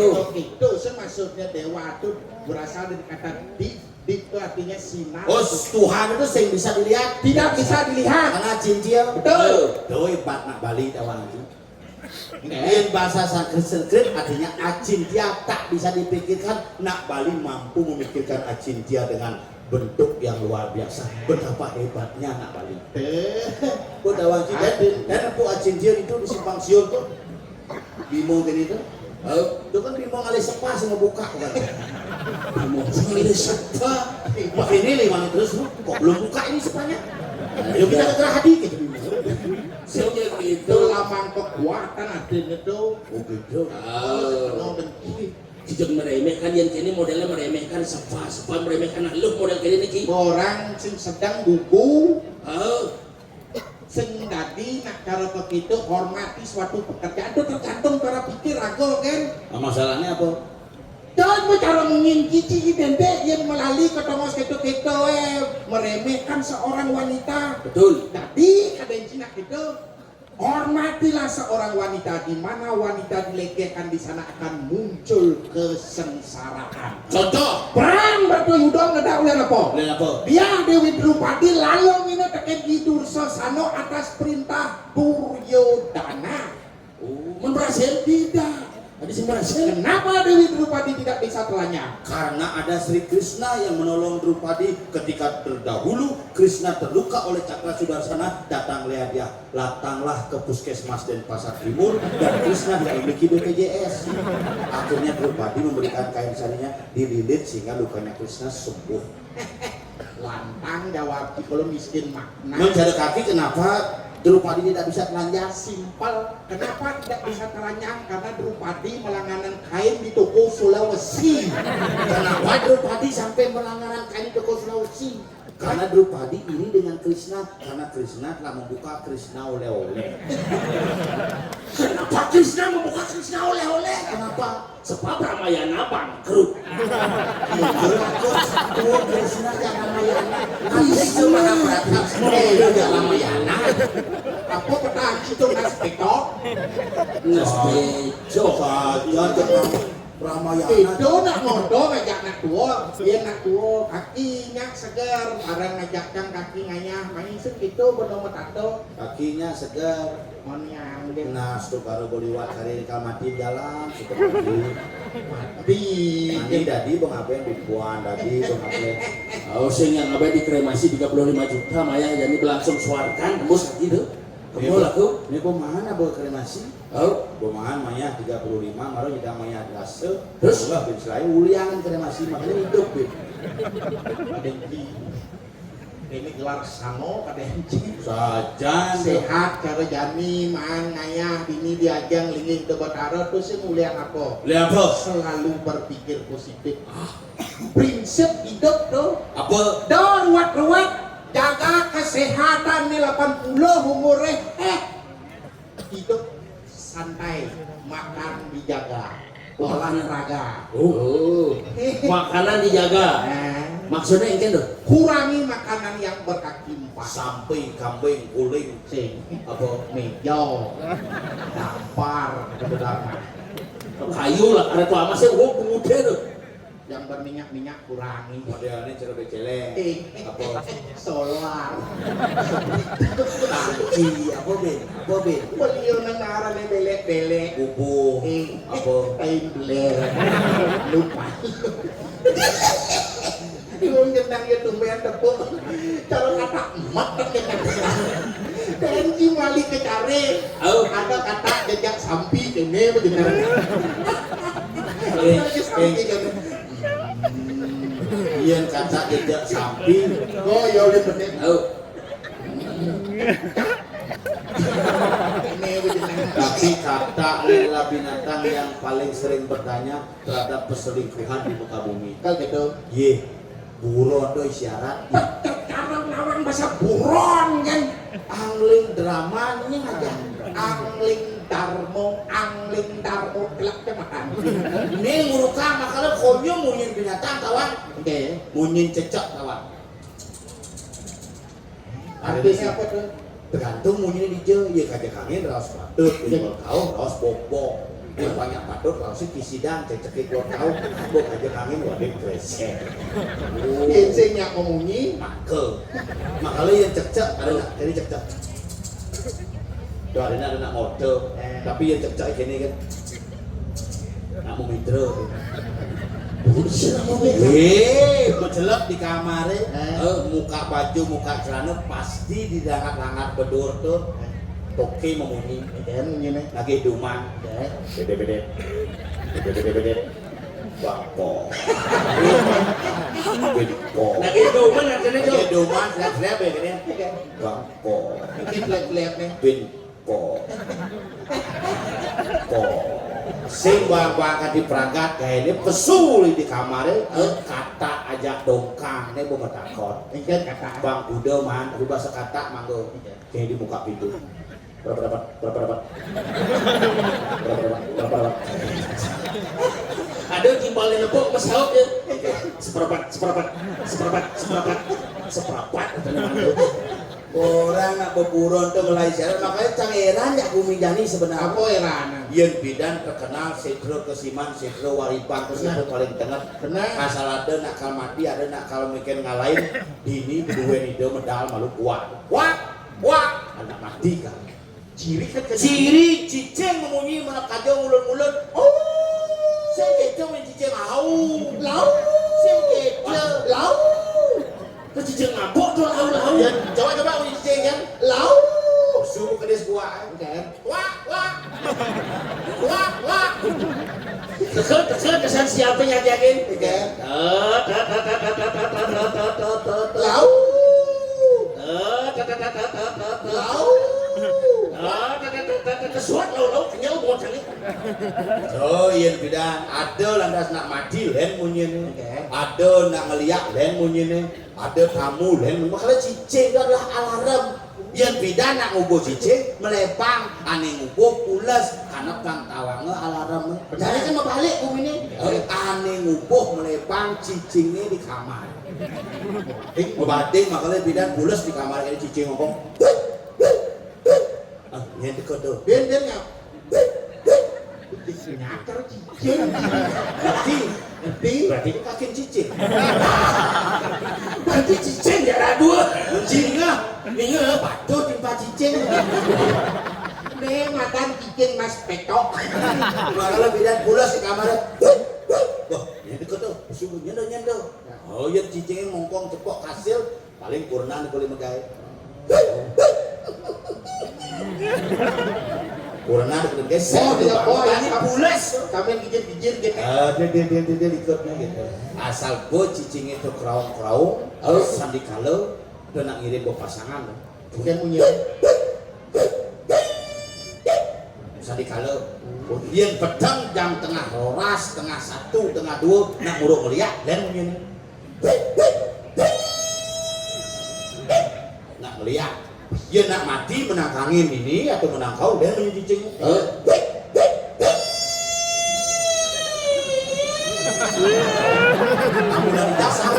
maksudnya dewa itu berasal dari kata di Itu artinya sinar. Oh, Tuhan itu yang bisa dilihat. Tidak bisa dilihat. Karena cincin. Betul. Tuh ibat nak Bali tawang itu. Ini bahasa Sanskrit artinya acintia tak bisa dipikirkan. Nak Bali mampu memikirkan acintia dengan bentuk yang luar biasa. Betapa hebatnya nak Bali. Kau tawang itu dan aku acintia itu di simpang siur tuh. Bimo gini tuh. Itu kan Bimo ngalih sepa sama buka kan. Bimo ngalih sepa. Wah ini lima terus kok belum buka ini sepanya. Ayo kita ke Gerahadi gitu Bimo. Soalnya itu lambang kekuatan artinya tuh. Oh gitu. No benci. Jujur meremehkan yang kini modelnya meremehkan sepa meremehkan lu model kini nih. Orang sing sedang gugu. Sing tadi nak cara begitu hormati suatu pekerjaan itu tergantung cara pikir aku kan. Masalahnya apa? Jangan cara menginci dendek yang melalui ketongos gitu meremehkan seorang wanita. Betul. Tadi ada yang cina gitu. Hormatilah seorang wanita, di mana wanita dilecehkan di sana akan muncul kesengsaraan. Contoh, Perang batu Yudong ngedak oleh apa? boleh apa? Dia Dewi Drupadi lalu ini teken Kidur Sasano atas perintah Duryodhana. Berhasil? Tidak. Ada sih berhasil. Kenapa Dewi Drupadi tidak bisa terlanyah? Karena ada Sri Krishna yang menolong Drupadi ketika terdahulu Krishna terluka oleh Cakra Sudarsana, datanglah dia, datanglah ke puskesmas dan pasar timur dan Krishna tidak memiliki BPJS. Akhirnya Drupadi memberikan kain sarinya dililit sehingga lukanya Krishna sembuh. Lantang jawab kalau miskin makna. Mencari kaki kenapa Drupadi tidak bisa telanjang? Simpel. Kenapa tidak bisa terlanyang? Karena Drupadi melangganan kain di toko Sulawesi. Kenapa Drupadi sampai melanggaran kain di toko Sulawesi? Karena Drupadi iri dengan Krishna, karena Krishna telah membuka Krishna oleh-oleh. Kenapa Krishna membuka Krishna oleh-oleh? Kenapa? Sebab Ramayana bangkrut. Tuh Krishna yang Ramayana. Krishna Mahabharata. Yang Ramayana. Apa petang itu nas TikTok? Nesbejo saja Ramayana. Itu nak ngodo ngajak nak tua, dia nak tua kakinya segar, barang ngajakkan kaki ngayah, main segitu bener tato, Kakinya segar. monyang dia Nah, sukaro boliwat hari mati jalan seperti mati. Mandi dadi bang aben dibuan dadi bang aben. Oh, sing yang abe dikremasi 35 juta maya jadi berlangsung suarkan tembus lagi tuh. Kamu laku? Ini mana bawa kremasi? Oh, Bomahan maya 35, malah tidak maya dase. Terus? Lah bin selain uliangan kremasi makanya hidup bin. Dengki. Ini gelar sano pada encing. Sajan Sehat cara jani man ngayah ini diajang linging ke batara terus mulian apa? lihat apa? Selalu berpikir positif. Prinsip hidup tuh. Apa? Dan ruwet-ruwet jaga kesehatan nih 80 umurnya hidup santai, makan dijaga, olahraga. oh. Makanan dijaga. Maksudnya yang tuh? Kurangi makanan yang berkaki empat. Samping, kambing, kuling, Sing apa? mejo, dampar, kebetulan Kayu lah, ada tuh amasnya gua pemuda tuh. yang berminyak-minyak kurangi. Modelnya cara beceleng. Apa? Solar. Tangki, apa bin? Apa bin? Beliau nang belek-belek. Bubuk, apa? Tablet. Lupa. Yung gendang yung tumbayan tepuk. Cara kata emak dan mali ke cari. Ada kata jejak sampi ini benar. Iya kata jejak samping. Oh ya udah bener. Ini benar. Tapi kata adalah binatang yang paling sering bertanya terhadap perselingkuhan di muka bumi. Kalau gitu. Ye, buron do isyarat. Sekarang nawang bahasa buron kan. Angling drama ini aja. Angling darmo kelak makan. Ini nguruka makanya konyo munyin binatang kawan. Oke. Munyin cecok kawan. Artinya apa tuh? Tergantung munyin di je, ya kajak angin raos patut, kalau kau raos bobok. banyak patut kalau si kisidang cek-cekik keluar tahu bok aja angin wadah kresek biasanya ngomongi makanya yang cek-cek ada nak jadi cek-cek tuh ada nak motor tapi yang cek-cek gini kan nak mau mitra berjelek di kamar muka baju muka celana pasti didangat-dangat bedur tuh toke memunyi lagi duman bede bako lagi duman lagi duman seleb begini bako lep nih binko sing bang di perangkat kayak ini pesul di kamar kata ajak dongkang ini mau takut kata bang udah man aku bahasa kata manggo kayak di buka pintu berapa dapat ada timbalnya nepok masalah ya seperempat orang nak berburon tuh mulai siaran makanya cangeran ya Bumi Jani sebenarnya apa eran yang bidan terkenal Setro Kesiman Setro Waripan terus itu paling tengah asal ada nak kal mati ada nak kal mikir ngalahin dini berdua itu medal malu kuat anak mati kan ciri cicing memunyi mana kajau mulut saya kecil main cicing lau saya kecil lau terus cicing ngabok tuh lau coba main cicing kan lau suruh ke des gua kan wah Kesel kesan siapa yang yakin kan lau kesuat lau kenyal buat kali oh iya bidan ada landas nak mati len munyin ada nak ngeliak len munyin ada tamu len makanya cicing itu adalah alarm yang bidan nak ngubuh cicing melepang aneh ngubuh pulas karena bang tawangnya alarm jadi kan mau balik ini aneh ngubuh melepang cicingnya di kamar bading makanya bidan pulas di kamar ini cicing ngomong yang dekat tuh biar ngap nyakar cicing berarti kaki cicing berarti cicing ya radu cicing nggak batu timpa cicing deh makan cicing mas petok makanya bidan pulas di kamar wah yang dekat tuh sungguh nyendo oh yang cicingnya ngongkong cepok hasil paling kurnan boleh megai kurang ada guys ini pulas kami gijir gitu dia ikutnya gitu asal bo cicing itu keraung sandi kalau udah nak ngirim bawa pasangan kemudian punya sandi kalau kemudian pedang jam tengah roras tengah 1 tengah 2 nak muruk melihat dan punya nak melihat dia nak mati menangkangin ini atau menangkau dan menyicing kamu dari dasar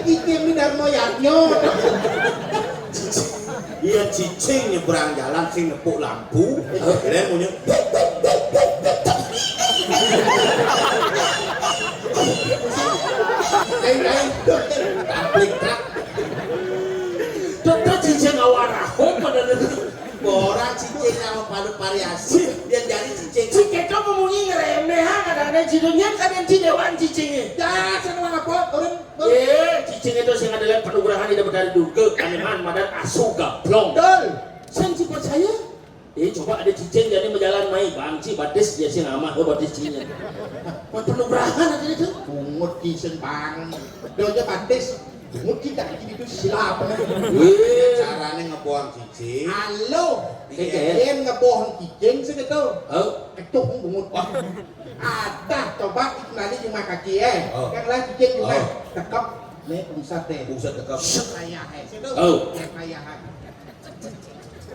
cicing ini dari moyangnya dia cicing nyebrang jalan sing nepuk lampu dan punya tablik trak dokter cicing awaraho pada orang cicing nama palu variasi dia jadi cicing cicing itu memunyi ngeremehan kadang-kadang judulnya kadang cidewan cicingnya dah senang apa orang cicing itu sing adalah penugerahan tidak berdari duga kaneman madan asu gaplong sen si percaya coba ada cicing jadi menjalan mai bangci batis dia sih nama batis cinya penugerahan aja itu pungut kisen bang doanya batis pungut kita itu silap caranya ngebuang cicing halo kalian ngebuang cicing segitu itu pungut ada coba kembali cuma kaki yang lain cicing juga tekap nih pusat tekap sekaya sekaya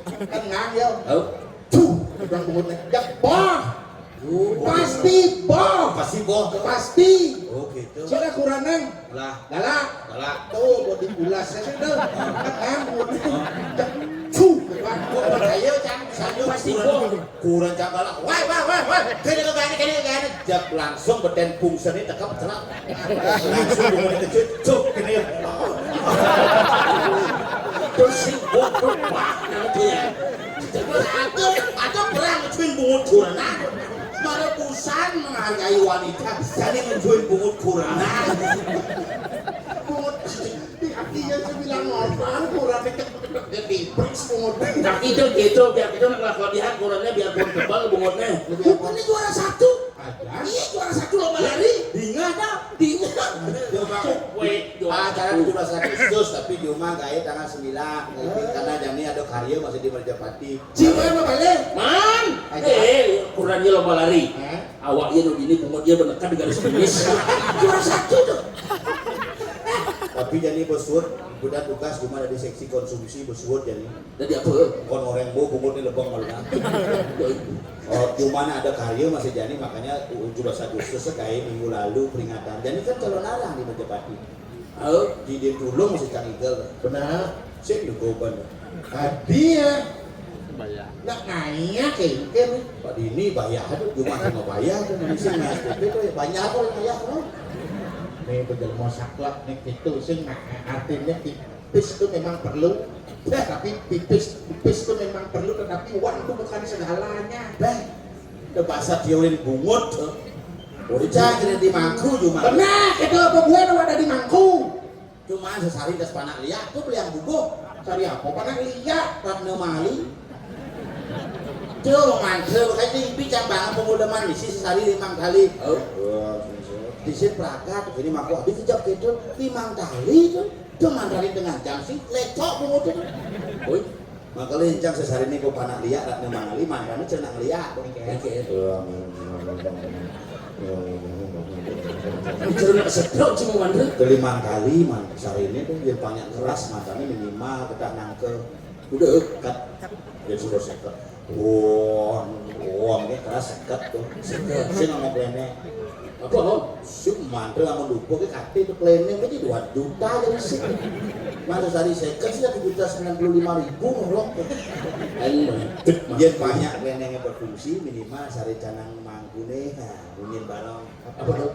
tenang yo udah pungut jebol pasti boh oh gitu cara kurangan galak tuh buat dipulas saya tuh kan Gua percaya cang sanyo pasti kurang cakalah. Wah. Kene jak langsung beden pungsene tekep celak. Langsung dimana kecil cuk kene. Terus sing bodoh nanti ya. Atau perang ngejuin bungut kurang. Mana pusan menghargai wanita, jadi ngejuin bungut kurang. Bungut artinya sembilan orang kurang jadi prince bungut. Nah itu gitu, biar kita nggak kelebihan kurangnya biar pun tebal bungotnya. Bukannya juara satu. Iya juara satu lomba lari. Dingan. Acara 17 Agustus tapi di rumah gaya tanggal 9 karena Jani ada karya masih di Merjapati. Siapa yang mau balik? Man! Kurangnya lomba lari. Awaknya nu gini bungotnya menekan di garis finish. Juara satu tuh. Tapi Jani bersuut, udah tugas cuma ada di seksi konsumsi bersuut Jani. Jadi apa? Kon orang bu bungotnya lebong malunya. Cuma ada karya masih Jani makanya 17 Agustus kayak minggu lalu peringatan. Jani kan calon arang di Merjapati. Di Tulung masih Kang Igel. Benar. Saya goban. Dia nggak naik kayaknya. Pak Dini bayar tuh cuma sama bayar tuh di sini SPP tuh banyak apa yang bayar tuh. Nih berjelma saklek nih itu sing artinya tipis itu memang perlu. Tapi tipis itu memang perlu tetapi uang itu bukan segalanya. Udah bahasa teori bungut. Udah jangan di mangku cuma. Benar, itu apa gue ada di mangku. Cuma sesari das panak liat tuh beli yang bubuh. Cari apa panak liat? Ratna Mali. Tuh mantel kayak tinggi cambangan pemuda manis sesari 5 kali. Di sini Praga tuh ini mangku habis kejap gitu 5 kali tuh. Cuma dari tengah jam sih lecok bungut itu. Woi. Maka lencang sesari ini kok panak liat Ratna Mali mandane cenah liat. Bicara nak sedot cuma mandel. 5 kali sehari ini tuh dia banyak keras matanya minimal kita nangke udah kat dia sudah seket ini keras seket tuh seket sih ngomong klenek apa sih mantel sama dupo ke kate itu klenek itu 2 juta jadi sih masa sehari seket sih 1.095.000 ngorok dia banyak kleneknya berfungsi minimal sehari canang manggune bunyin barang apa tuh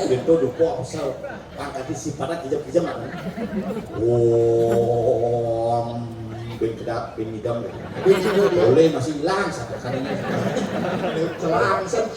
itu dupo asal pangkat sifatnya kijam-kijam kan ben kedap ben idam boleh masih hilang sampai kalinya langsung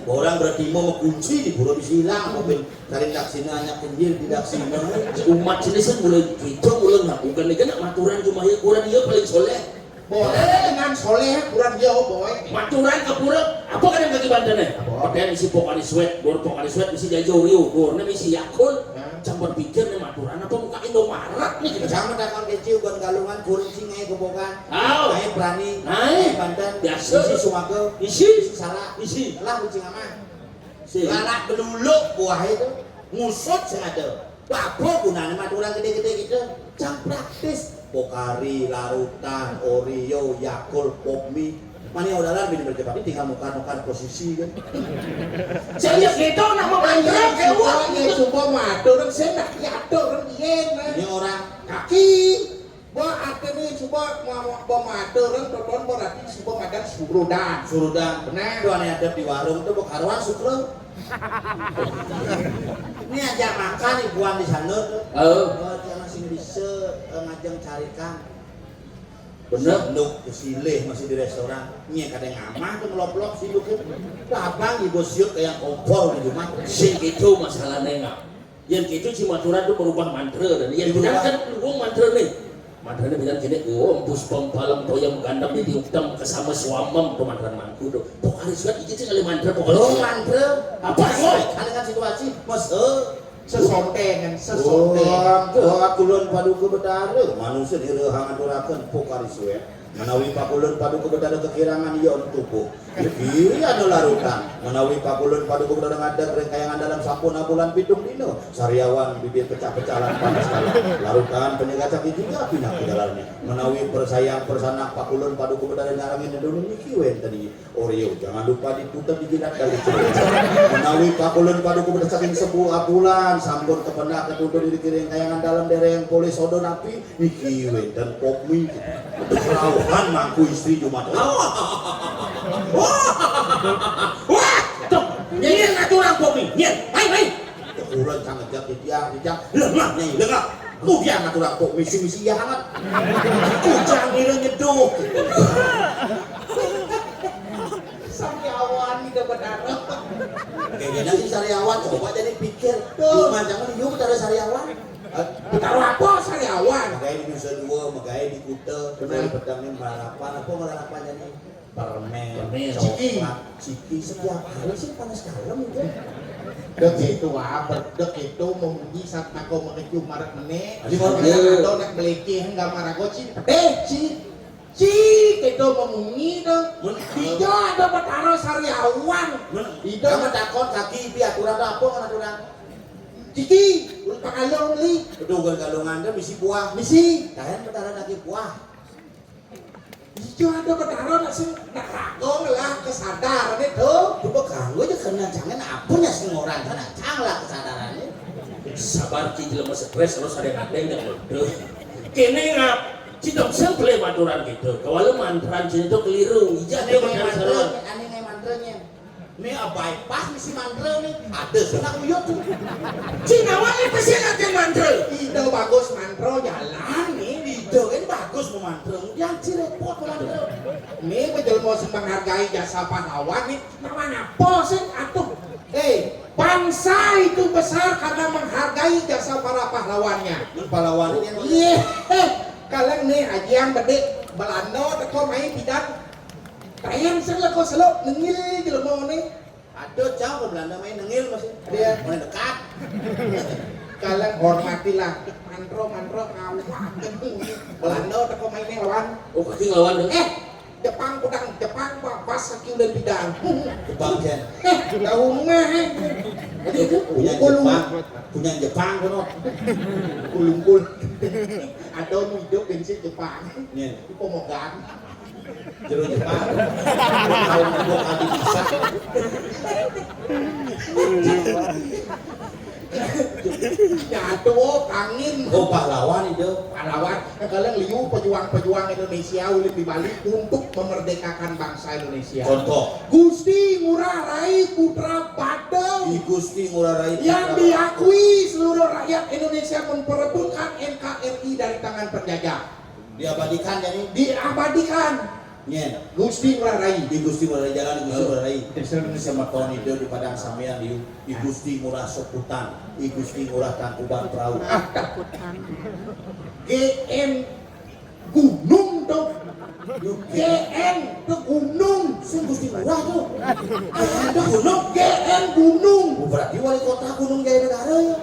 orang berarti mau kunci di pulau bisa hilang apa ben kalian daksina hanya kendir di daksina Umat jenis kan mulai gitu mulai ngakukan lagi nak maturan cuma ya kurang dia paling soleh. boleh dengan soleh kurang jauh boy Maturan ke pura apa kan yang bagi bandannya? Padahal isi pokali sweat, bor pokali sweat isi jauh riu, bornya isi yakul. Campur pikir nih maturan apa muka Indomaret nih kita. sama dakon kecil bukan galungan kurang singai kebokan naik berani naik banten biasa isi sumakel isi salah isi lah kucing aman lalak beluluk buah itu ngusut sengaja apa gunanya maturan gede-gede gitu jang praktis Pokari, larutan, Oreo, Yakult, Popmi mani udah lebih berjepati tinggal muka-muka posisi kan saya gitu nama banyak kewa ya coba matur saya nak yatur ini orang kaki bah akhirnya coba mau matur tonton berarti coba makan surudan benar doan yang ada di warung itu bukan sukro ini aja makan ibuan di sana tuh jangan sini bisa ngajeng carikan bener nuk kesilih masih di restoran ini kadang ngamah tuh ngelop-lop sih bukan abang ibu siut kayak kompor di rumah sing itu masalahnya enggak yang gitu si maturan tuh berubah mantra dan yang benar kan luang mantra nih mantra bilang gini empus pempalam toyang gandam di diuktam kesama suamam tuh mantra mangku tuh pokoknya sudah itu kali mantra pokoknya mantra apa sih kalian kan situasi mas sesontengan kulon padu ke betara manusia direhang aturakan pokari suet menawi pakulon padu ke betara kekirangan iya untuk tubuh Kiri ada larutan menawi pakulun paduka bedana ngadag rengkayangan dalam sampun bulan pitung dino sariawan bibir pecah-pecah lan panas kala larutan penjaga caki juga pindah ke dalamnya menawi persayang persanak pakulun paduka bedana ngarangin nedun niki wen tadi Oreo jangan lupa diputar di jidat kali cerita menawi pakulun paduka bedana saking sebuah bulan sampun kependak ketutur di kiri rengkayangan dalam dereng polis odo napi niki wen dan popmi kerauhan mangku istri Jumat Wah, tuh, nyanyian aturan kopi, nyanyian, main. Kurang sangat jatuh dia, lemah nih, lemah. Kemudian aturan kok misi ya hangat. Kujang ini nyeduh. Sariawan di dapat arah. Kayaknya sih sariawan, coba jadi pikir. Cuma jangan yuk dari sariawan. Taruh apa sariawan? Makanya di Nusa Dua, makanya di Kuta, kemudian pedangnya melarapan, apa melarapannya nih? Permen, coklat, ciki setiap hari sih panas kalem itu. Dek itu apa? Dek itu memuji saat aku mengeju marak meneh. Di mana? Ada nak beliki enggak marah goci. Ci itu memungi dong. Tidak ada betara sariawan. Tidak takon kaki piaturan apa kan aturan? Ciki, ulah pakalong li. Betul galungan dia misi buah. Misi. Kalian betara lagi buah. Itu ada betara nak sih nak rakong lah kesadaran itu. Coba ganggu aja kena jangan apunya sing orang kan lah kesadarannya. Sabar ci jelema stres terus ada ngadeng yang bodoh. Kene ngap ci dong semple baturan gitu. Kalau mantran ci itu keliru. Ijah dia benar Aneh ngai mantranya. Ini abai pas misi mantra nih. Ada senang uyut tuh. Ci nawanya pasti nanti mantra. Itu bagus mantro jalan nih. Itu kan bagus mau mantra. Yang ci repot mantra. Ini betul mau menghargai jasa pahlawan nih. Namanya posing atuh. Bangsa itu besar karena menghargai jasa para pahlawannya. Pahlawan ini Iya, kalian nih aja yang gede Belanda teko main bidang. Kalian seleko selok nengil jelema nih. ada jauh ke Belanda main nengil masih. Dia Main dekat. kalian hormatilah mantro ngawak. Belanda teko mainnya lawan. Oh kaki ngelawan deh. Jepang Jepang pas saking dan bidang. Jepang Jen. Tahu mah. Punya Jepang kan. Kulung. Ada hidup bensin Jepang. Nih, Itu pemogan. jero Jepang. Tahun gua kali bisa. Jatuh angin. Oh pahlawan itu. Pahlawan kalian liu pejuang-pejuang Indonesia lebih balik untuk memerdekakan bangsa Indonesia. Contoh. Gusti Ngurah Rai Putra Badau Di Gusti Ngurah Rai yang diakui seluruh rakyat Indonesia memperebutkan NKRI dari tangan penjajah. diabadikan jadi Diabadikan nyen Gusti Ngurah Rai. di Gusti Ngurah Rai jalan di Gusti Ngurah Rai sama tahun itu di Padang Samyan di Gusti Ngurah Soputan di Gusti Ngurah Tangkuban Perahu GN Gunung dong. GN itu gunung. sing Gusti Ngurah tuh Itu gunung. GN Gunung. berarti wali kota Gunung Jaya Negara ya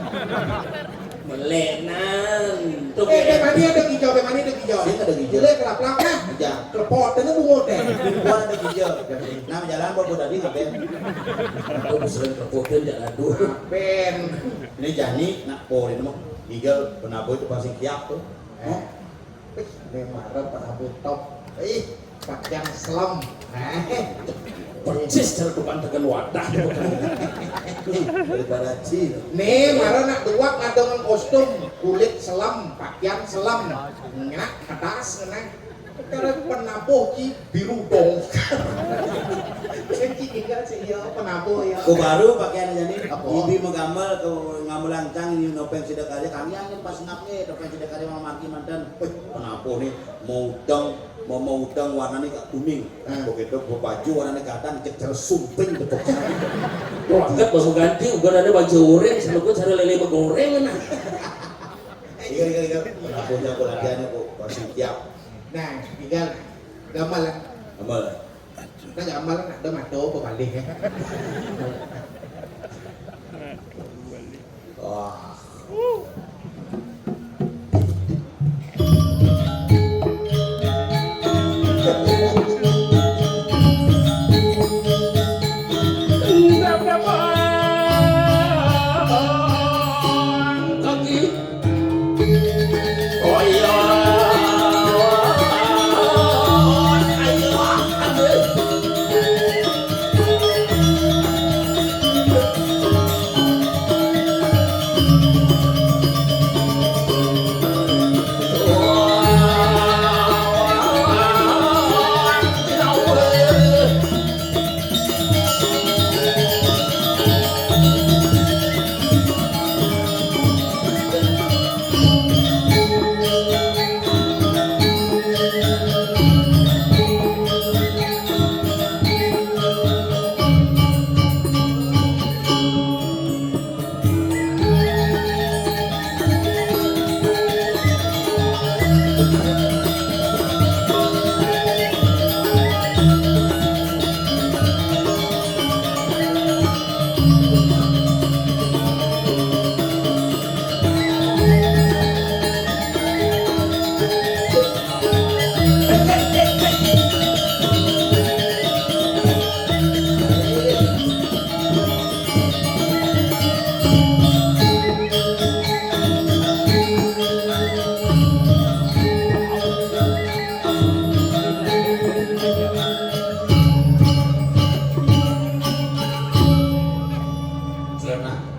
Melenan. Tuh Mana ada hijau, mana ada hijau. sing ada hijau Boleh kelap-kelap kan? ya Kelepot, ini bungut deh. gua ada hijau nama jalan baru tadi ngapain aku sering terfoto jalan dulu. Ben. ini Jani nak po ini mah hijau penabuh itu pasti kiap tuh Memang pada top. Pakaian selam. Percis cara depan tekan wadah. daripada Cina Nih, marah nak duak ada dengan kostum kulit selam, pakaian selam. Ngenak atas ngenak. Karena penabuh ki biru dong. Tinggal sih ya penabuh ya. Ku baru pakaian Jani Apa? ibi mengamal ke ngamal lancang ini nopeng sidakari kami angin pas ngapnya nopeng sidakari mau maki mantan penabuh nih mau udang warnanya kayak kuning begitu baju warnanya kadang kecer sumping betul Roket baru ganti, udah ada baju goreng, sama gue cari lele begoreng nah. iya penabuhnya aku latihannya kok pasti siap Nah, tinggal gamalan. amal Nah, gamalan ada mato pebalik ya. wah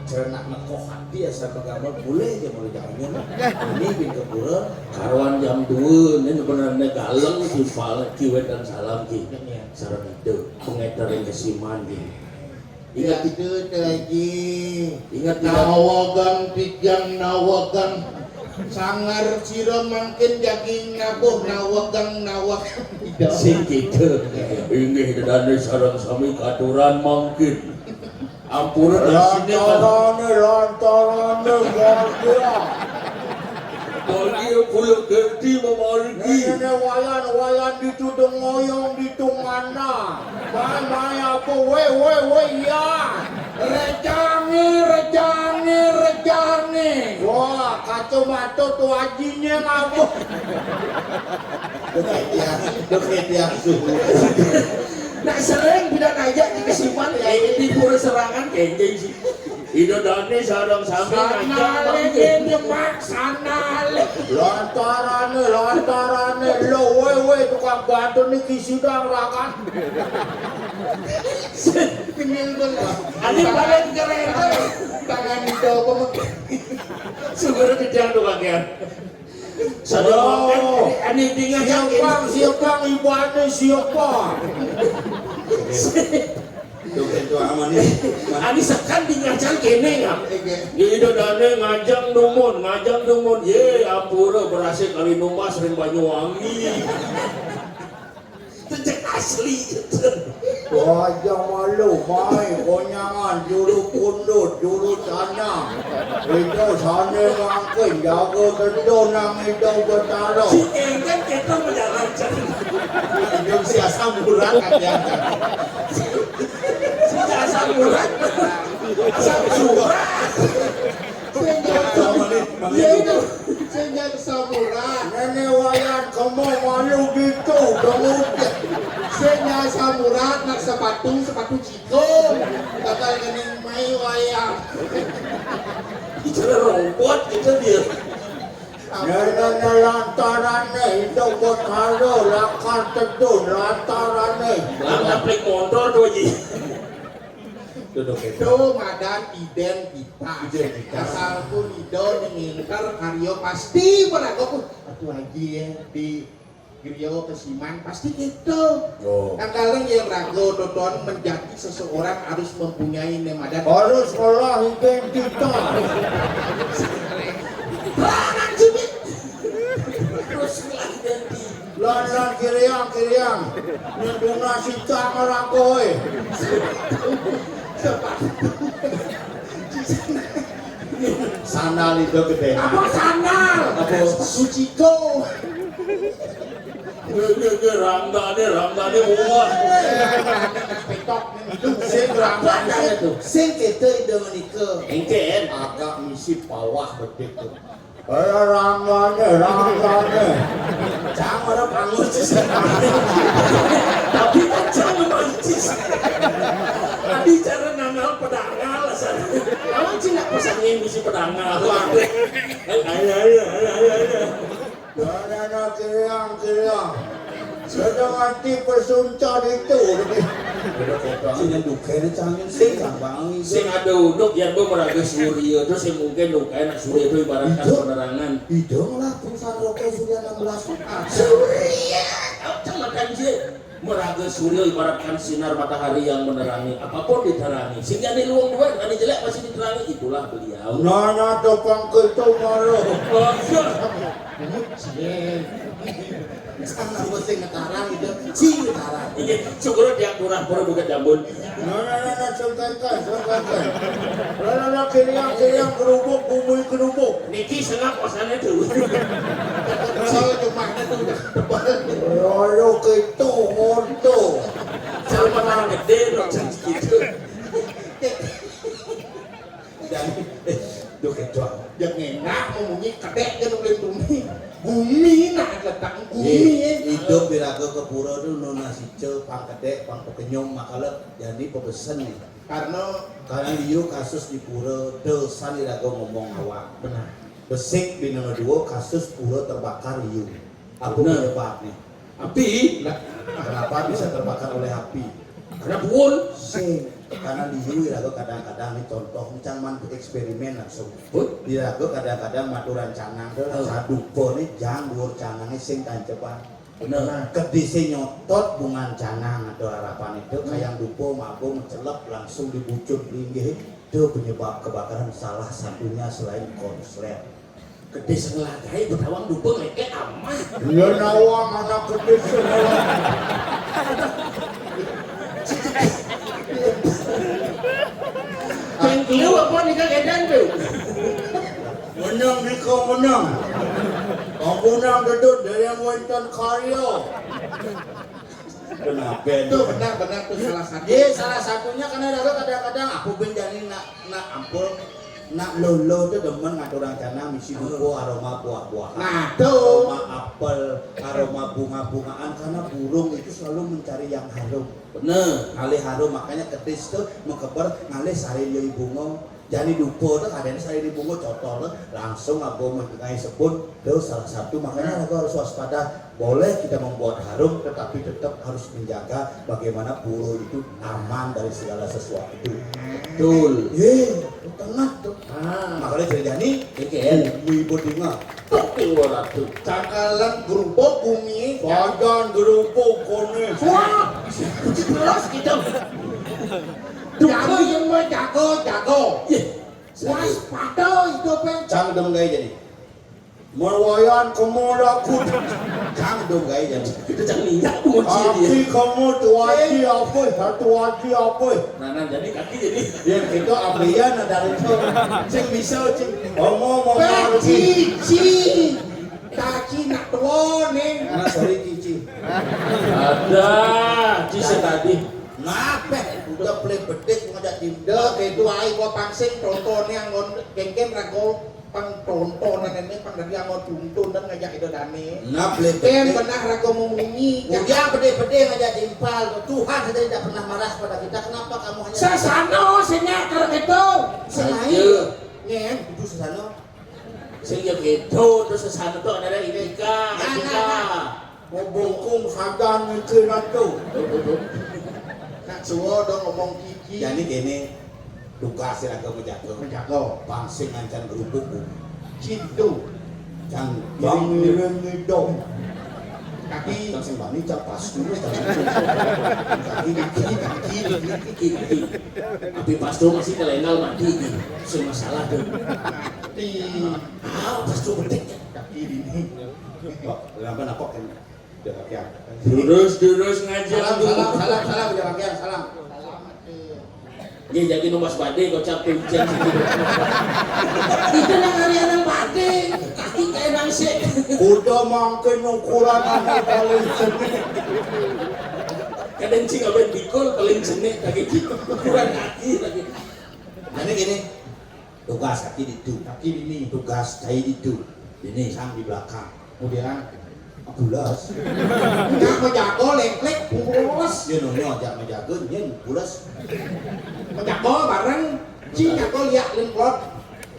cerenak nekoh hati asal penggambar boleh aja mulai jangan ini bin kepura karuan jam 2 ini sebenarnya galeng simpal kiwet dan salam ki sarang itu pengetar yang kesiman ki ingat itu lagi ingat nawagang tigang nawagang sangar sira mangkin jaging nabuh nawagang nawak sing kitu inggih dane sareng sami katuran mangkin ampura di sini lantarane Bagi pulau gerti memargi. Ini wayan ditudung ngoyong ditungana. Mai apa we ya. Rejangi. Wah kacau mata tu ajinya ngabuk. Deket ya suhu. Nak sering tidak ngajak di kesiman ya di pura serangan kenjeng sih. Ida dane sarang sami ngajak mangkin nyemak sanale. Lantarane lo we tukang bantu niki sidang rakan. Ani balen keren. Tangan itu pemekik. Sumber tidak tukang Sadar ani tinggal siapa ibu ane siapa. Ani sekan di ngajang kene ngam. Ida dane ngajang dumun. Ye ampura berhasil kali numah sering Banyuwangi. Itu asli. Wajah malu, mai konyangan, juru pundut, juru tanah. Itu sana ngangkin, jaga tendon nang hidung bertara. Si enggan kita menjalankan. Yang si asam murad kan. Si asam murad. Asam surat. Ya itu. Senjata samurai. Nenek wayan kamu malu gitu, kamu. Senjata samurai nak sepatu ciko. Kata kening mai wayang. Bicara robot kita dia. Nenek lantarannya itu buat halo lakar tedun lantarannya. Langkah plek motor tuh ji. Itu madan identitas. Asalku Lido dimintar Karyo pasti peragoku. Atuh lagi ya di Karyo Kesiman pasti gitu. Yang kalian yang rago Dodon menjadi seseorang harus mempunyai nemadan. Harus olah identitas. Perangan jubit. Terus identitas. Lan kiriang. Nyeduna sita ngeragoy. Sandal itu gede. Apa sandal? Apa suciko? Ramdane muat. Petok sing ramdane itu. Sing kita itu menikah. Engken agak misi bawah bedik tuh. Ramdane. Jangan orang pangus. Tapi kan jangan mancis. Adi cara nangal pedangal sana. Kamu cina pasangin bisi pedangal. Ayo. Dana kiriang. Sedang anti persuncar itu. Sini dukai cangin sing gampang. Sing ada uduk yang bermeraga surya terus yang mungkin dukai nak surya itu ibaratkan penerangan. Hidung lah perusahaan rokai surya 16. Surya. Jangan makan je. Meraga surya ibaratkan sinar matahari yang menerangi apapun diterangi sehingga di luang dua ani jelek masih diterangi itulah beliau. Nana topang itu malu. Sama sing ngetarang itu sing ngetarang. Iya, syukur dia kurang pura bukan jambon. Nana sengkaikan. Nana kiriang kerubuk kerubuk. Niki sengap kosannya tuh. Saya cuma itu udah tebal. Ayo gitu moto. Sama orang gede loh gitu. Dan duh kecoa. Yang enak ngomongnya kedek kan bumi nak letak bumi hidup biraga ke pura tu nona sice pang kedek pang pekenyong makalah jadi pebesen nih karena liu kasus di pura dosan diraga ngomong awak benar besik di nomor 2 kasus pura terbakar liu apa penyebabnya api kenapa bisa terbakar oleh api karena buul karena liu irago kadang-kadang ini contoh ini cuman eksperimen langsung irago kadang-kadang maturan canang sadupo nih janggur canangnya sing tancepan bener kedisi nyotot bungan canang atau harapan itu kayak dupo mabung celep langsung dibucut linggih itu penyebab kebakaran salah satunya selain konslet gede sengelagai betawang dupo ngeke aman ya nawang anak gede sengelagai Tengkiu apa nih kak edan tuh? menang Niko menang menang gedut dari yang Wonton Karyo kenapa Itu benar-benar tuh salah satu. salah satunya karena kadang-kadang aku benjani nak ampul nak lolo tuh demen ngaturang canang misi dupo aroma buah-buahan Nah, tuh. aroma apel aroma bunga-bungaan karena burung itu selalu mencari yang harum Bener. ngalih harum makanya ketis tuh mengkeber ngalih sari lioi bunga jadi dupo tuh kadang sari lioi bunga cotol langsung aku mengenai sebut tuh salah satu makanya aku harus waspada boleh kita membuat harum tetapi tetap harus menjaga bagaimana puro itu aman dari segala sesuatu Betul. tengah tuh Ah, makanya terjadi Keken. ibu tinggal Tapi waratu. Cangkalan gerupuk bumi. badan gerupuk kone Wah, jelas kita. Jago yang mau jago. Waspada itu pen. cang dong gaya jadi merwayan kamu laku cang dong gaya jadi Itu jangan minyak tuh dia. aki kamu tuaji apa Nah, jadi kaki jadi. yang itu abrian ada itu cing bisa cing mau Cici. Kaki nak tua nih. nah sorry cici Ada. Cisa tadi. ngapain udah play bedek ngajak Dek, itu ai gua pangsing tontonnya ngon geng-geng rago pang tontonan ini pang dari ngon tuntun dan ngajak itu dane. nah play Ken bedek benar rago mungi. Udah bede-bede ngajak timpal Tuhan saja tidak pernah marah pada kita kenapa kamu hanya Sasano senya karena itu. Saja ngen itu sesana Sehingga gitu terus sasano tuh ada Etika. mau bongkong sadan mikir itu Nak suwo dong ngomong kiki. jadi gini tugas yang agak menjaga Menjago. pangsing ancan gerubuk Cintu. can bang mireng dong Kaki. can sing bani can pas dulu kaki Tapi pas tuh masih kelengal mati. Semua masalah tuh. Di Pas tuh bedek. kaki ini. kenapa napok kan udah kakian Terus ngajar. salam udah kakian salam Dia jadi numbas badai kau capek hujan situ. Itu nang hari nang badai. Kaki kayak nangse. udah mangkin ukuran anak paling sedih Kadang cing apa bikol paling jenek kaki kurang kaki lagi. jadi gini tugas kaki itu Kaki ini. tugas cai itu ini sang di belakang Kemudian. bulas Nggak menjago lengklek pulos. dia nonyo ajak menjaga nyen bulas Menjago bareng. Cing jago liat lengklot.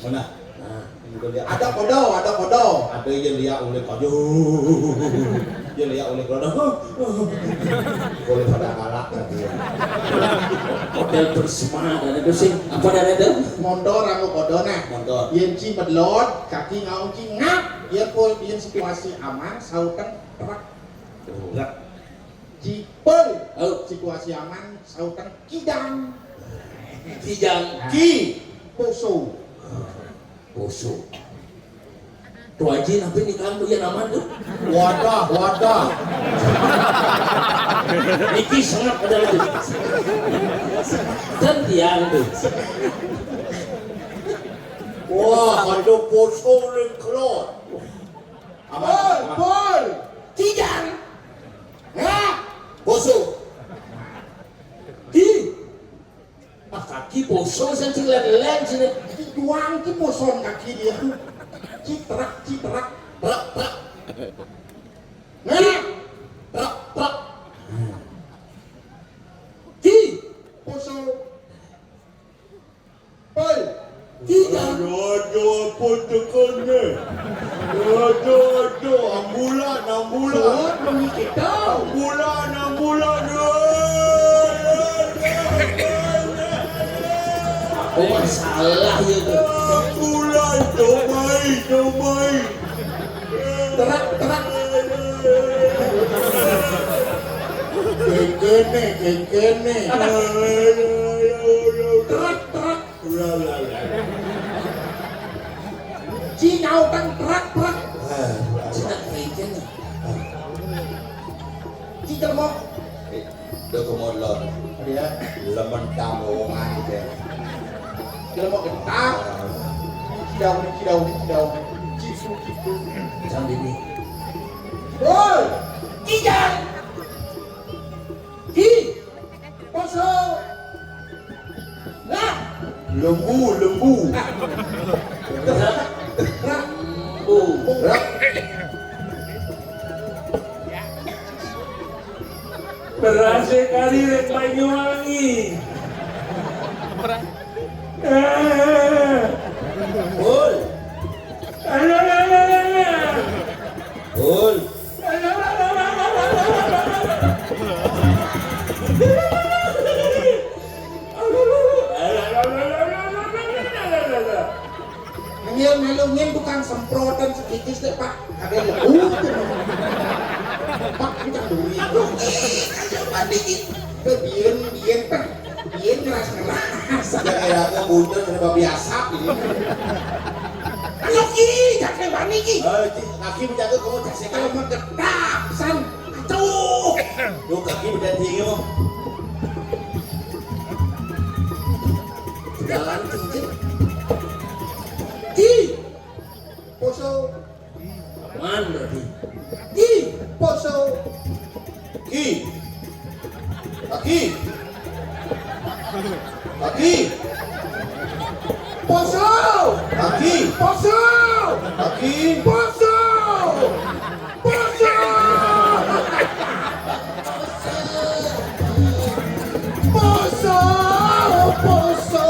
mana nah ini udah lihat Ada kodo. ada yang lihat oleh kaju dia lihat oleh kado boleh pada galak tadi Hotel bersama dan itu sih apa dan itu? Mondor aku kodo nah. Mondor. Yen ci bedlot, kaki ngaung ci ngap. Yen pol yen situasi aman, sautan terak. berat Ci pel. Oh, Situasi aman, sautan kidang. kijang Ki poso. poso. Tuh aja nabi nikahan tuh yang aman tuh. wadah Niki sangat ada lagi. Dan tiang tuh. wah ada poso lengklot Pol. Kijang. Ngap. poso Ki. Ah kaki poso sen cilen sini. Ki tuang ki poson kaki dia tuh. Ci terak. Prak prak Ngap. prak prak. Ki. Poso. Pol. Kijang. ada apa tekannya ada ambulan Suot mengikit tau. ambulan Oh masalah ya tuh. Mulai domai. Terak. Kene. Terak. Cinau kan terak. Cina kaitan nih. Cina mau. Được có một lần là mình cầm ổ ngay kìa. Cina mau kentang. Ci đầu. Ci su. Sambil ini. Ôi, Ci jangan. Ci. Poso. Nah. Lembu. Berasa kali rek Banyuwangi. Ul. Ngel tukang semprotan sedikit deh Pak. Ada lembu. Pak kita duri. Ajak mandi gitu. Biyen Pak. Biyen keras. Kira-kira aku buntut serba biasa ini. Loki, jangan bani ki. Kaki menjaga kamu kasih Kalau mau ketap, san. Aduh. Lu kaki udah tinggi mau. Jalan cincin. Ki. Poso. Mana berarti? Ki. Poso. Kaki. Poso. Kaki. Poso. Kaki. Poso. Poso. Poso. Poso.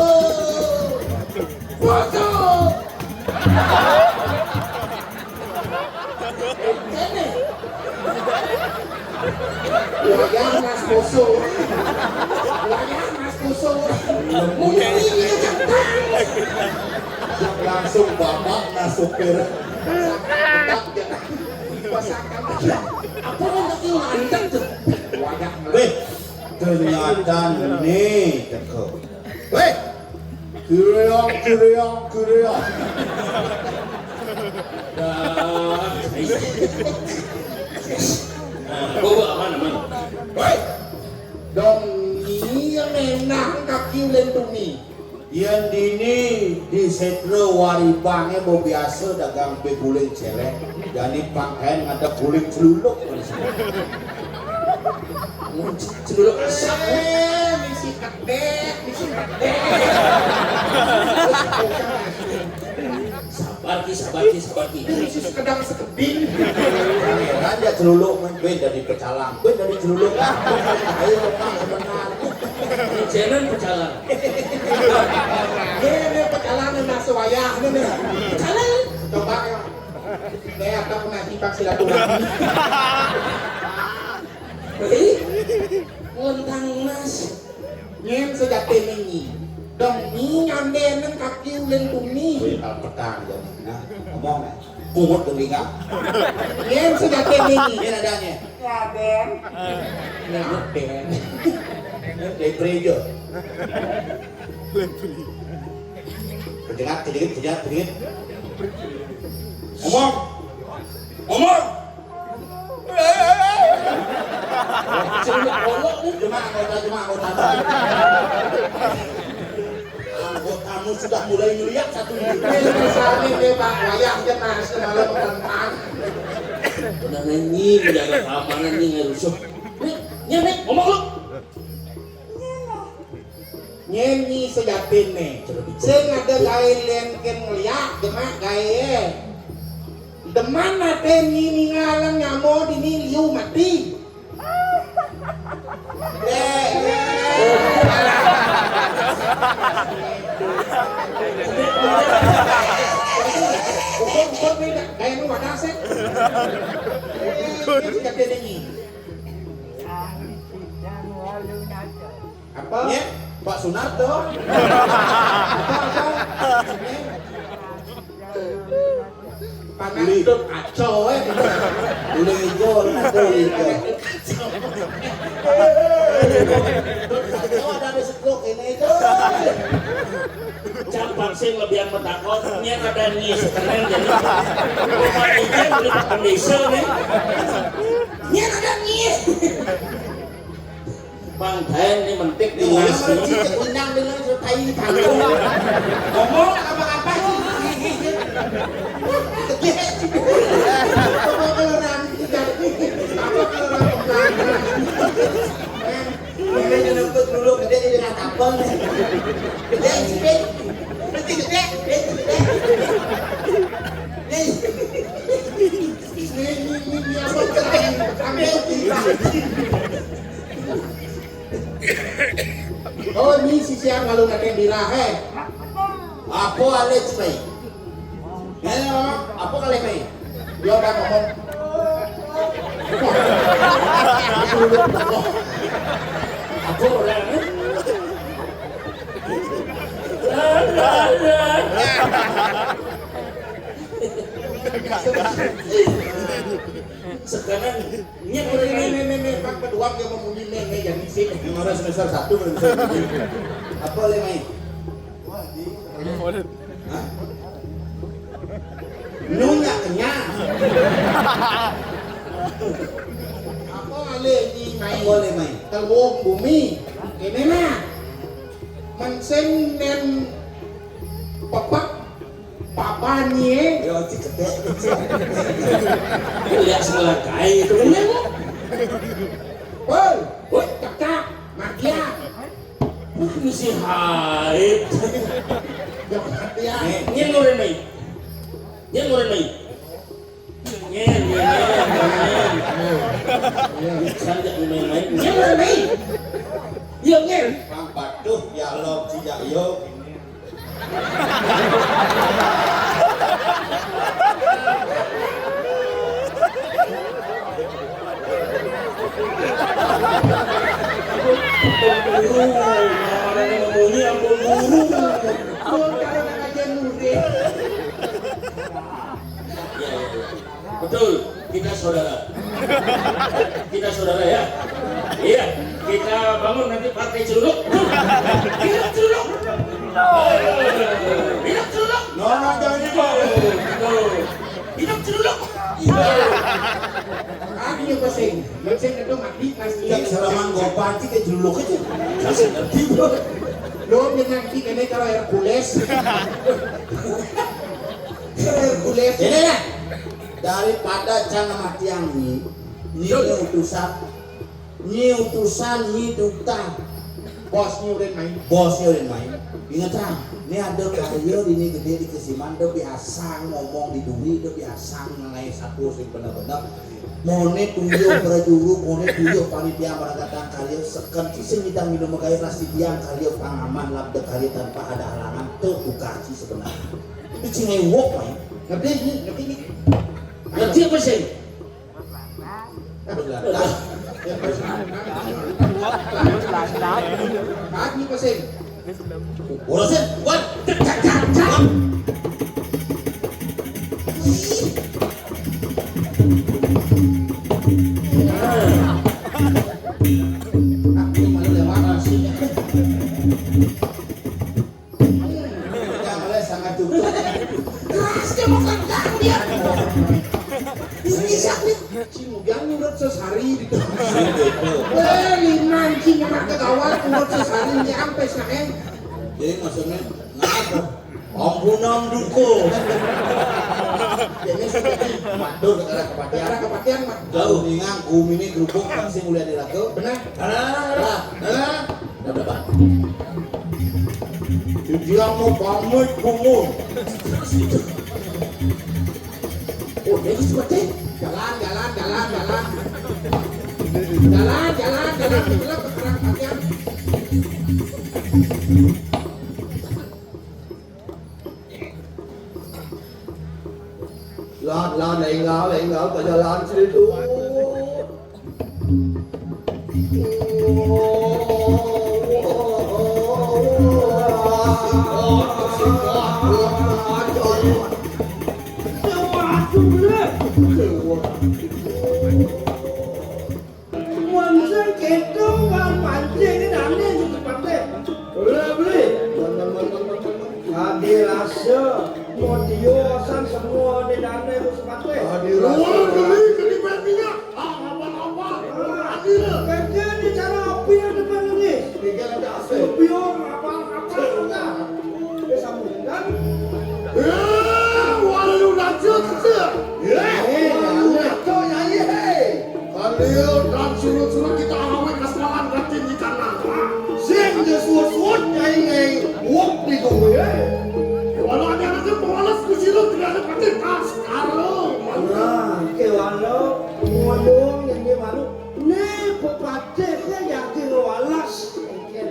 Poso. Wayang Mas Poso. Mungkin ini Langsung bapak nasupir. apa untuk lanjut tuh? Wayang Weh, ternyata nih cekok. Weh, kureong. Bawa aman. Weh, dong ini yang menang kaki lentuni. yang dini di setro waribangnya mau biasa dagang beguling celek. Jadi pakaian ada guling celuluk. Celuluk asap. Misi kedek. Sabar ki. Misi sekedang sekeding. Pangeran dia celuluk ben dari pecalang. Ben dari celuluk. Ayo Pak sebentar. Jangan pecalang. Ini pecalangan masuk wayang ini. Pecalang. Coba ya. Saya akan mengakibat silaturahmi. Lontang mas. Nyen sejati ini. Dong ini nyambenan kaki lentuni. Wih, kalau petang jadi. Nah, ngomong nih. Kumut telinga. Nyen sejati ini. Ini nadanya. Ngaden. Ngaden. Leprejo. Kejengat. Ngomong. Celuluk kolok nih. Cuma anggota. Anggotamu sudah mulai ngeliat satu ini. Ini misalnya dia Pak wayang jenas malam tentang. Udah nyanyi menjaga keamanan nih nggak rusuh. Nih, ngomong lu. Nyenyi sejati nih. Sing ada gaya lenken ngeliat demak gaya. Deman nate ini ngalang nyamo dini liu mati. Ukon beda gaya nu wadah sek. Sejati ini. Apa? Pak Sunarto. mana hidup kacau Uli hijau, ada hijau. Kacau ada di setruk ini itu. Campak sing lebihan metakot nya kada nih sekeren jadi rumah ini beli pakai diesel nih nya kada nih Bang Ten ini mentik di Yang mas mana cicak undang dengan tai tanggung. ngomong apa-apa Gede nyebut dulu gede jadi natapel. Gede gede. Gede gede. oh ini si siang kalau nggak dirahe Apa alih cai? apa kali nih dia udah ngomong aku orang sekarang nya orang ini pak kedua dia mau bunyi nih jadi sini Yang orang semester 1 belum bisa. Apa alih main? Hah? nunya kenyang apa kali ini main Apa alih main? telung bumi ini mah mensen dan pepak papanya Yo cik gede. lihat sebelah kai itu bener woi woi cakap makia misi haid yang makia nya ngoren mai nya ngoren mai nya sanjak main-main nya ngoren mai iya nya Bang Baduh ya Allah cijak yo. bunyi ampun burung betul kita saudara ya iya kita bangun nanti partai celuluk hidup celuluk hidup celuluk Nono jangan itu. hidup celuluk Aduh pasing, pasing itu mati pasti. Yang selaman gopan cik ke juluk aja. Kasih ngerti bro. Lo dengan kita ini kalau Hercules. Hercules. Ini ya. Daripada jangan mati yang ini utusan duta. Bosnya udah main. Bosnya udah main. Ingat kan, ini ada karya ini gede di Kesiman, dia biasa ngomong di duri, dia biasa ngelai satu sing bener-bener. Mone tuyo berjuru, mone tuyo panitia merakatan karya seken sing kita minum kayu nasi tiang karya pangaman labda karya tanpa ada halangan tertukar sih sebenarnya. Itu cingai wok main. Ngerti ini. ngerti apa sih Kaki pasing. Urusin, buat Aku malu lewat nasi. Mulai sangat cukup. Keras dia mau kandang dia. Ini sakit. Cimugang urut sesari di liman cing anak kegawat urut sesari nyampe sakit. Jadi maksudnya ngapa? Ampunan duko. Jadi seperti Matur ke arah kepatian mah. Jauh ningang ini kerupuk pasti mulai dilaku. Benar. Nah. Berapa? Dia mau pamit kumur. Oh, jadi seperti jalan. Itulah keterangannya. Lan enggak pada lan situ. modiosan semua di dana itu sepatu ya. Kerja di cara api yang depan ini. Biar apa enggak. Sambung kan? Kalian dan suruh-suruh kita awet keselamatan ratin di kanan. Sing suut-suut nyai wok di kowe. Walau ada anak pemalas kusilu tidak ada pati tas karo. Nah, ke walau ngomong yang dia malu. Nih pepatihnya yakin walas. Gel.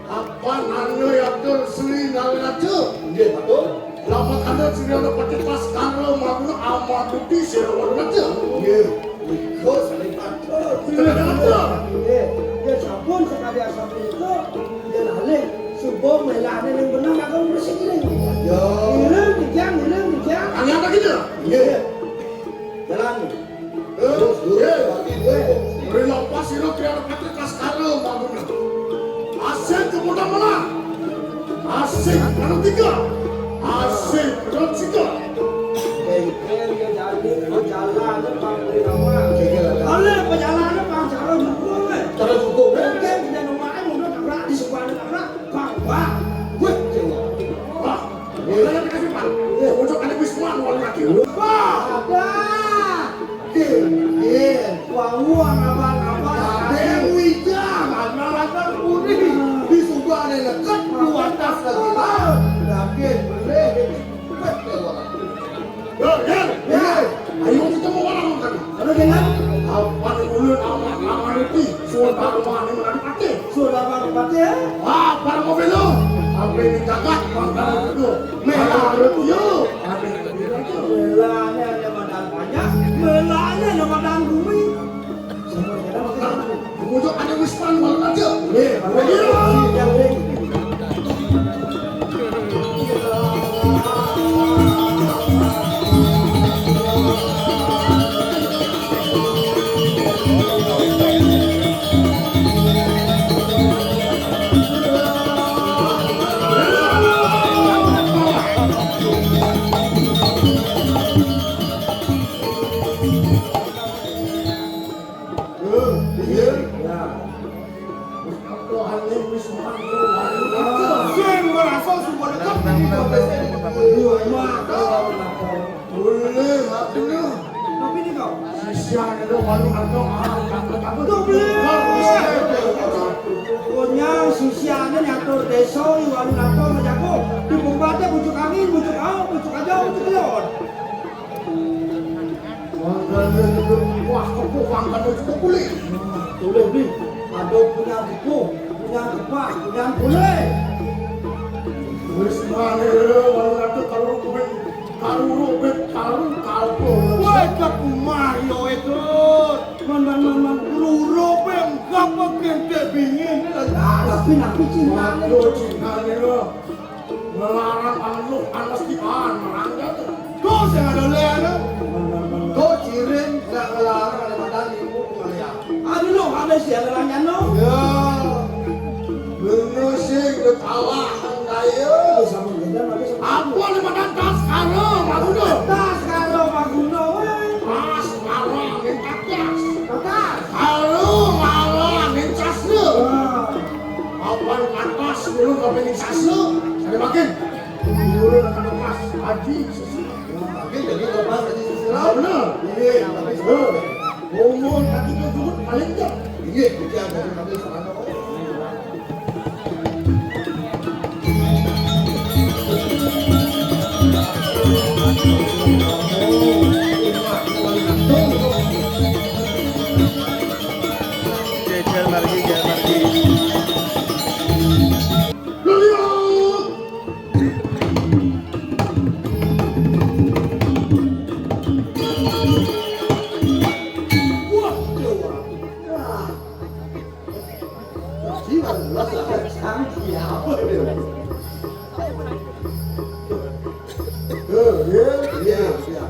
Apa nanya yang terseli nalina tu? Betul. Lama kanda sini ada pati tas karo malu amat bukti serawat macam. Kau saling patut. Tidak ada. Dia sabun sekali sabun itu dia laleh subuh melahnya yang benar agak bersih ini. Hilang dijang. Hanya apa gitu? Jalan. Beri lepas ini kira pati tas karo malu. Asing kemudian mana? Asing anu tiga. Asing anu tiga. Perjalanan pangkali nama. Oleh perjalanan pangkali buku. Cara cukup. Oke, kita nomornya mudah nabrak di sebuah nabrak. Bang. Wih, Wah, boleh kasih pan. Untuk ada Wisman wali lagi. ada. Uang abang. Dewi jangan malah puri di sebuah dekat luar tas lagi. Tapi boleh. Ayo kita mau orang kan? Kalau jangan Apa nih ulun amat itu? Suara baru mana mati? sudah baru baca. Para mobil lo. Apa ini kakak? Makanan itu. Merah itu. Apa ini? Melanya ada badan banyak, melanya ada badan bumi. Semua jalan makan. Untuk ada Wisman malam aja. Tapi ni kau. Punya sisiannya nyatur desa di warung nato menjago di pembaca bujuk angin, bujuk au, bujuk aja, bujuk leon. Wah, kok angkat itu boleh. Boleh beli. Ada punya buku, punya kepak, punya boleh. Wisman itu walau nanti kalau komen karu kalpo. Wah, kekumah yo itu. Man, luro enggak pakai kebingin. Tapi cinta itu melarang anu anas di merangga tuh. Kau saya ada lihat. Kau cirin tak melarang ada badan ibu kemana? Ada lo, ada siapa lagi no? Ya, menusik ketawa kayu. Apa ni badan tas karo maguno? Tas kalau maguno, Tas karo angin kakas. tas. Karo angin caslu. Apa ni kakas belum kau pengen caslu? Saya makin. Dulu nak mas haji susu. Tapi jadi lepas dari sisi Benar. Iya, tapi sebelum. Umur hati tu dulu paling tak. Iya, kita dari kami sana.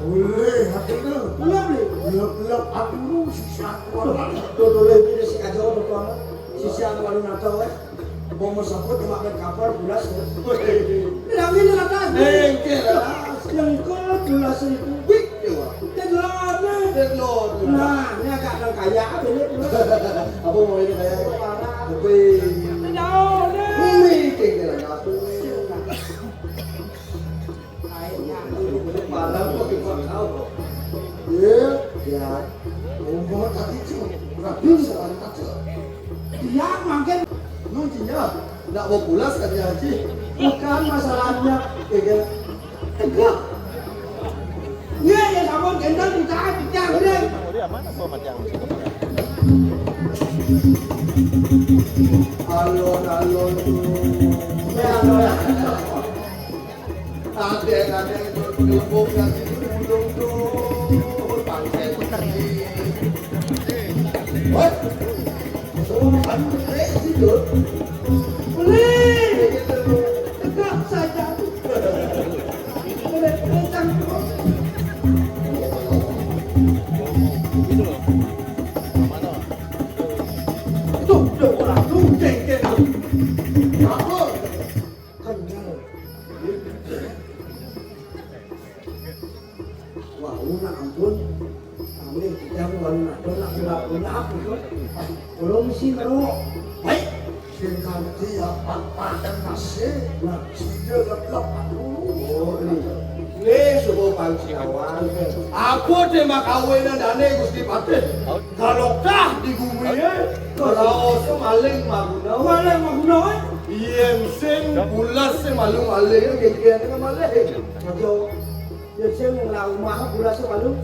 Boleh hati tu. Belum ni. Lep hati tu sisa kuat. Tuh lebih dari si kacau tu kan. Sisi yang baru nato eh. Bomo sapot cuma main kapal bulas. Bilang ini lah kan. Yang kau bulas itu big dewa. Deadlord. Nah, ini agak orang kaya apa ini? Apa mau ini kaya? Tapi ini tinggal aku. Malam kok kita tahu. Ya. Umur tadi cuma rapi sekali aja. Dia makin nuncinya nggak mau pulas kan ya Haji. Bukan masalahnya tegak. Iya ya sama gendong ditahan dicang deh. Alon tuh. Ya alon. Adek itu gelembung yang ujung tuh. Pakai puteri. What? Boleh tegak saja. Itu udah orang tuh cengkeh. Apa? Kenyal. Wah, unak ampun. Kami yang warna donak gelap itu. Belum sih karo. Baik. Singkat dia padan nasi. Nah, dia gelap aduh. Oh, ini sebuah pangsiawan. Aku terima kawinan dane Gusti Paten. Kalau dah di bumi kalau maling maguna. Iem sing bulas sing maling genggen dengan maling. Ajo. Ya sing rumah bulas maling.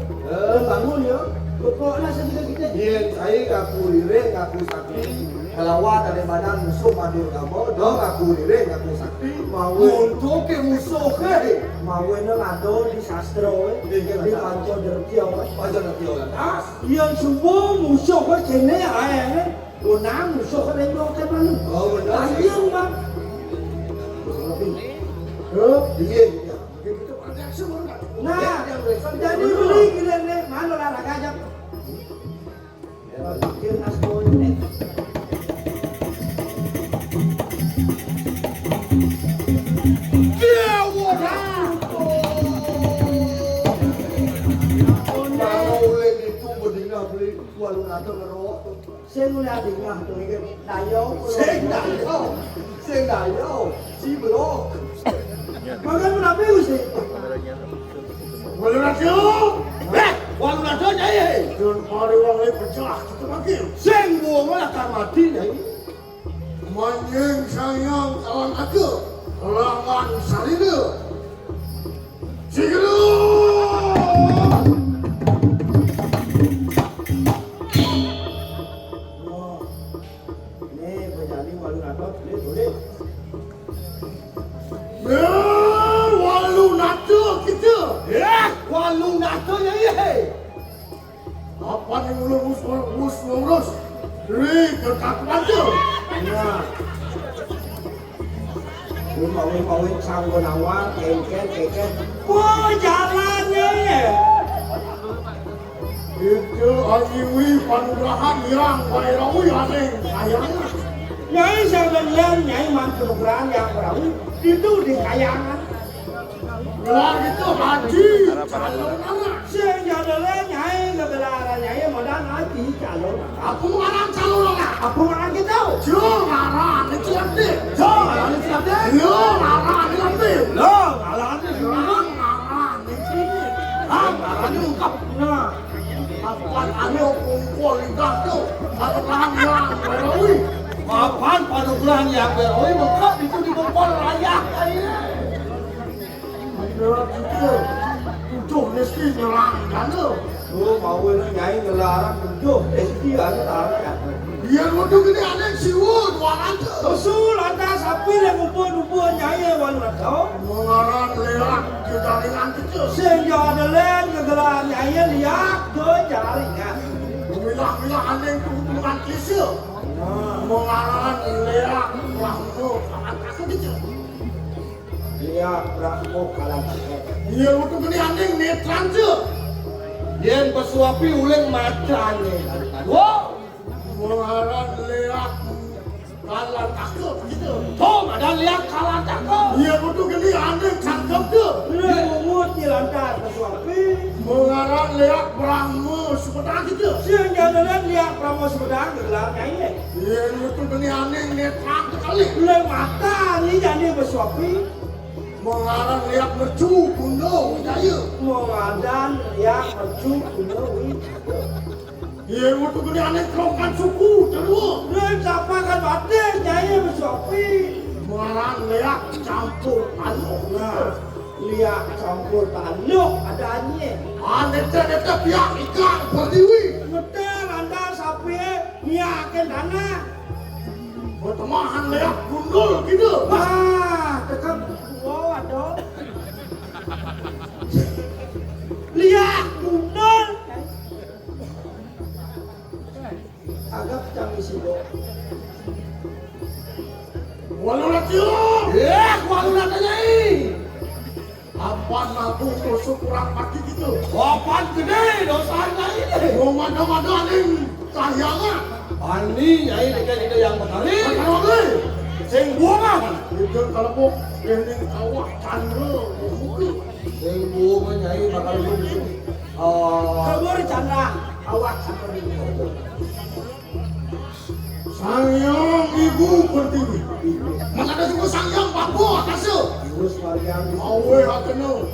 Bangun ya. Pokoknya sedikit kita. Iem saya ngaku lirih, ngaku sakti. Kelawat dari badan musuh madur kamu, dong aku lirih, ngaku sakti. Mau untuk ke musuh ke. Mau ngado di sastro, di kanco dertio. Kanco dertio lantas. Yang semua musuh ke sini ayah. Unang musuh ke dendong ke mana? Oh benar. Ayang bang. Iya. Nah, jadi beli gila nih, mana lah kajak. Bikin naskah ini. Saya mulai dengar tu ini dayo, si blok. Makan berapa usia? Walau nato jaya. Jangan hari orang lain pecah kita makin. Seng buang akan mati jaya. Manjeng sayang kawan aku, lawan sarina. Sigilu. Walu nato ya ye. Apa yang lurus? Dekat aja. Nah. Win sanggo nawar, keken. Oh, jalannya ye. Itu ajiwi panugrahan yang bayrawi aneh. Kayangan. Nyai sebenarnya nyai panugrahan yang bayrawi itu di kayangan. Wah itu haji calon anak. Sejadalah nyai kebenaran nyai modal haji calon. Apa orang calon anak? Apa orang kita? Jangan itu nanti. Jangan itu nanti. Jangan itu nanti. Jangan itu nanti. Jangan itu ungkap. Nah, apa ane kumpul lidah tu? Panugrahan yang berawi. Apaan panugrahan yang berawi? Mengkap itu dikumpul rakyat. Tujuh mesti nyerangkan tu. Mau nyai ngelarang tujuh mesti ada larang. Biar waktu ini aneh siwut waran tu. Usul lantas sapi yang umpun nyai waran tu. Mengarang lihat jaringan tu. Sehingga ada lem kegelar nyai lihat ke jaringan. Milah aneh bukan kisah. Mengarang lihat waktu kawan aku tu. Dia berakmu kalah pakai. Dia waktu ini anjing netran je. Dia bersuapi ulang macan ni. Wah, mengarang leak kalah cakep gitu. Tom ada lihat kalah cakep. Iya betul gini aneh cakep tuh. Dia mungut di lantai bersuapi. Mengarah lihat Brahma sepedang gitu. Siang jalan lihat Pramono Sepedang gelar nyanyi. Iya betul gini aneh netrak sekali. Le mata ni jadi bersuapi. Mengarah lihat mercu kuno wijaya. Mengadan lihat mercu kuno wijaya. Iya betul gini aneh kerongkan suku terus. Le siapa kan batin nyanyi bersuapi. Mengarah lihat campur alok. Nah, lihat campur taluk adanya. Aneh ternyata pihak ikan berdiri. Betul anda sapi niakin dana. Bertemahan lihat gundul gitu. Wah, tekap wow aduh. Lihat gundul. Agak canggih sih bo. Walau latio. Ya, walau natanya ini. Apa nabung tusuk kurang mati gitu. Wapan gede dosanya ini. Ngomong-ngomong aneh kahyangan. Ani nyai dekat ide yang benari. Kalau lagi. Sing bunga. Itu kalau mau kening awak candro buku. Sing bunga nyai bakal lu. Kebur Chandra awak seperti itu. Sayang ibu berdiri. Mana ada juga sayang babu atasnya. Terus varian Awe hakeno.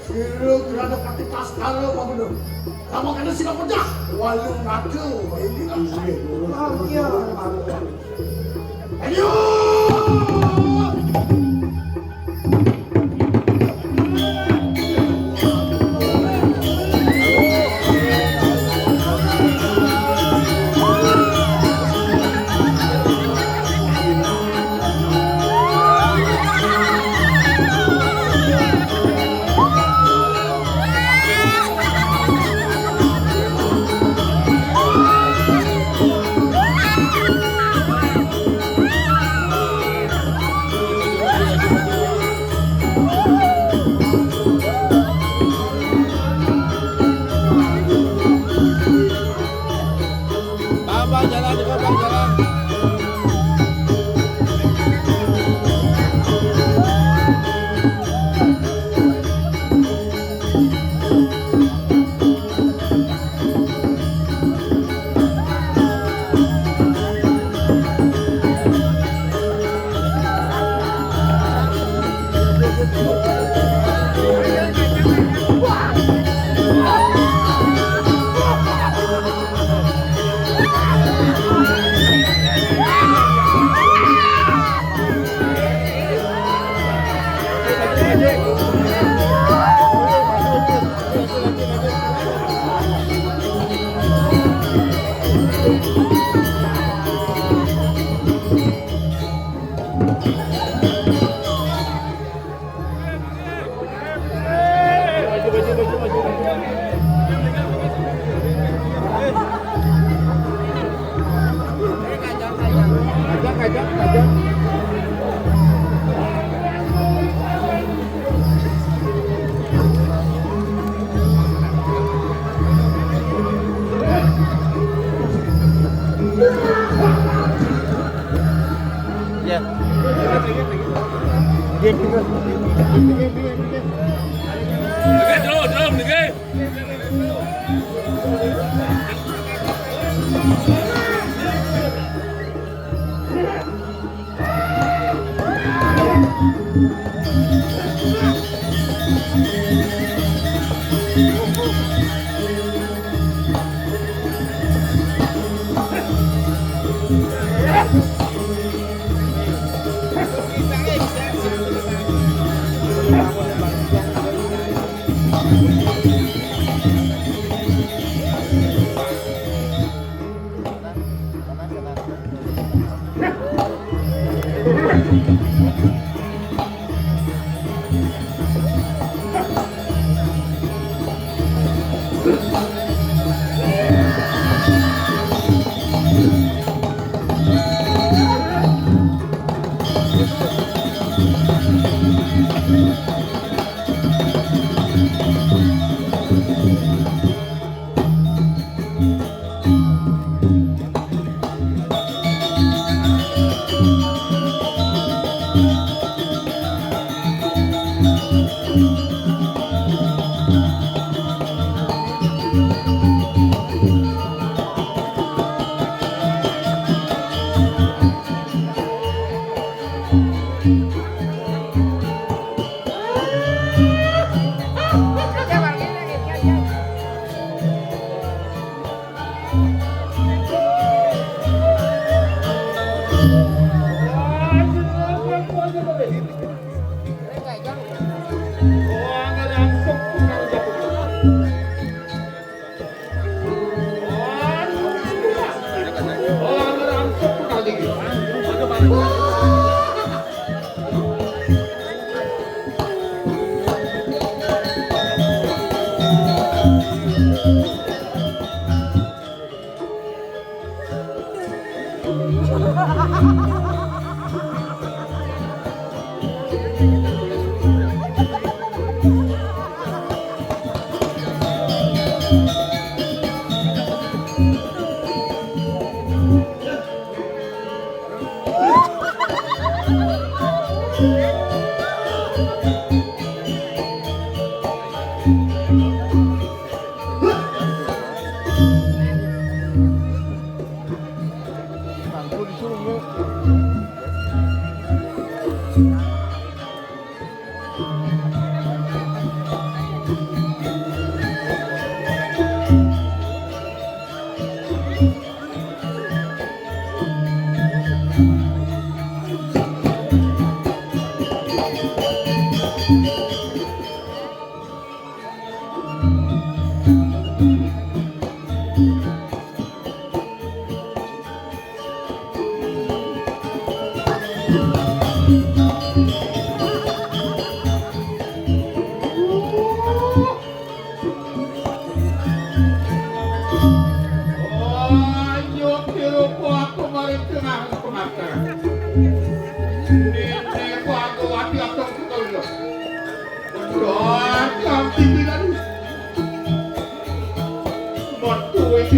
Sira gerada pati tas karo pamenu. Kamu kena sila pecah. Walung nado. Ini asli. iya. Ayo.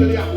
lihat.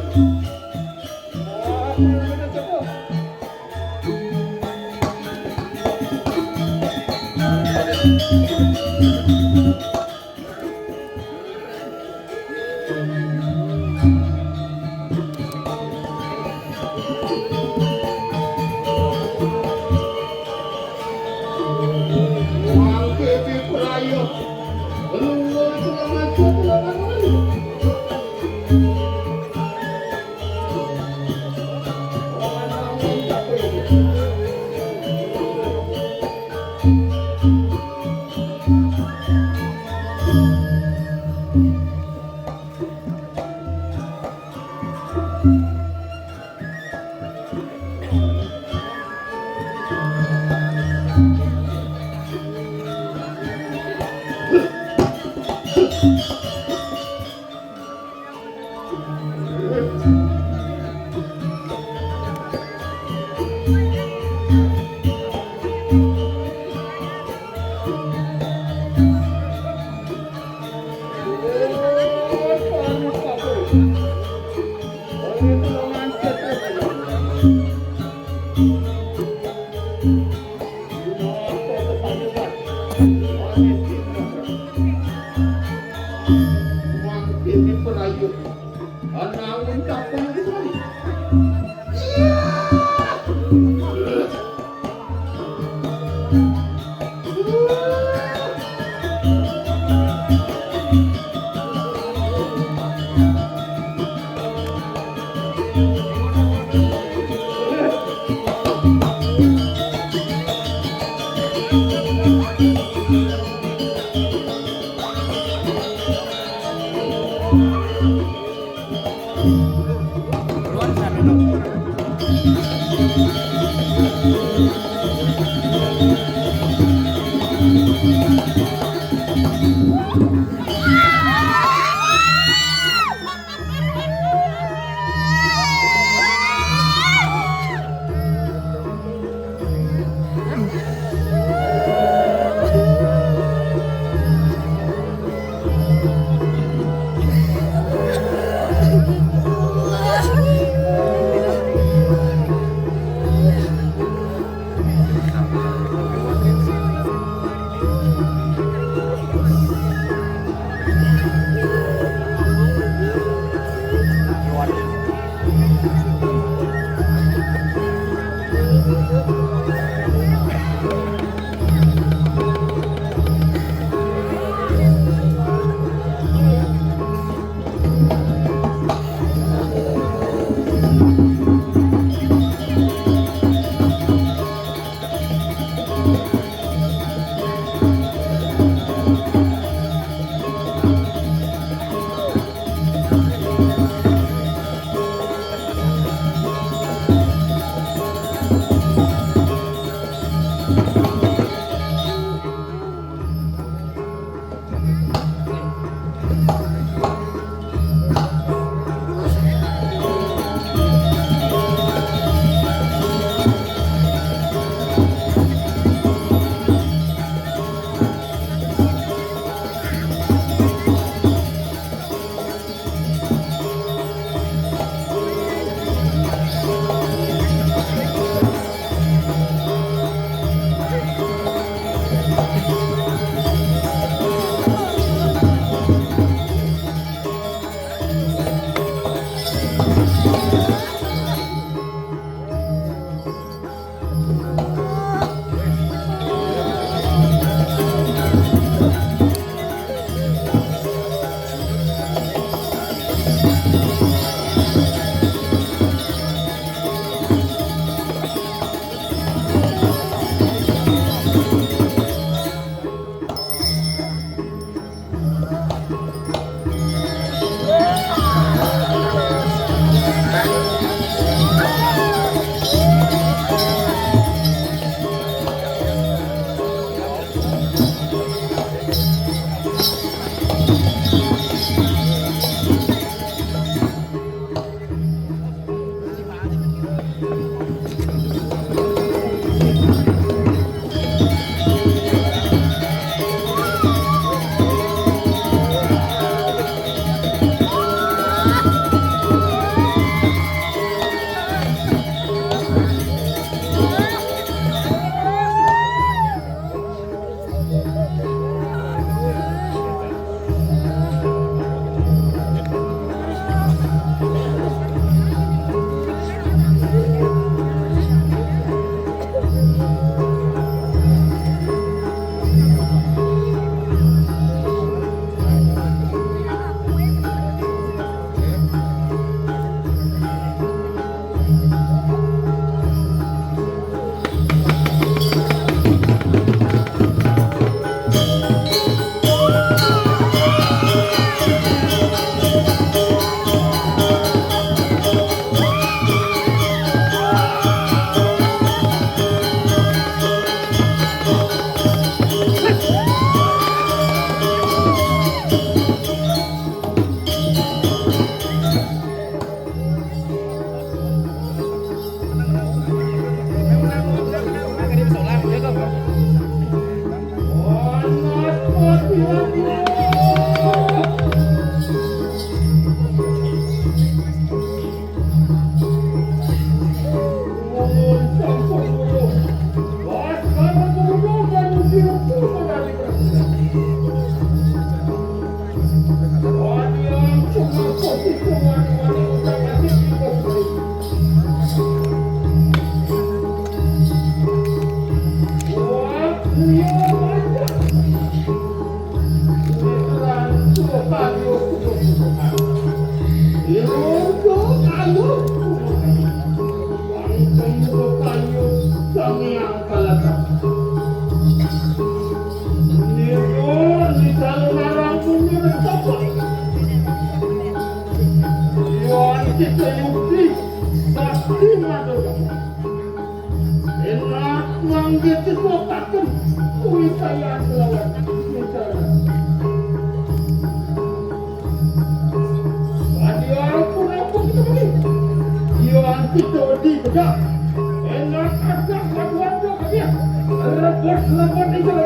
Enak agak kuat dia. Rebut itu.